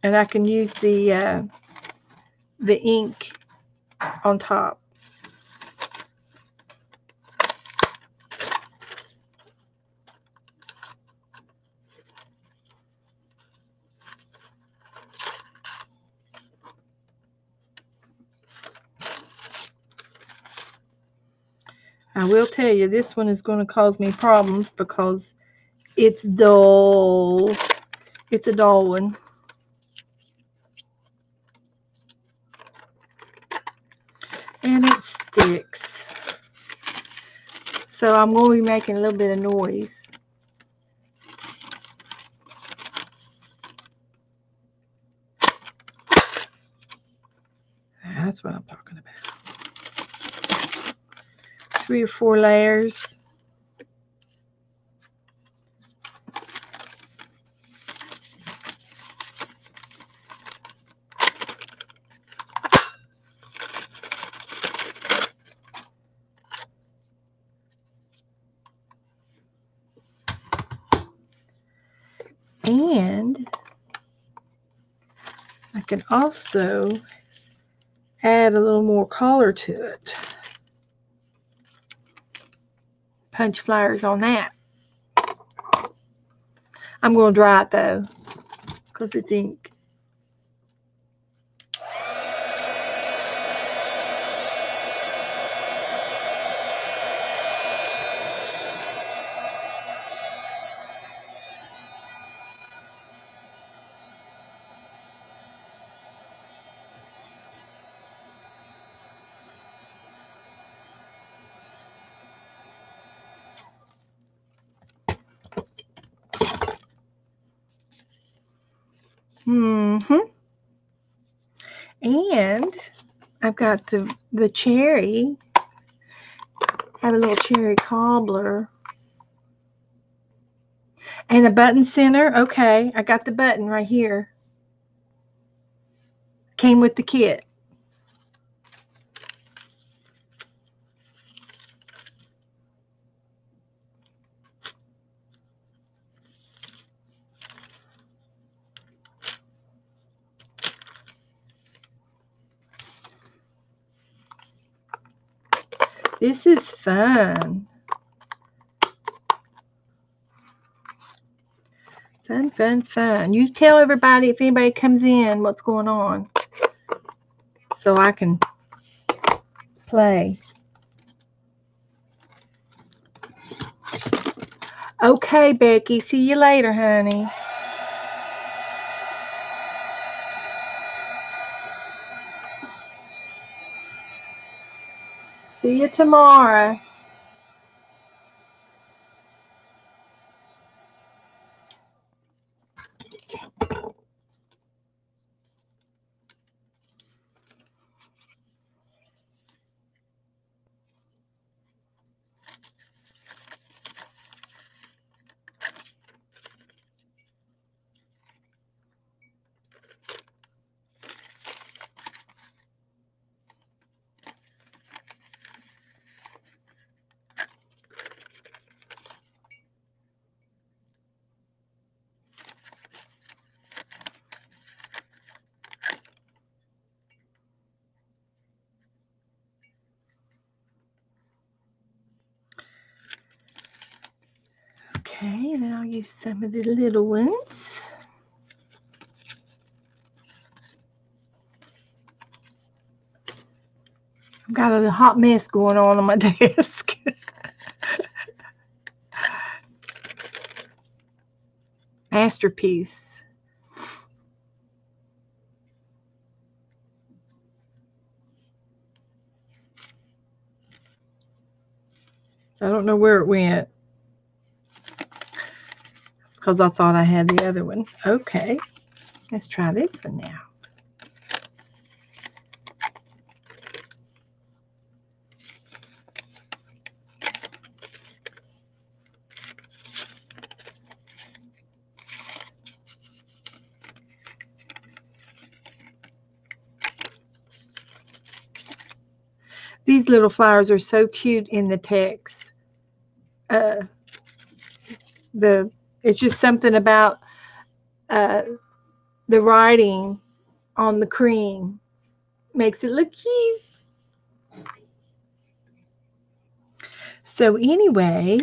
And I can use the ink on top. I will tell you, this one is going to cause me problems because it's dull. It's a dull one. And it sticks. So I'm going to be making a little bit of noise. That's what I'm talking about. 3 or 4 layers. And I can also add a little more color to it. Punch flowers on that. I'm going to dry it though, because it's ink. And I've got the cherry. I have a little cherry cobbler. And a button center. Okay, I got the button right here. Came with the kit. This is fun. Fun, fun, fun. You tell everybody if anybody comes in what's going on, so I can play. Okay, Becky. See you later, honey. See you tomorrow. Okay, and I'll use some of the little ones. I've got a hot mess going on my desk. Masterpiece. I don't know where it went because I thought I had the other one. Okay, let's try this one now. These little flowers are so cute in the text. It's just something about the writing on the cream makes it look cute. So anyway,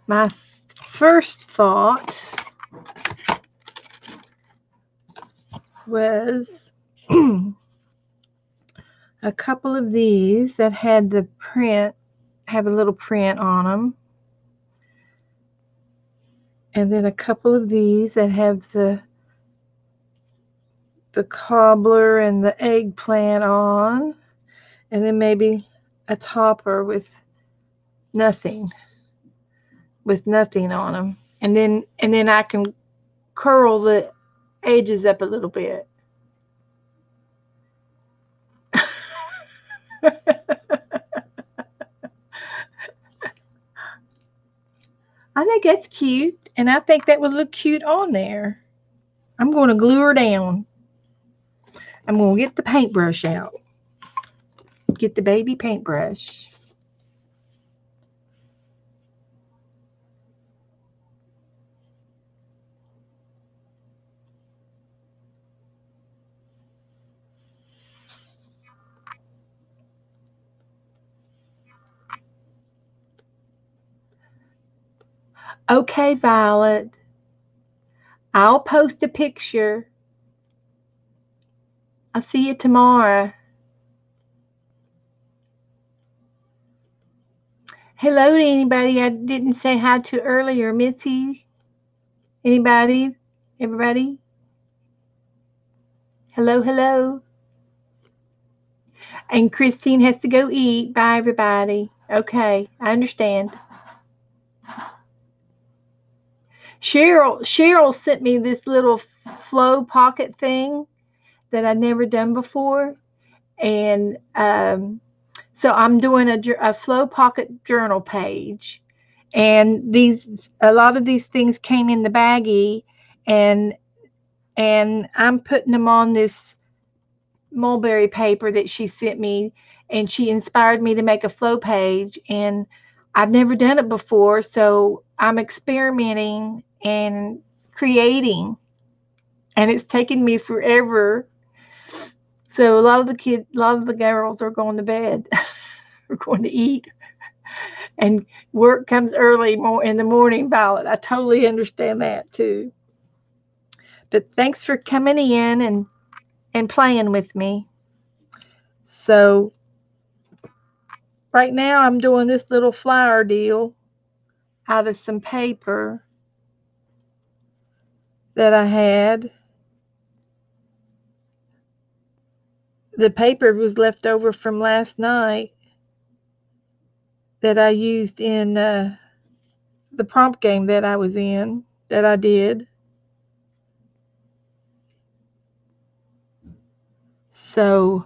my first thought was a couple of these that had the print, have a little print on them. And then a couple of these that have the cobbler and the eggplant on. And then maybe a topper with nothing on them. And then I can curl the edges up a little bit. I think that's cute, and I think that would look cute on there. I'm going to glue her down. I'm going to get the paintbrush out. Get the baby paintbrush. Okay, Violet. I'll post a picture. I'll see you tomorrow. Hello to anybody I didn't say hi to earlier. Mitzi? Anybody? Everybody? Hello, hello. And Christine has to go eat. Bye, everybody. Okay, I understand. Cheryl sent me this little flow pocket thing that I'd never done before. And so I'm doing a flow pocket journal page. And a lot of these things came in the baggie, and I'm putting them on this mulberry paper that she sent me, and she inspired me to make a flow page, and I've never done it before, so I'm experimenting and creating, and it's taken me forever. So a lot of the girls are going to bed. We're going to eat, and work comes early more in the morning, Violet. I totally understand that too. But thanks for coming in and playing with me. So Right now I'm doing this little flower deal out of some paper that I had. The paper was left over from last night that I used in the prompt game that I was in, that I did. So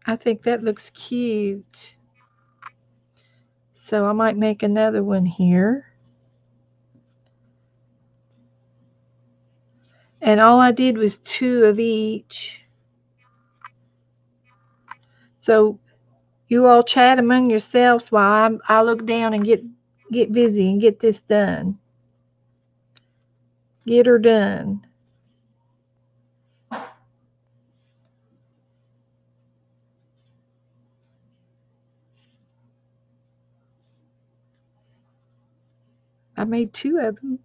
I think that looks cute. So I might make another one here. And all I did was 2 of each. So you all chat among yourselves while I look down and get busy and get this done. Get her done. I made 2 of them.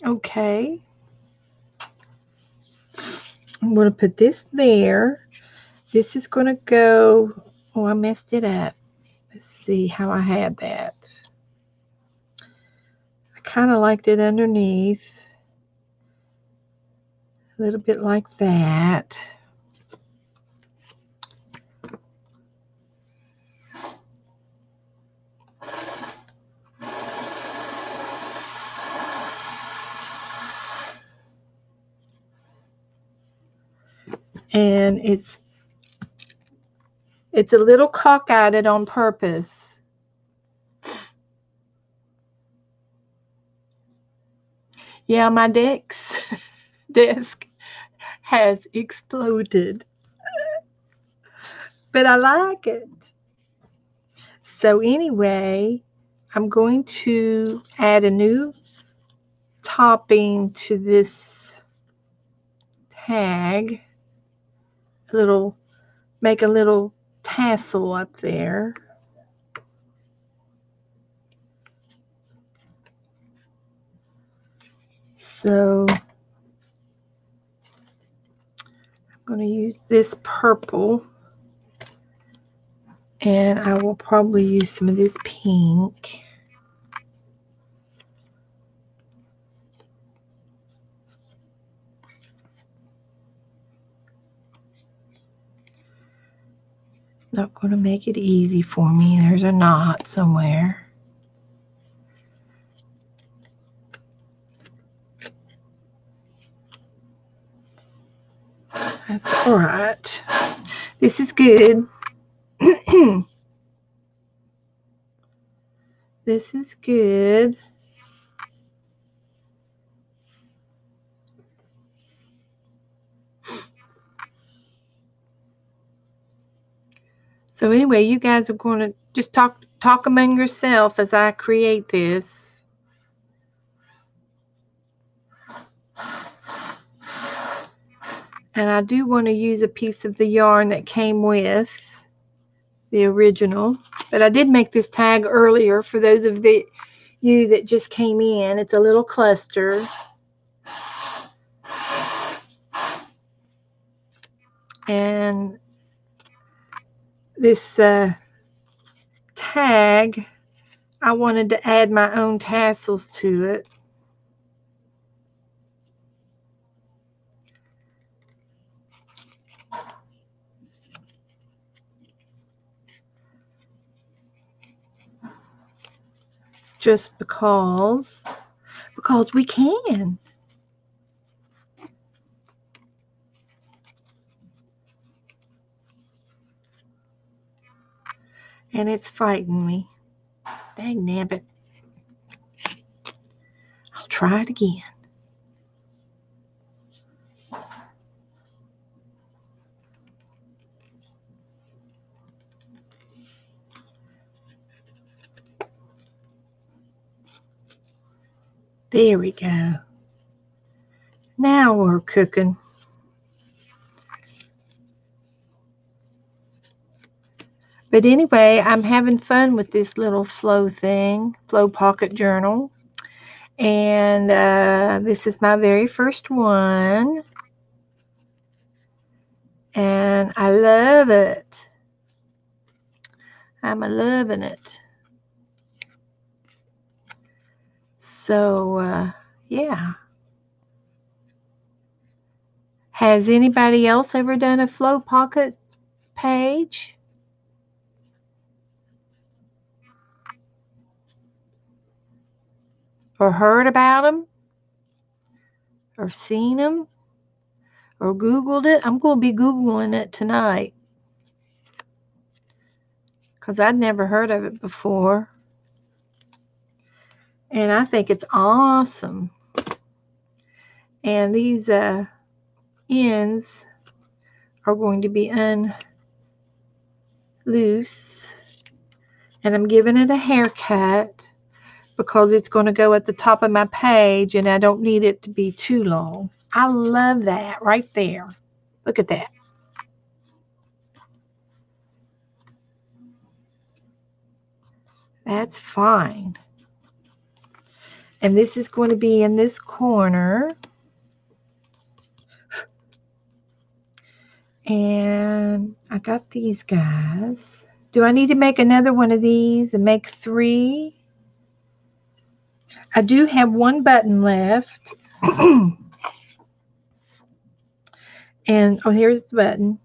Okay. I'm going to put this there. This is going to go, oh, I messed it up. Let's see how I had that. I kind of liked it underneath. A little bit like that. And it's a little cockeyed on purpose. Yeah, my desk has exploded. But I like it. So anyway, I'm going to add a new topping to this tag. Make a little tassel up there. So I'm going to use this purple, and I will probably use some of this pink. It's not going to make it easy for me. There's a knot somewhere. That's all right. This is good. This is good. So anyway, you guys are going to just talk among yourself as I create this. And I do want to use a piece of the yarn that came with the original. But I did make this tag earlier for those of you that just came in. It's a little cluster. And this tag, I wanted to add my own tassels to it. Just because we can. And it's fighting me. Dang nabbit. I'll try it again. There we go. Now we're cooking. But anyway, I'm having fun with this little flow thing, flow pocket journal. And this is my very first one. And I love it. I'm loving it. So, yeah. Has anybody else ever done a flow pocket page? Or heard about them? Or seen them? Or Googled it? I'm going to be Googling it tonight. Because I'd never heard of it before. And I think it's awesome. And these ends are going to be loose. And I'm giving it a haircut because it's going to go at the top of my page and I don't need it to be too long. I love that right there. Look at that. That's fine. And this is going to be in this corner. And I got these guys. Do I need to make another one of these and make 3? I do have one button left. And oh, here's the button.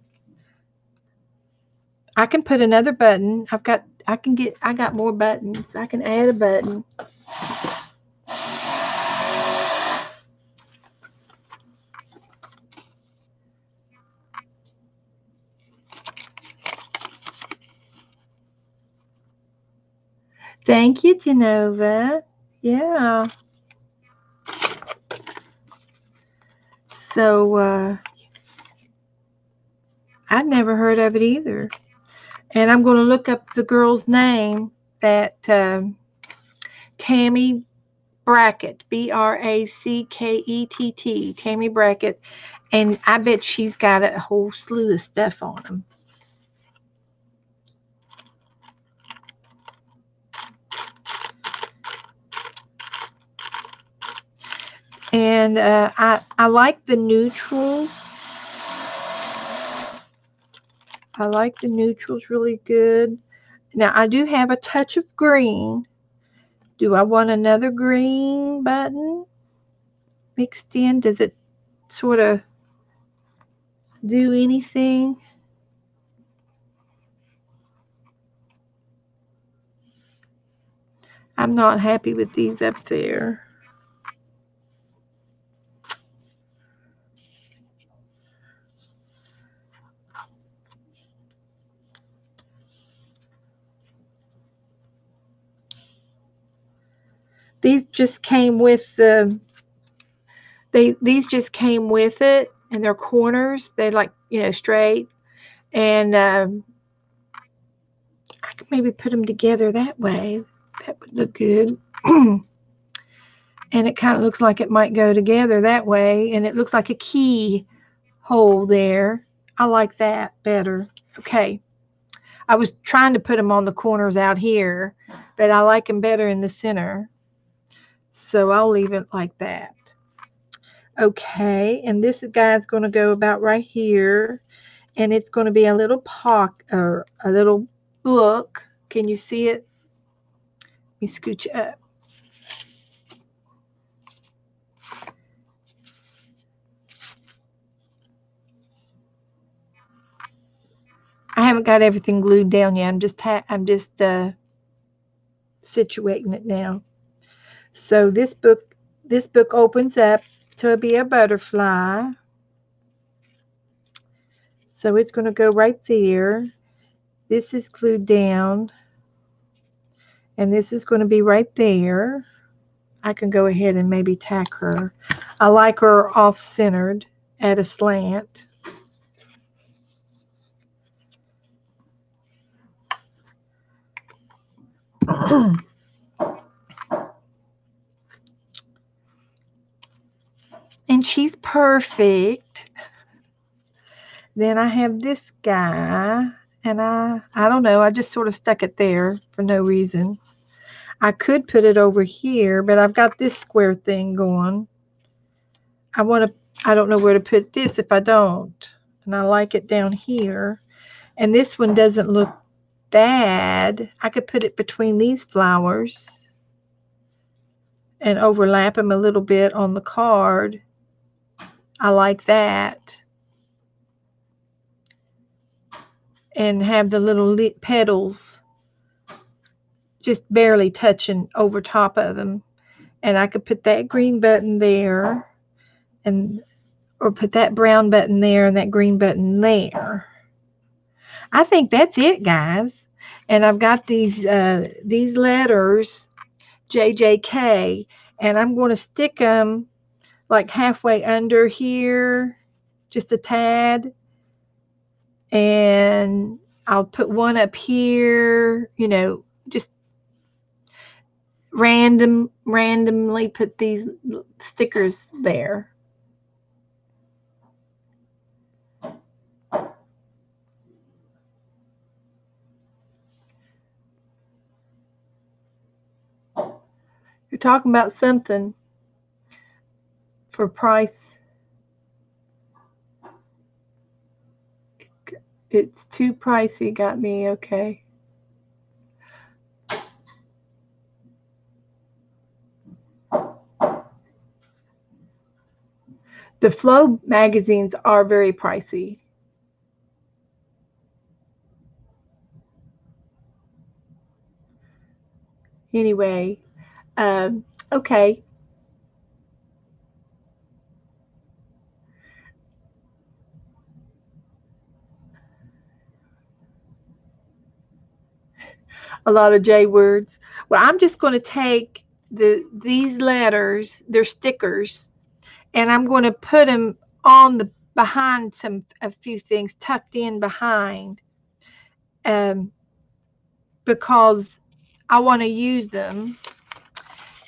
I can put another button. I got more buttons. I can add a button. Thank you, Genova. Yeah. So, I'd never heard of it either. And I'm going to look up the girl's name, that Tammy Brackett, Brackett, Tammy Brackett. And I bet she's got a whole slew of stuff on them. And I like the neutrals. I like the neutrals really good. Now, I do have a touch of green. Do I want another green button mixed in? Does it sort of do anything? I'm not happy with these up there. These just came with the these just came with it, and they're corners. They're like, straight. And I could maybe put them together that way. That would look good. And it kind of looks like it might go together that way, and it looks like a key hole there. I like that better. Okay. I was trying to put them on the corners out here, but I like them better in the center. So I'll leave it like that. Okay, and this guy's going to go about right here, and it's going to be a little or a little book. Can you see it? Let me scooch up. I haven't got everything glued down yet. I'm just situating it now. So this book opens up to be a butterfly. So it's going to go right there. This is glued down. And this is going to be right there. I can go ahead and maybe tack her. I like her off-centered at a slant. And she's perfect. Then I have this guy, And I don't know, I just sort of stuck it there for no reason. I could put it over here, but I've got this square thing going. I don't know where to put this if I don't. And I like it down here. And this one doesn't look bad. I could put it between these flowers and overlap them a little bit on the card. I like that. And have the little petals just barely touching over top of them. And I could put that green button there, and or put that brown button there and that green button there. I think that's it, guys. And I've got these letters, JJK, and I'm going to stick them like halfway under here, just a tad. And I'll put one up here, just randomly put these stickers there. You're talking about something for price. It's too pricey, got me, okay. The Flow magazines are very pricey. Anyway, okay. A lot of J words. Well, I'm just going to take these letters, they're stickers, and I'm going to put them on the behind a few things tucked in behind, because I want to use them.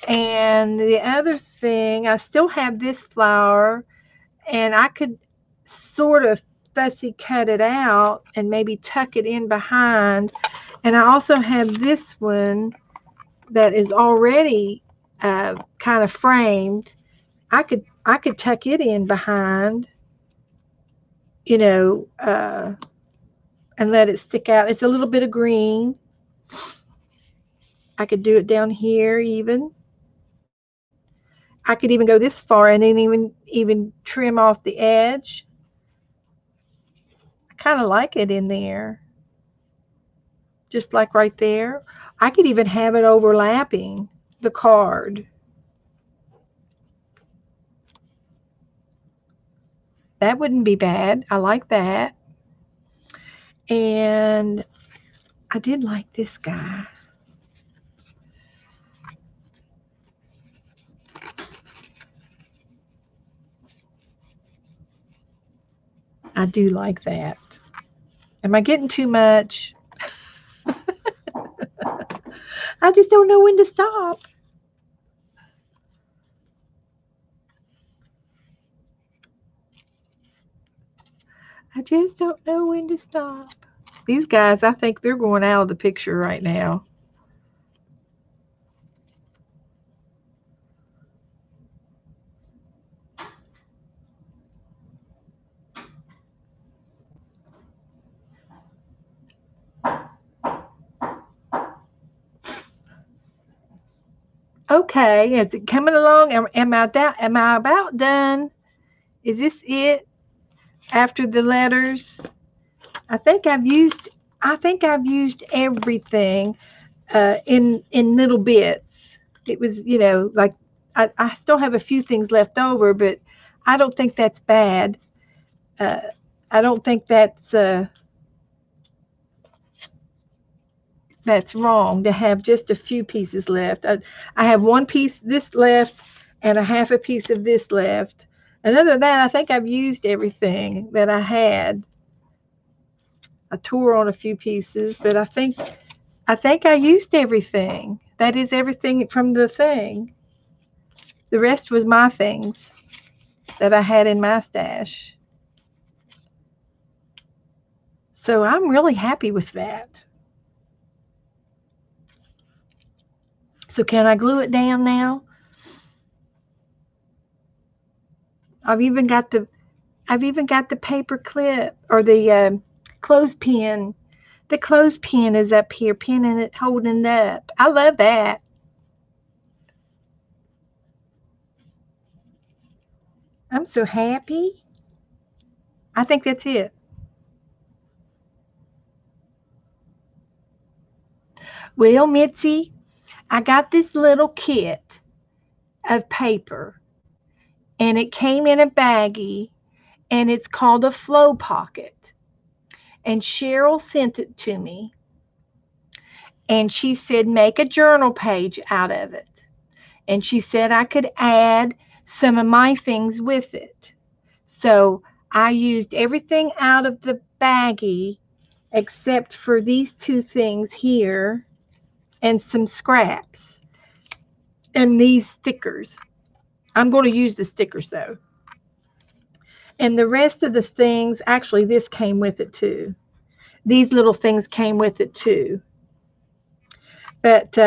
And the other thing, I still have this flower, and I could sort of fussy cut it out and maybe tuck it in behind. And I also have this one that is already kind of framed. I could tuck it in behind, and let it stick out. It's a little bit of green. I could do it down here even. I could even go this far and then even trim off the edge. I kind of like it in there. Just like right there. I could even have it overlapping the card. That wouldn't be bad. I like that. And I did like this guy. I do like that. Am I getting too much? I just don't know when to stop. I just don't know when to stop. These guys, I think they're going out of the picture right now. Okay, is it coming along? Am I about done? Is this it? After the letters, I think I've used everything in little bits. It was, like I still have a few things left over, but I don't think that's bad. I don't think that's wrong to have just a few pieces left. I have one piece this left and a half a piece of this left. And other than that, I think I've used everything that I had. I tore on a few pieces, but I think I used everything. That is everything from the thing. The rest was my things that I had in my stash. So I'm really happy with that. So can I glue it down now? I've even got the I've even got the paper clip or the clothespin. The clothespin is up here, pinning it, holding it up. I love that. I'm so happy. I think that's it. Well, Mitzi, I got this little kit of paper, and it came in a baggie, and it's called a flow pocket. And Cheryl sent it to me, and she said make a journal page out of it. And she said I could add some of my things with it. So I used everything out of the baggie except for these two things here and some scraps and these stickers. I'm going to use the stickers though. And the rest of the things, actually, this came with it too. These little things came with it too. But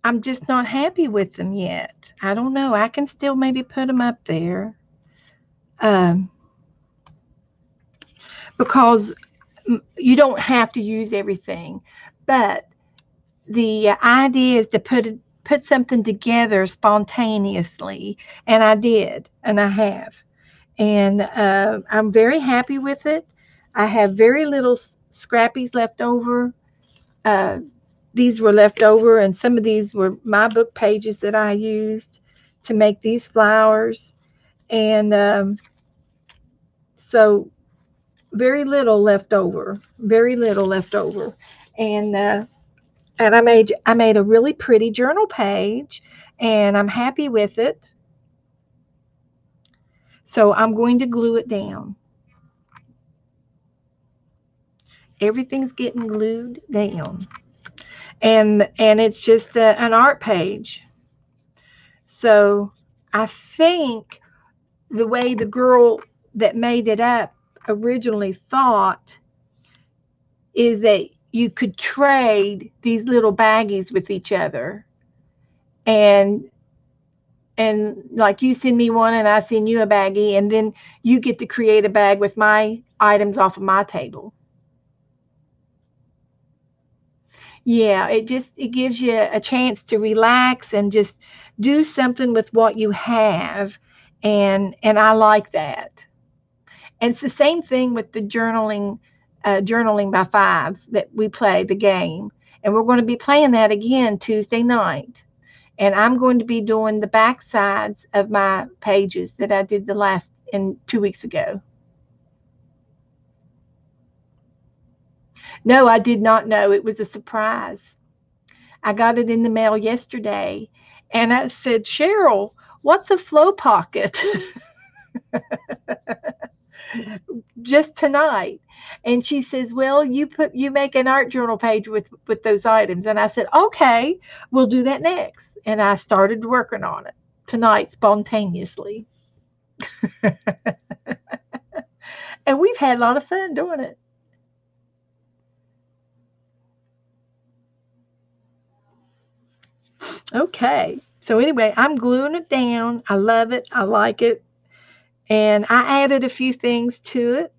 I'm just not happy with them yet. I don't know. I can still maybe put them up there. Um, because you don't have to use everything. But the idea is to put something together spontaneously, and I did, and I have, and I'm very happy with it. I have very little scrappies left over. Uh, these were left over, and some of these were my book pages that I used to make these flowers, and so very little left over, very little left over, and I made a really pretty journal page, and I'm happy with it. So I'm going to glue it down. Everything's getting glued down, and it's just an art page. So I think the way the girl that made it up originally thought is that you could trade these little baggies with each other, and like you send me one and I send you a baggie, and then you get to create a bag with my items off of my table. Yeah, it gives you a chance to relax and just do something with what you have, and I like that. And it's the same thing with the journaling by fives that we play the game, and we're going to be playing that again Tuesday night. And I'm going to be doing the back sides of my pages that I did the last in 2 weeks ago. No, I did not know. It was a surprise. I got it in the mail yesterday, and I said, Cheryl, what's a flow pocket? Just tonight. And she says, well, you make an art journal page with those items. And I said, okay, we'll do that next. And I started working on it tonight spontaneously. And we've had a lot of fun doing it. Okay. So anyway, I'm gluing it down. I love it. I like it. And I added a few things to it.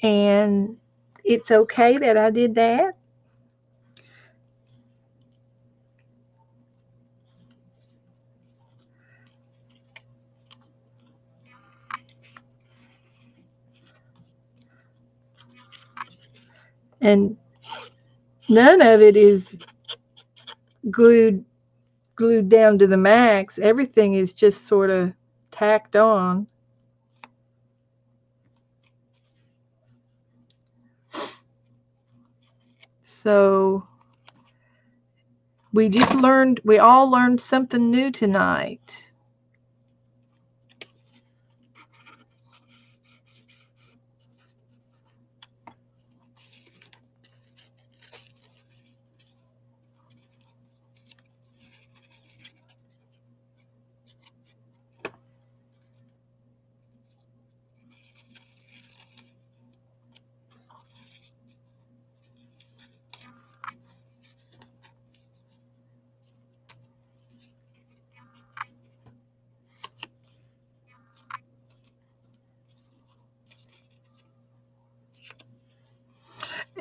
And it's okay that I did that. And none of it is glued glued down to the max. Everything is just sort of tacked on. So we all learned something new tonight.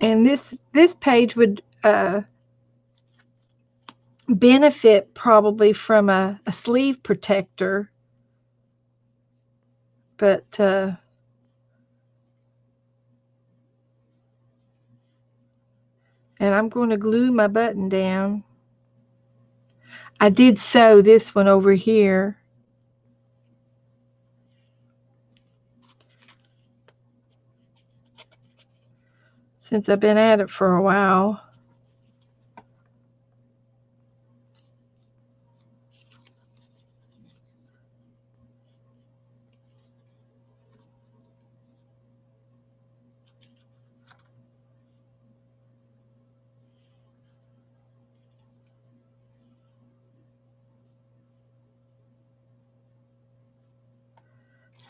And this page would benefit probably from a sleeve protector, but and I'm going to glue my button down. I did sew this one over here. Since I've been at it for a while.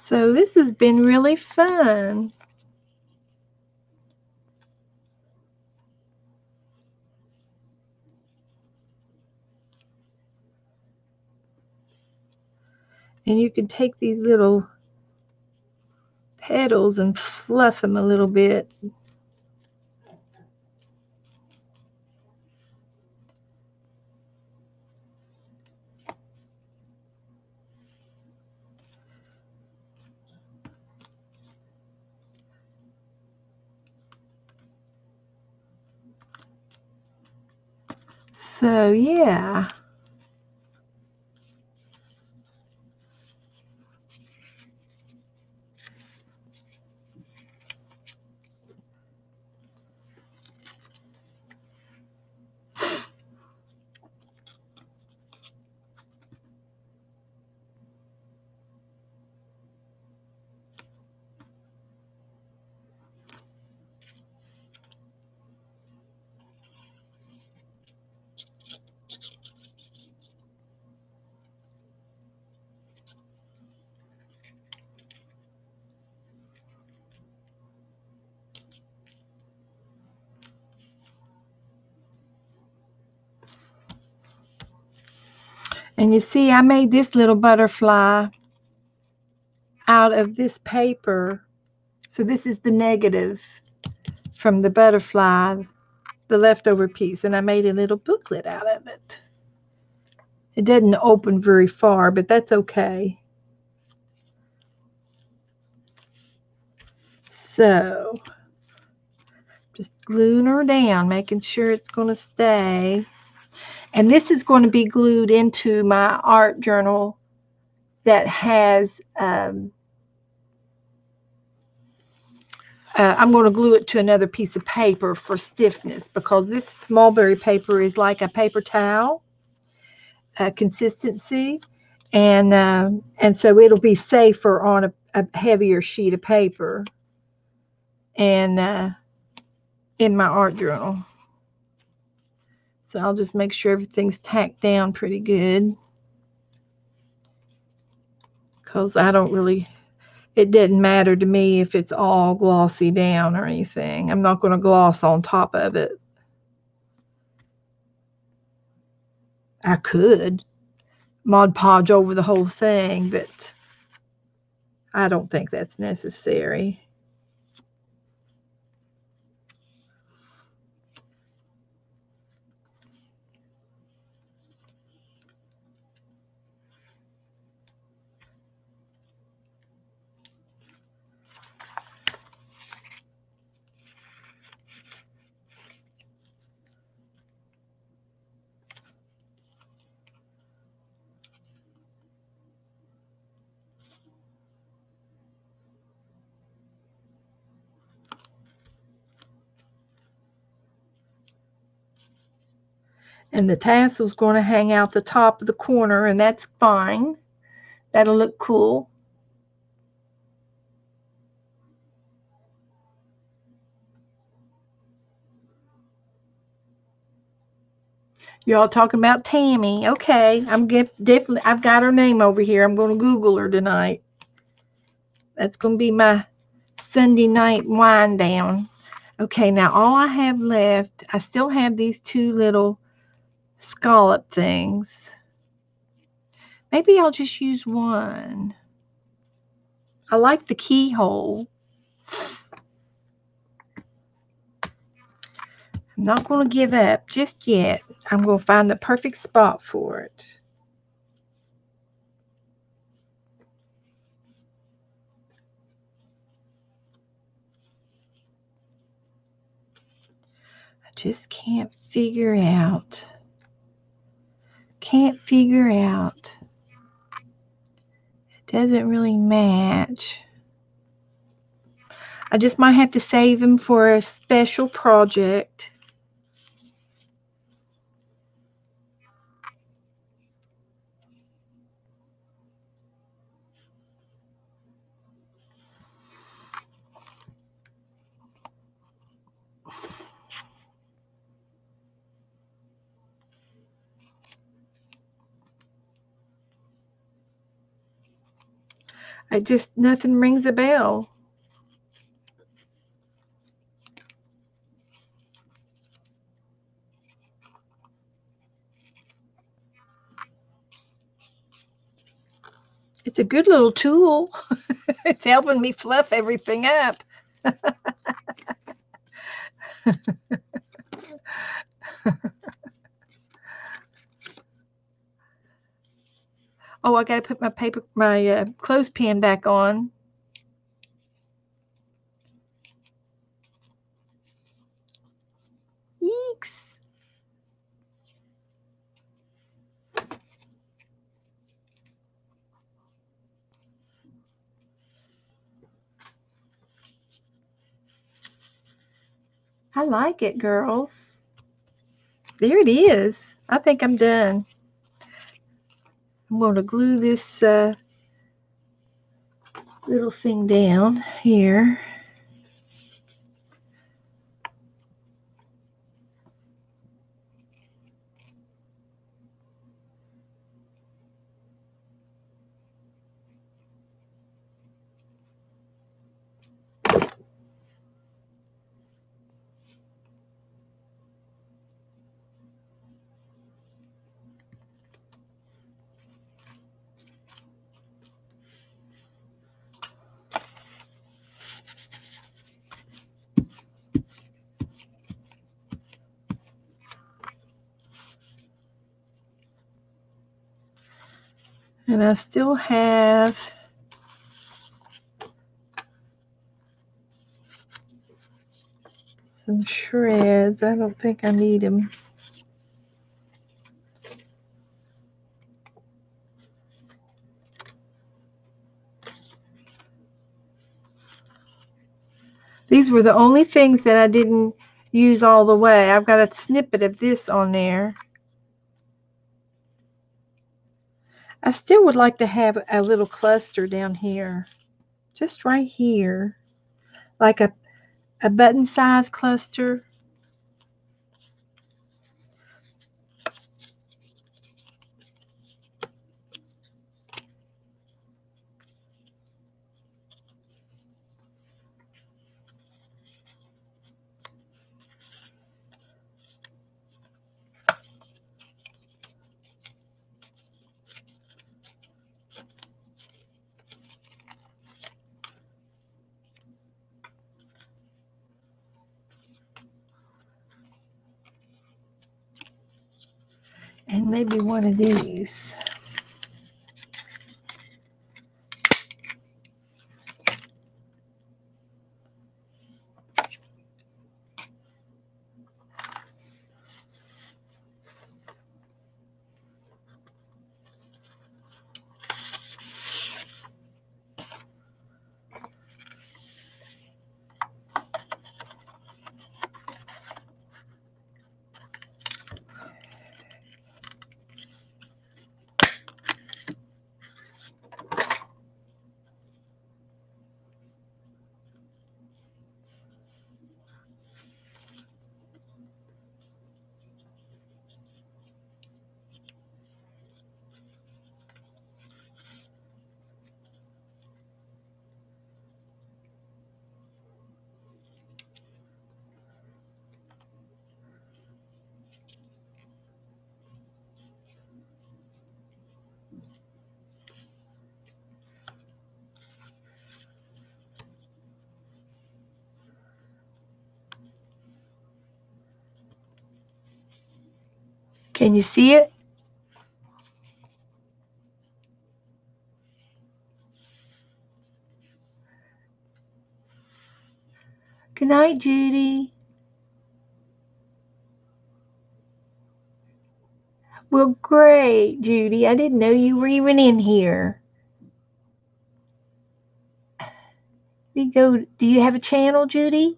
So this has been really fun. And you can take these little petals and fluff them a little bit. So yeah. And you see, I made this little butterfly out of this paper. So this is the negative from the butterfly, the leftover piece, and I made a little booklet out of it. It didn't open very far, but that's okay. So just gluing her down, making sure it's going to stay. And this is going to be glued into my art journal that has, I'm going to glue it to another piece of paper for stiffness, because this mulberry paper is like a paper towel consistency. And so it'll be safer on a heavier sheet of paper and in my art journal. So I'll just make sure everything's tacked down pretty good, because I don't really, it didn't matter to me if it's all glossy down or anything. I'm not going to gloss on top of it. I could Mod Podge over the whole thing, but I don't think that's necessary. And the tassel's going to hang out the top of the corner, and that's fine. That'll look cool. You're all talking about Tammy. Okay, I'm definitely, I've got her name over here. I'm going to Google her tonight. That's going to be my Sunday night wind down. Okay, now all I have left, I still have these two little scallop things. Maybe I'll just use one. I like the keyhole. I'm not going to give up just yet. I'm going to find the perfect spot for it. I just can't figure out. Can't figure out. It doesn't really match. I just might have to save them for a special project. Nothing rings a bell. It's a good little tool. It's helping me fluff everything up. Oh, I got to put my clothespin back on. Yeeks. I like it, girls. There it is. I think I'm done. I'm going to glue this little thing down here. And I still have some shreds. I don't think I need them. These were the only things that I didn't use all the way. I've got a snippet of this on there. I still would like to have a little cluster down here. Just right here. Like a button size cluster. And maybe one of these. Can you see it? Good night, Judy. Well, great, Judy. I didn't know you were even in here. You go. Do you have a channel, Judy?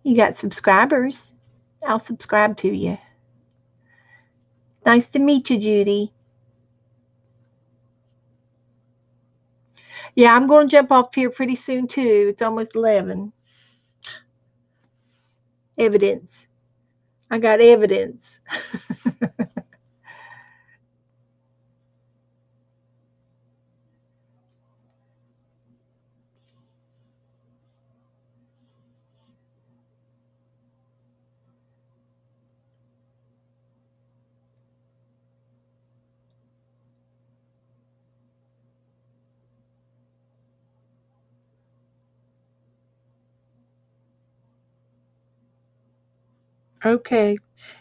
You got subscribers. I'll subscribe to you. Nice to meet you, Judy. Yeah, I'm going to jump off here pretty soon, too. It's almost 11. Evidence. I got evidence. Okay.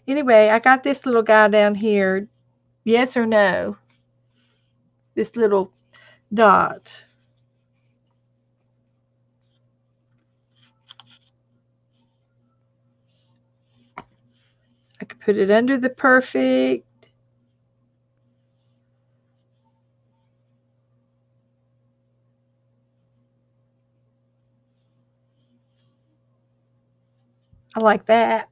Anyway, I got this little guy down here. Yes or no? This little dot. I could put it under the perfect. I like that.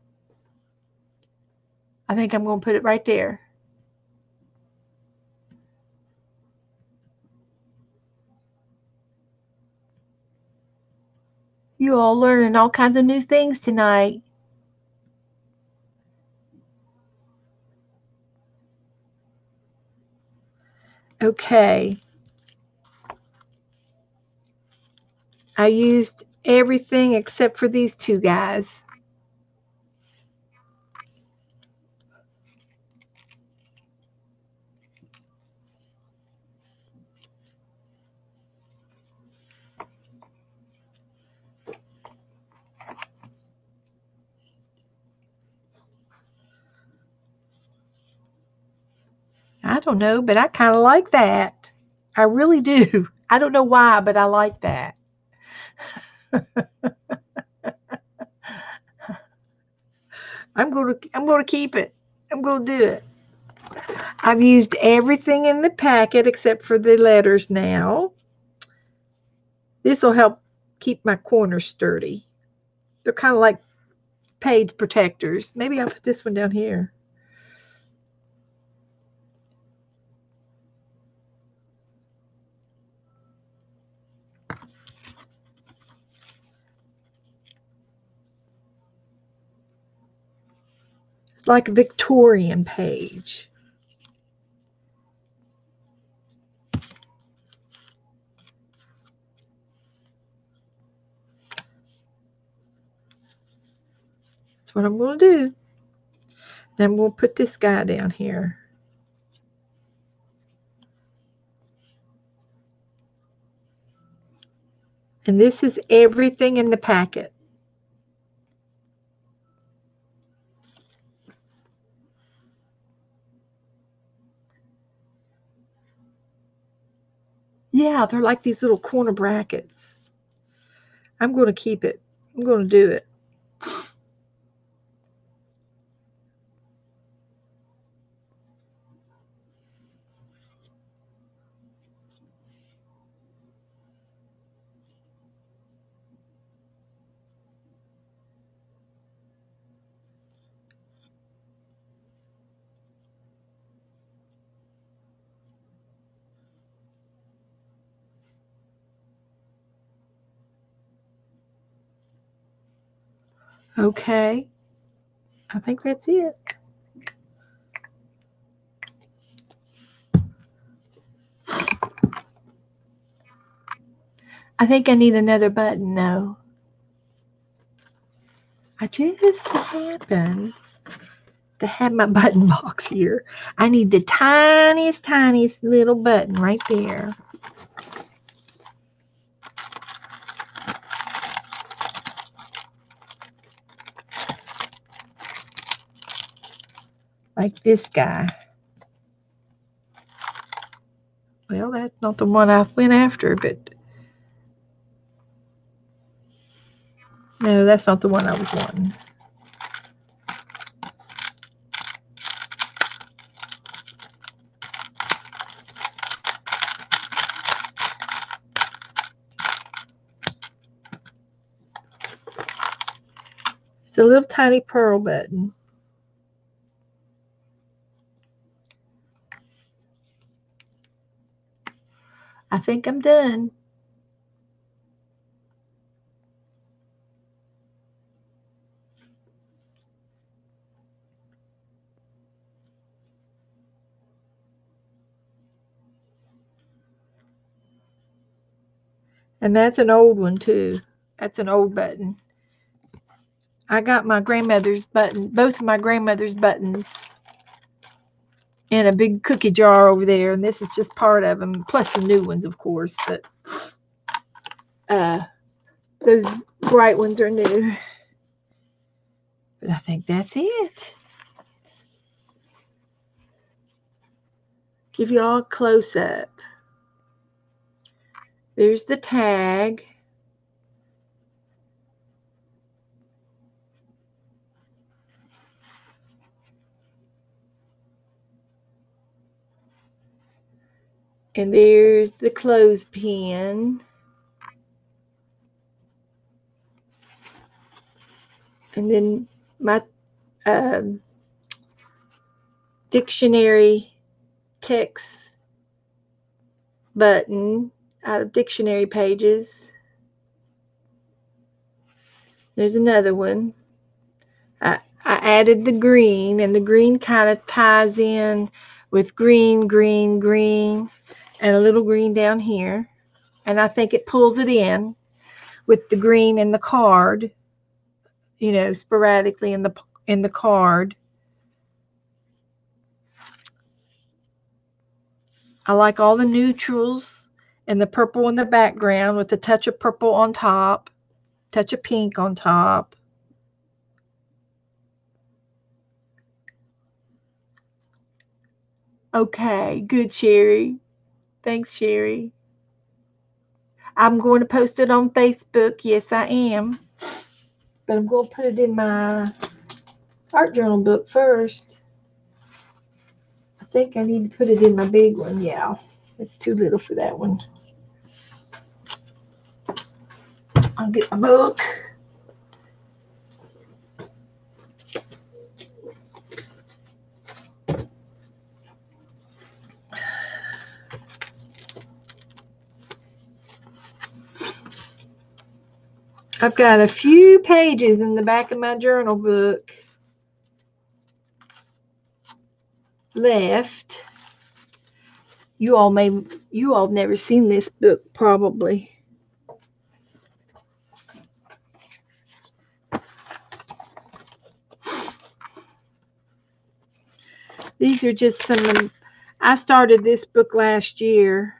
I think I'm going to put it right there. You all learning all kinds of new things tonight. Okay. I used everything except for these two guys. I don't know, but I kind of like that. I really do. I don't know why, but I like that. I'm going to keep it. I'm going to do it. I've used everything in the packet except for the letters now. This will help keep my corners sturdy. They're kind of like page protectors. Maybe I'll put this one down here. It's like a Victorian page. That's what I'm going to do. Then we'll put this guy down here. And this is everything in the packet. Yeah, they're like these little corner brackets. I'm going to keep it. I'm going to do it. Okay. I think that's it. I think I need another button though. I just happen to have my button box here. I need the tiniest little button right there. like this guy. Well, that's not the one I went after, but no, that's not the one I was wanting. It's a little tiny pearl button. I think I'm done. And that's an old one too. That's an old button. I got my grandmother's button, both of my grandmother's buttons in a big cookie jar over there, and this is just part of them, plus some new ones, of course, but those bright ones are new. But I think that's it. Give you all a close-up. There's the tag. And there's the clothespin. And then my dictionary text button out of dictionary pages. There's another one. I added the green, and the green kind of ties in with green, green, green, and a little green down here. And I think it pulls it in with the green in the card, you know, sporadically in the card. I like all the neutrals and the purple in the background with a touch of purple on top, touch of pink on top. Okay, good, Sherry. Thanks, Sherry. I'm going to post it on Facebook. Yes, I am. But I'm going to put it in my art journal book first. I think I need to put it in my big one. Yeah, it's too little for that one. I'll get my book. I've got a few pages in the back of my journal book left. You all have never seen this book probably. These are just some of them. I started this book last year.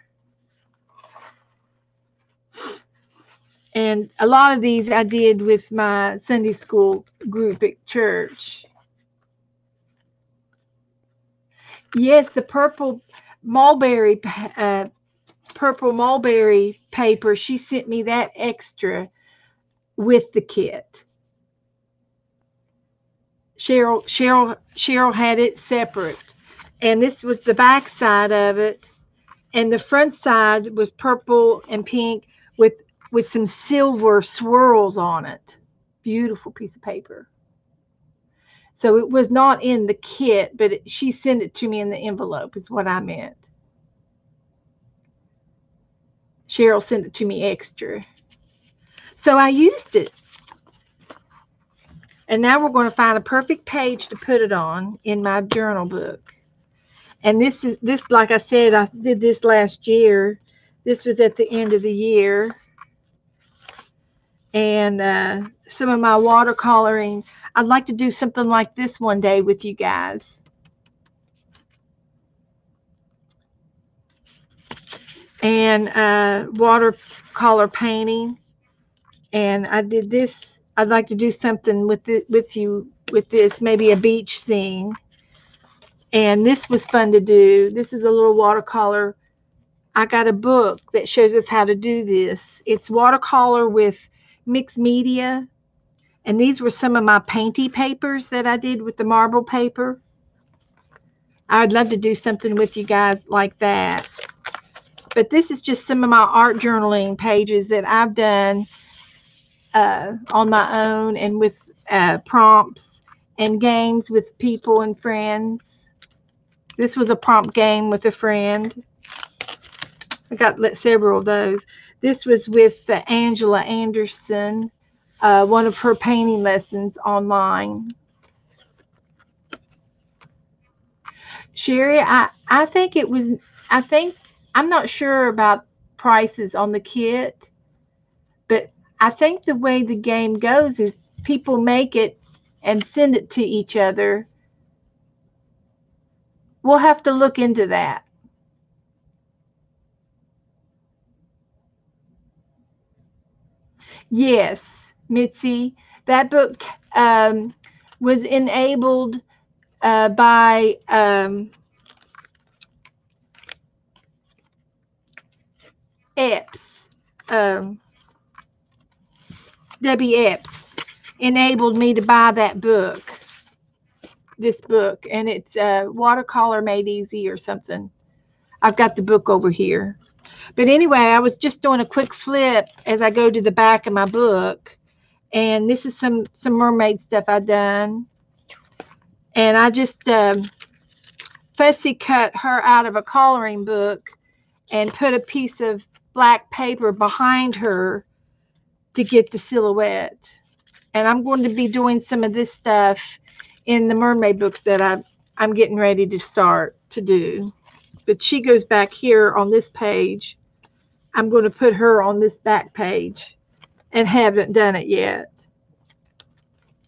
And a lot of these I did with my Sunday school group at church. Yes, the purple mulberry paper, she sent me that extra with the kit. Cheryl had it separate. And this was the back side of it. And the front side was purple and pink with some silver swirls on it. Beautiful piece of paper. So it was not in the kit, but she sent it to me in the envelope is what I meant. Cheryl sent it to me extra. So I used it. And now we're going to find a perfect page to put it on in my journal book. And this, like I said, I did this last year. This was at the end of the year. And some of my watercoloring. I'd like to do something like this one day with you guys. And watercolor painting. And I did this. I'd like to do something with you with this, maybe a beach scene. And this was fun to do. This is a little watercolor. I got a book that shows us how to do this. It's watercolor with mixed media. And these were some of my painty papers that I did with the marble paper. I'd love to do something with you guys like that. But this is just some of my art journaling pages that I've done on my own and with prompts and games with people and friends. This was a prompt game with a friend. I got several of those. This was with Angela Anderson, one of her painting lessons online. Sherry, I think it was, I'm not sure about prices on the kit, but I think the way the game goes is people make it and send it to each other. We'll have to look into that. Yes, Mitzi, that book was enabled by Epps. Debbie Epps enabled me to buy that book, this book, and it's Watercolor Made Easy or something. I've got the book over here. But anyway, I was just doing a quick flip as I go to the back of my book, and this is some mermaid stuff I've done. And I just fussy cut her out of a coloring book and put a piece of black paper behind her to get the silhouette. And I'm going to be doing some of this stuff in the mermaid books that I'm getting ready to start to do. But she goes back here on this page. I'm going to put her on this back page and haven't done it yet.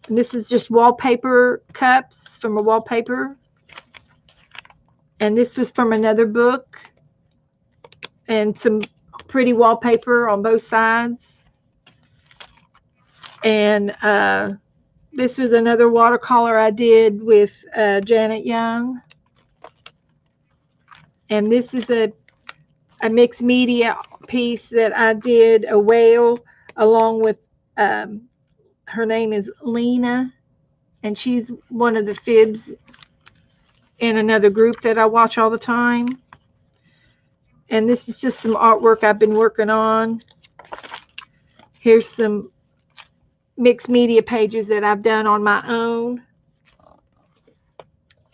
And this is just wallpaper cups from a wallpaper. And this was from another book. And some pretty wallpaper on both sides. And this was another watercolor I did with Janet Young. And this is a mixed media piece that I did, a whale, along with, her name is Lena, and she's one of the fibs in another group that I watch all the time. And this is just some artwork I've been working on. Here's some mixed media pages that I've done on my own.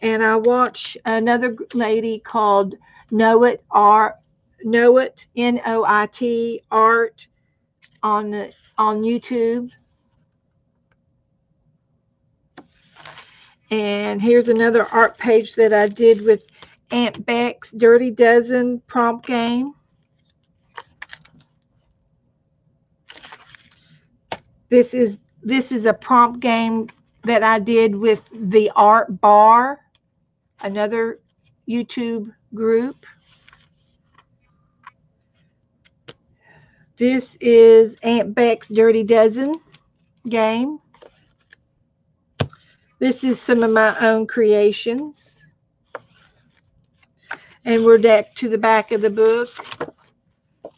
And I watch another lady called Know It Art, Noit, Noit Art on YouTube. And here's another art page that I did with Aunt Beck's Dirty Dozen prompt game. This is a prompt game that I did with the Art Bar, another YouTube group. This is Aunt Beck's Dirty Dozen game. This is some of my own creations. And we're back to the back of the book.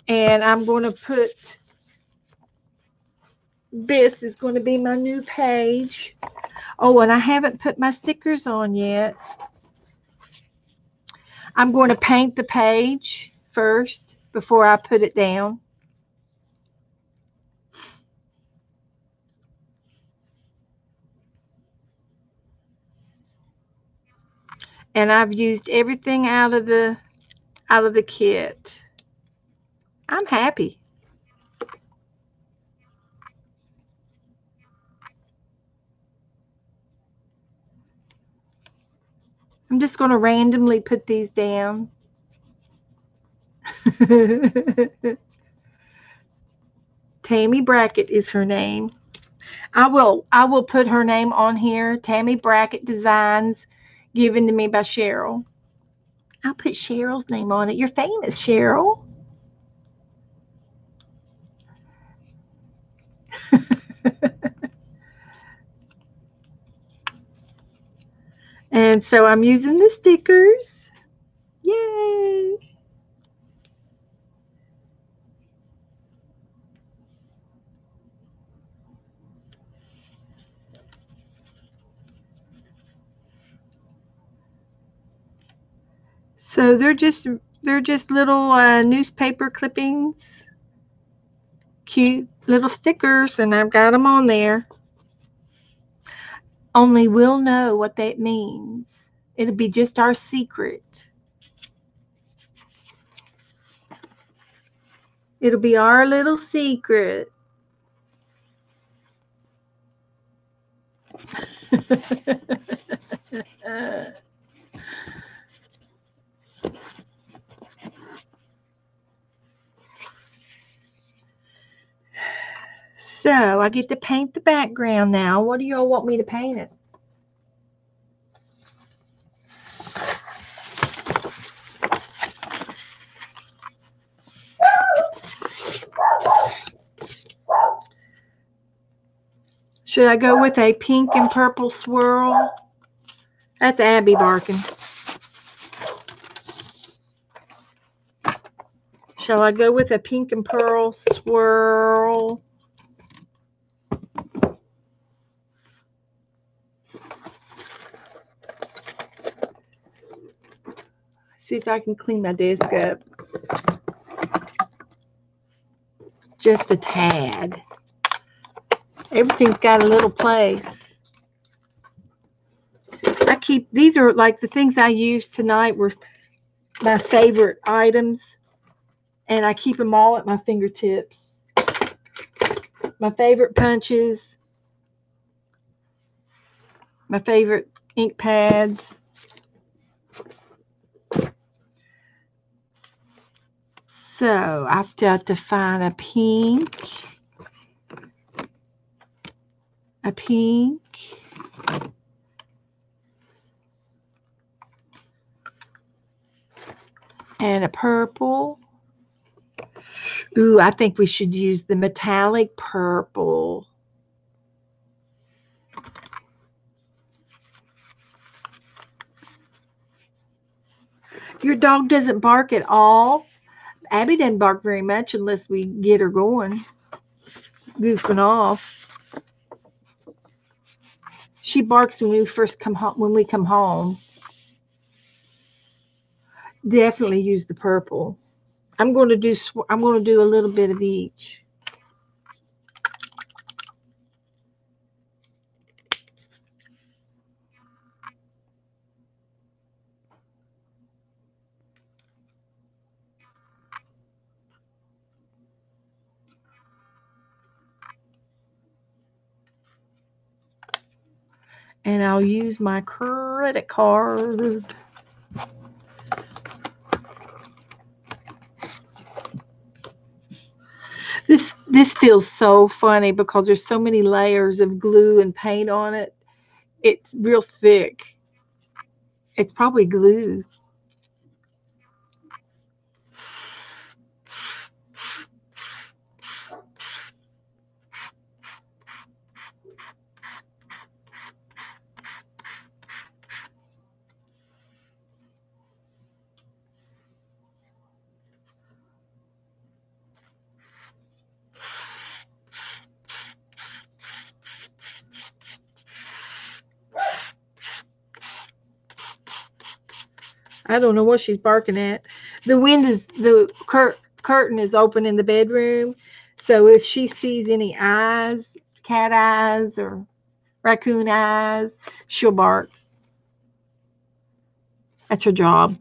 And I'm going to put, this is going to be my new page. Oh, and I haven't put my stickers on yet. I'm going to paint the page first before I put it down. And I've used everything out of the kit. I'm happy. I'm just going to randomly put these down. Tammy Brackett is her name. I will put her name on here. Tammy Brackett Designs, given to me by Cheryl. I'll put Cheryl's name on it. You're famous, Cheryl. And so I'm using the stickers. Yay! So they're just little newspaper clippings, cute little stickers, and I've got them on there. Only we'll know what that means. It'll be just our secret. It'll be our little secret. So I get to paint the background now. What do y'all want me to paint it? Should I go with a pink and purple swirl? That's Abby barking. Shall I go with a pink and pearl swirl? See if I can clean my desk up. Just a tad. Everything's got a little place. These are like the things I used tonight were my favorite items, and I keep them all at my fingertips. My favorite punches, my favorite ink pads. So I've got to find a pink, and a purple. Ooh, I think we should use the metallic purple. Your dog doesn't bark at all. Abby doesn't bark very much unless we get her going, goofing off. She barks when we first come home. When we come home, definitely use the purple. I'm going to do a little bit of each. And I'll use my credit card. This feels so funny because there's so many layers of glue and paint on it. It's real thick. It's probably glue. I don't know what she's barking at. The curtain is open in the bedroom, so if she sees any eyes, cat eyes or raccoon eyes, she'll bark. That's her job.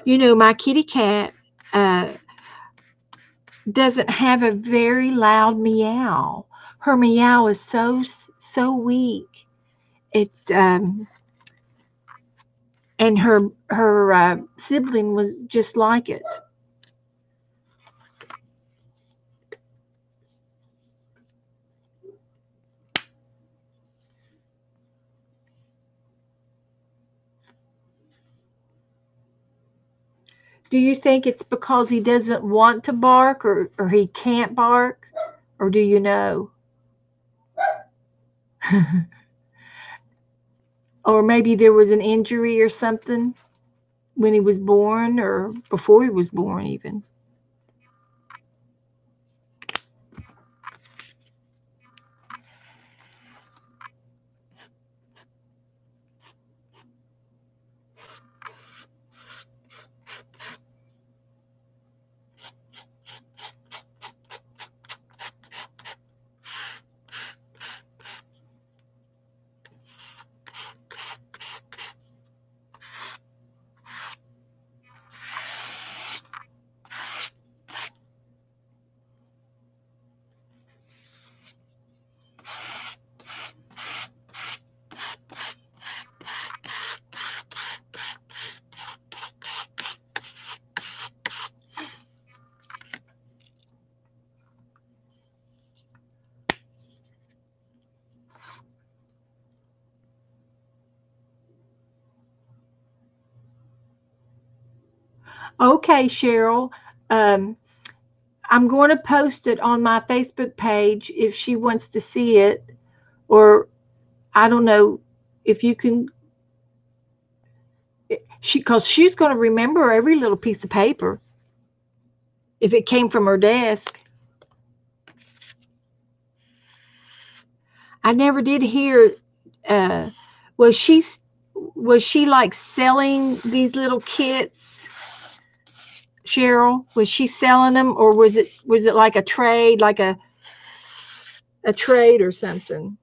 You know, my kitty cat uh, doesn't have a very loud meow. Her meow is so weak. It's and her sibling was just like it. Do you think it's because he doesn't want to bark, or he can't bark? Or do you know? Or maybe there was an injury or something when he was born, or before he was born even. Okay, Cheryl. Um, I'm going to post it on my Facebook page if she wants to see it, or I don't know if you can. Because she's going to remember every little piece of paper if it came from her desk. I never did hear. Uh, was she was she like selling these little kits, Cheryl? Was she selling them, or was it like a trade, like a trade or something?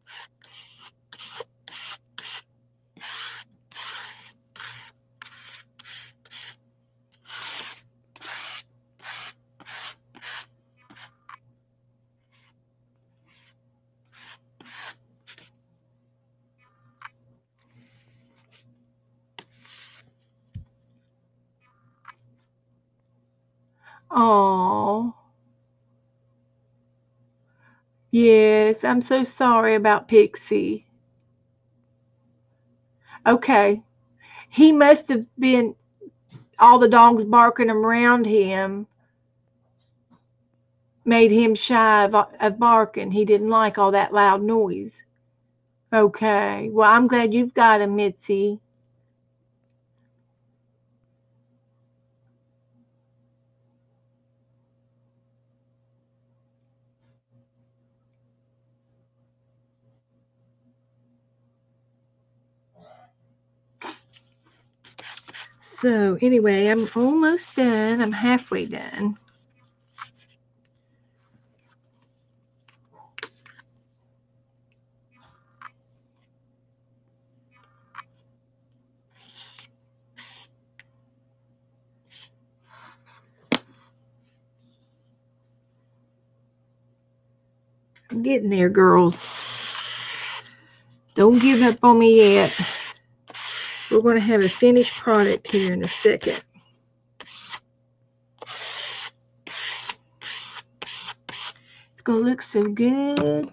Oh, yes. I'm so sorry about Pixie. Okay, he must have been all the dogs barking around him made him shy of barking. He didn't like all that loud noise. Okay. Well, I'm glad you've got him, Mitzi. So, anyway, I'm almost done. I'm halfway done. I'm getting there, girls. Don't give up on me yet. We're going to have a finished product here in a second. It's going to look so good.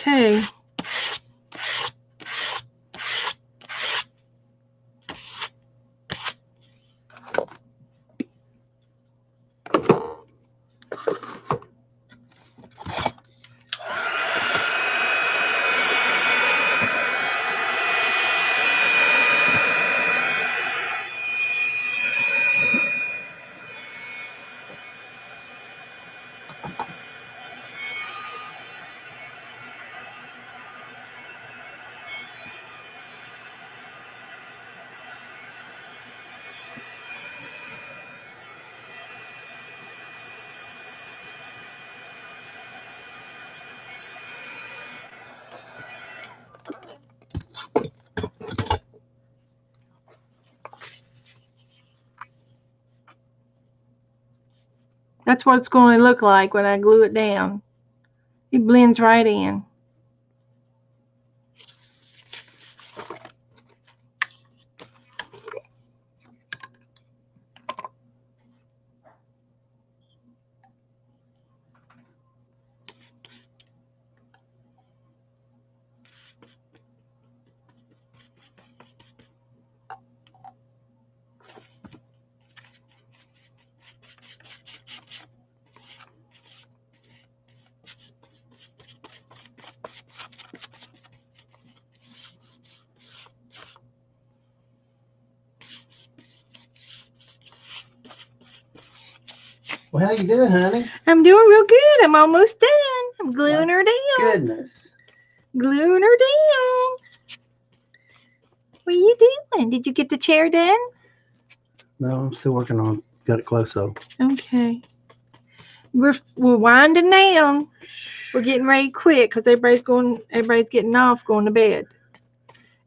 Okay. That's what it's going to look like when I glue it down. It blends right in. Well, how you doing, honey? I'm doing real good. I'm almost done. I'm gluing her down. Goodness. Gluing her down. What are you doing? Did you get the chair done? No, I'm still working on. Got it close though. Okay. We're winding down. We're getting ready to quit because everybody's getting off, going to bed.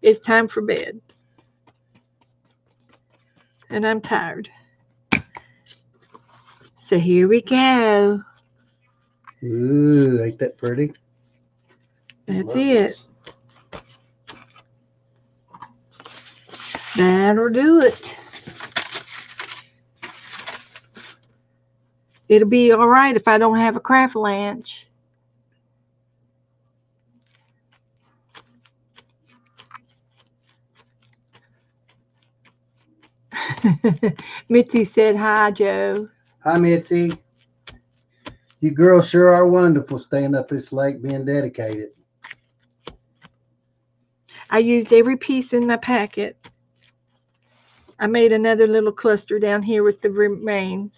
It's time for bed. And I'm tired. So here we go. Ooh, ain't that pretty? That's it. That'll do it. It'll be all right if I don't have a craft lunch. Mitzi said hi, Joe. Hi, Mitzi. You girls sure are wonderful staying up this late being dedicated. I used every piece in my packet. I made another little cluster down here with the remains.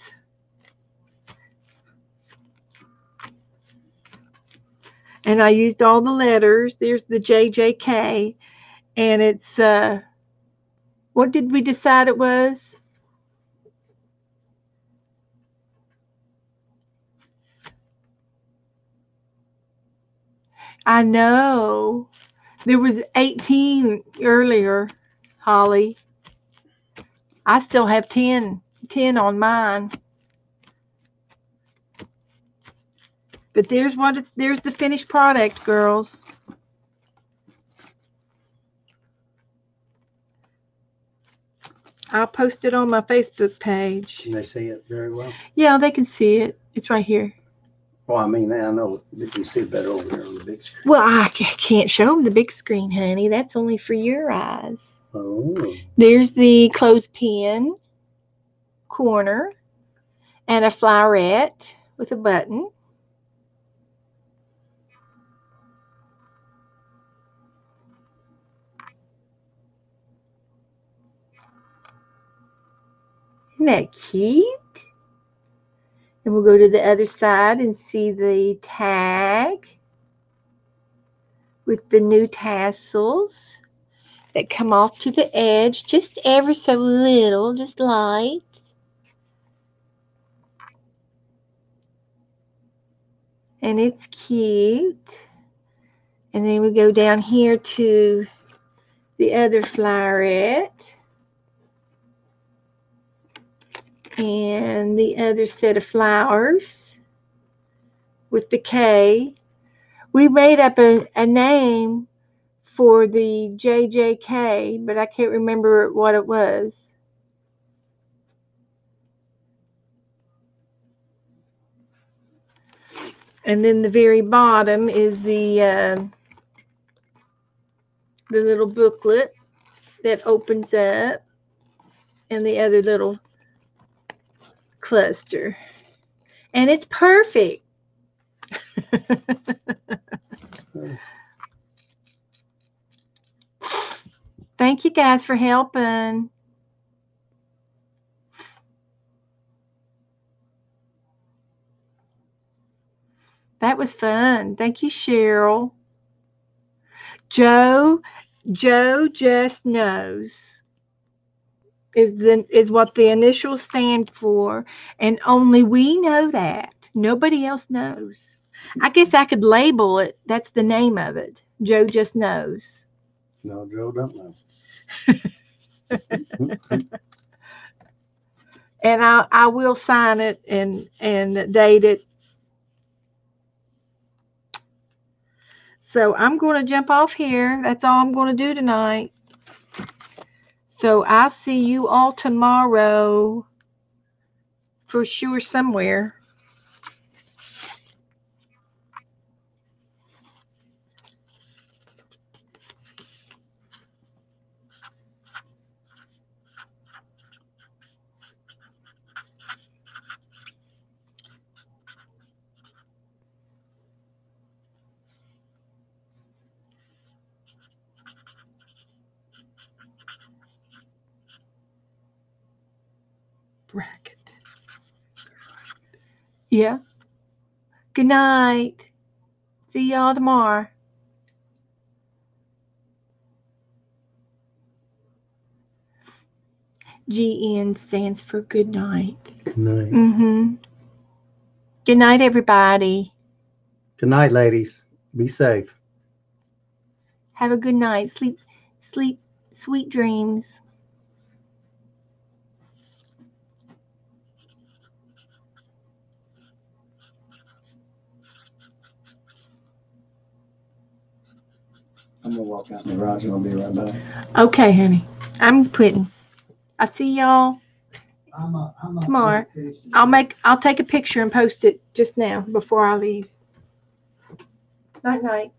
And I used all the letters. There's the JJK. And it's, what did we decide it was? I know. There was 18 earlier, Holly. I still have 10 on mine. But there's the finished product, girls. I'll post it on my Facebook page. Can they see it very well? Yeah, they can see it. It's right here. Well, I mean, I know they can see it better over there on the big screen. Well, I can't show them the big screen, honey. That's only for your eyes. Oh. There's the clothespin corner and a flowerette with a button. Isn't that cute? And we'll go to the other side and see the tag with the new tassels that come off to the edge, just ever so little, just light. And it's cute. And then we go down here to the other flowerette. And the other set of flowers with the K. We made up a name for the JJK, but I can't remember what it was. And then the very bottom is the little booklet that opens up, and the other little cluster. And it's perfect. Thank you guys for helping. That was fun. Thank you, Cheryl. Joe just knows is what the initials stand for, and only we know that. Nobody else knows. I guess I could label it. That's the name of it. Joe just knows. No, Joe don't know. And I will sign it and date it. So I'm going to jump off here. That's all I'm going to do tonight. So I'll see you all tomorrow for sure somewhere. Bracket. Yeah. Good night. See y'all tomorrow. GN stands for good night. Good night. Mm-hmm. Good night, everybody. Good night, ladies. Be safe. Have a good night. Sleep, sweet dreams. I'm gonna walk out in the garage and I'll be right back. Okay, honey. I'm quitting. I'll see y'all tomorrow. I'll take a picture and post it just now before I leave. Night night.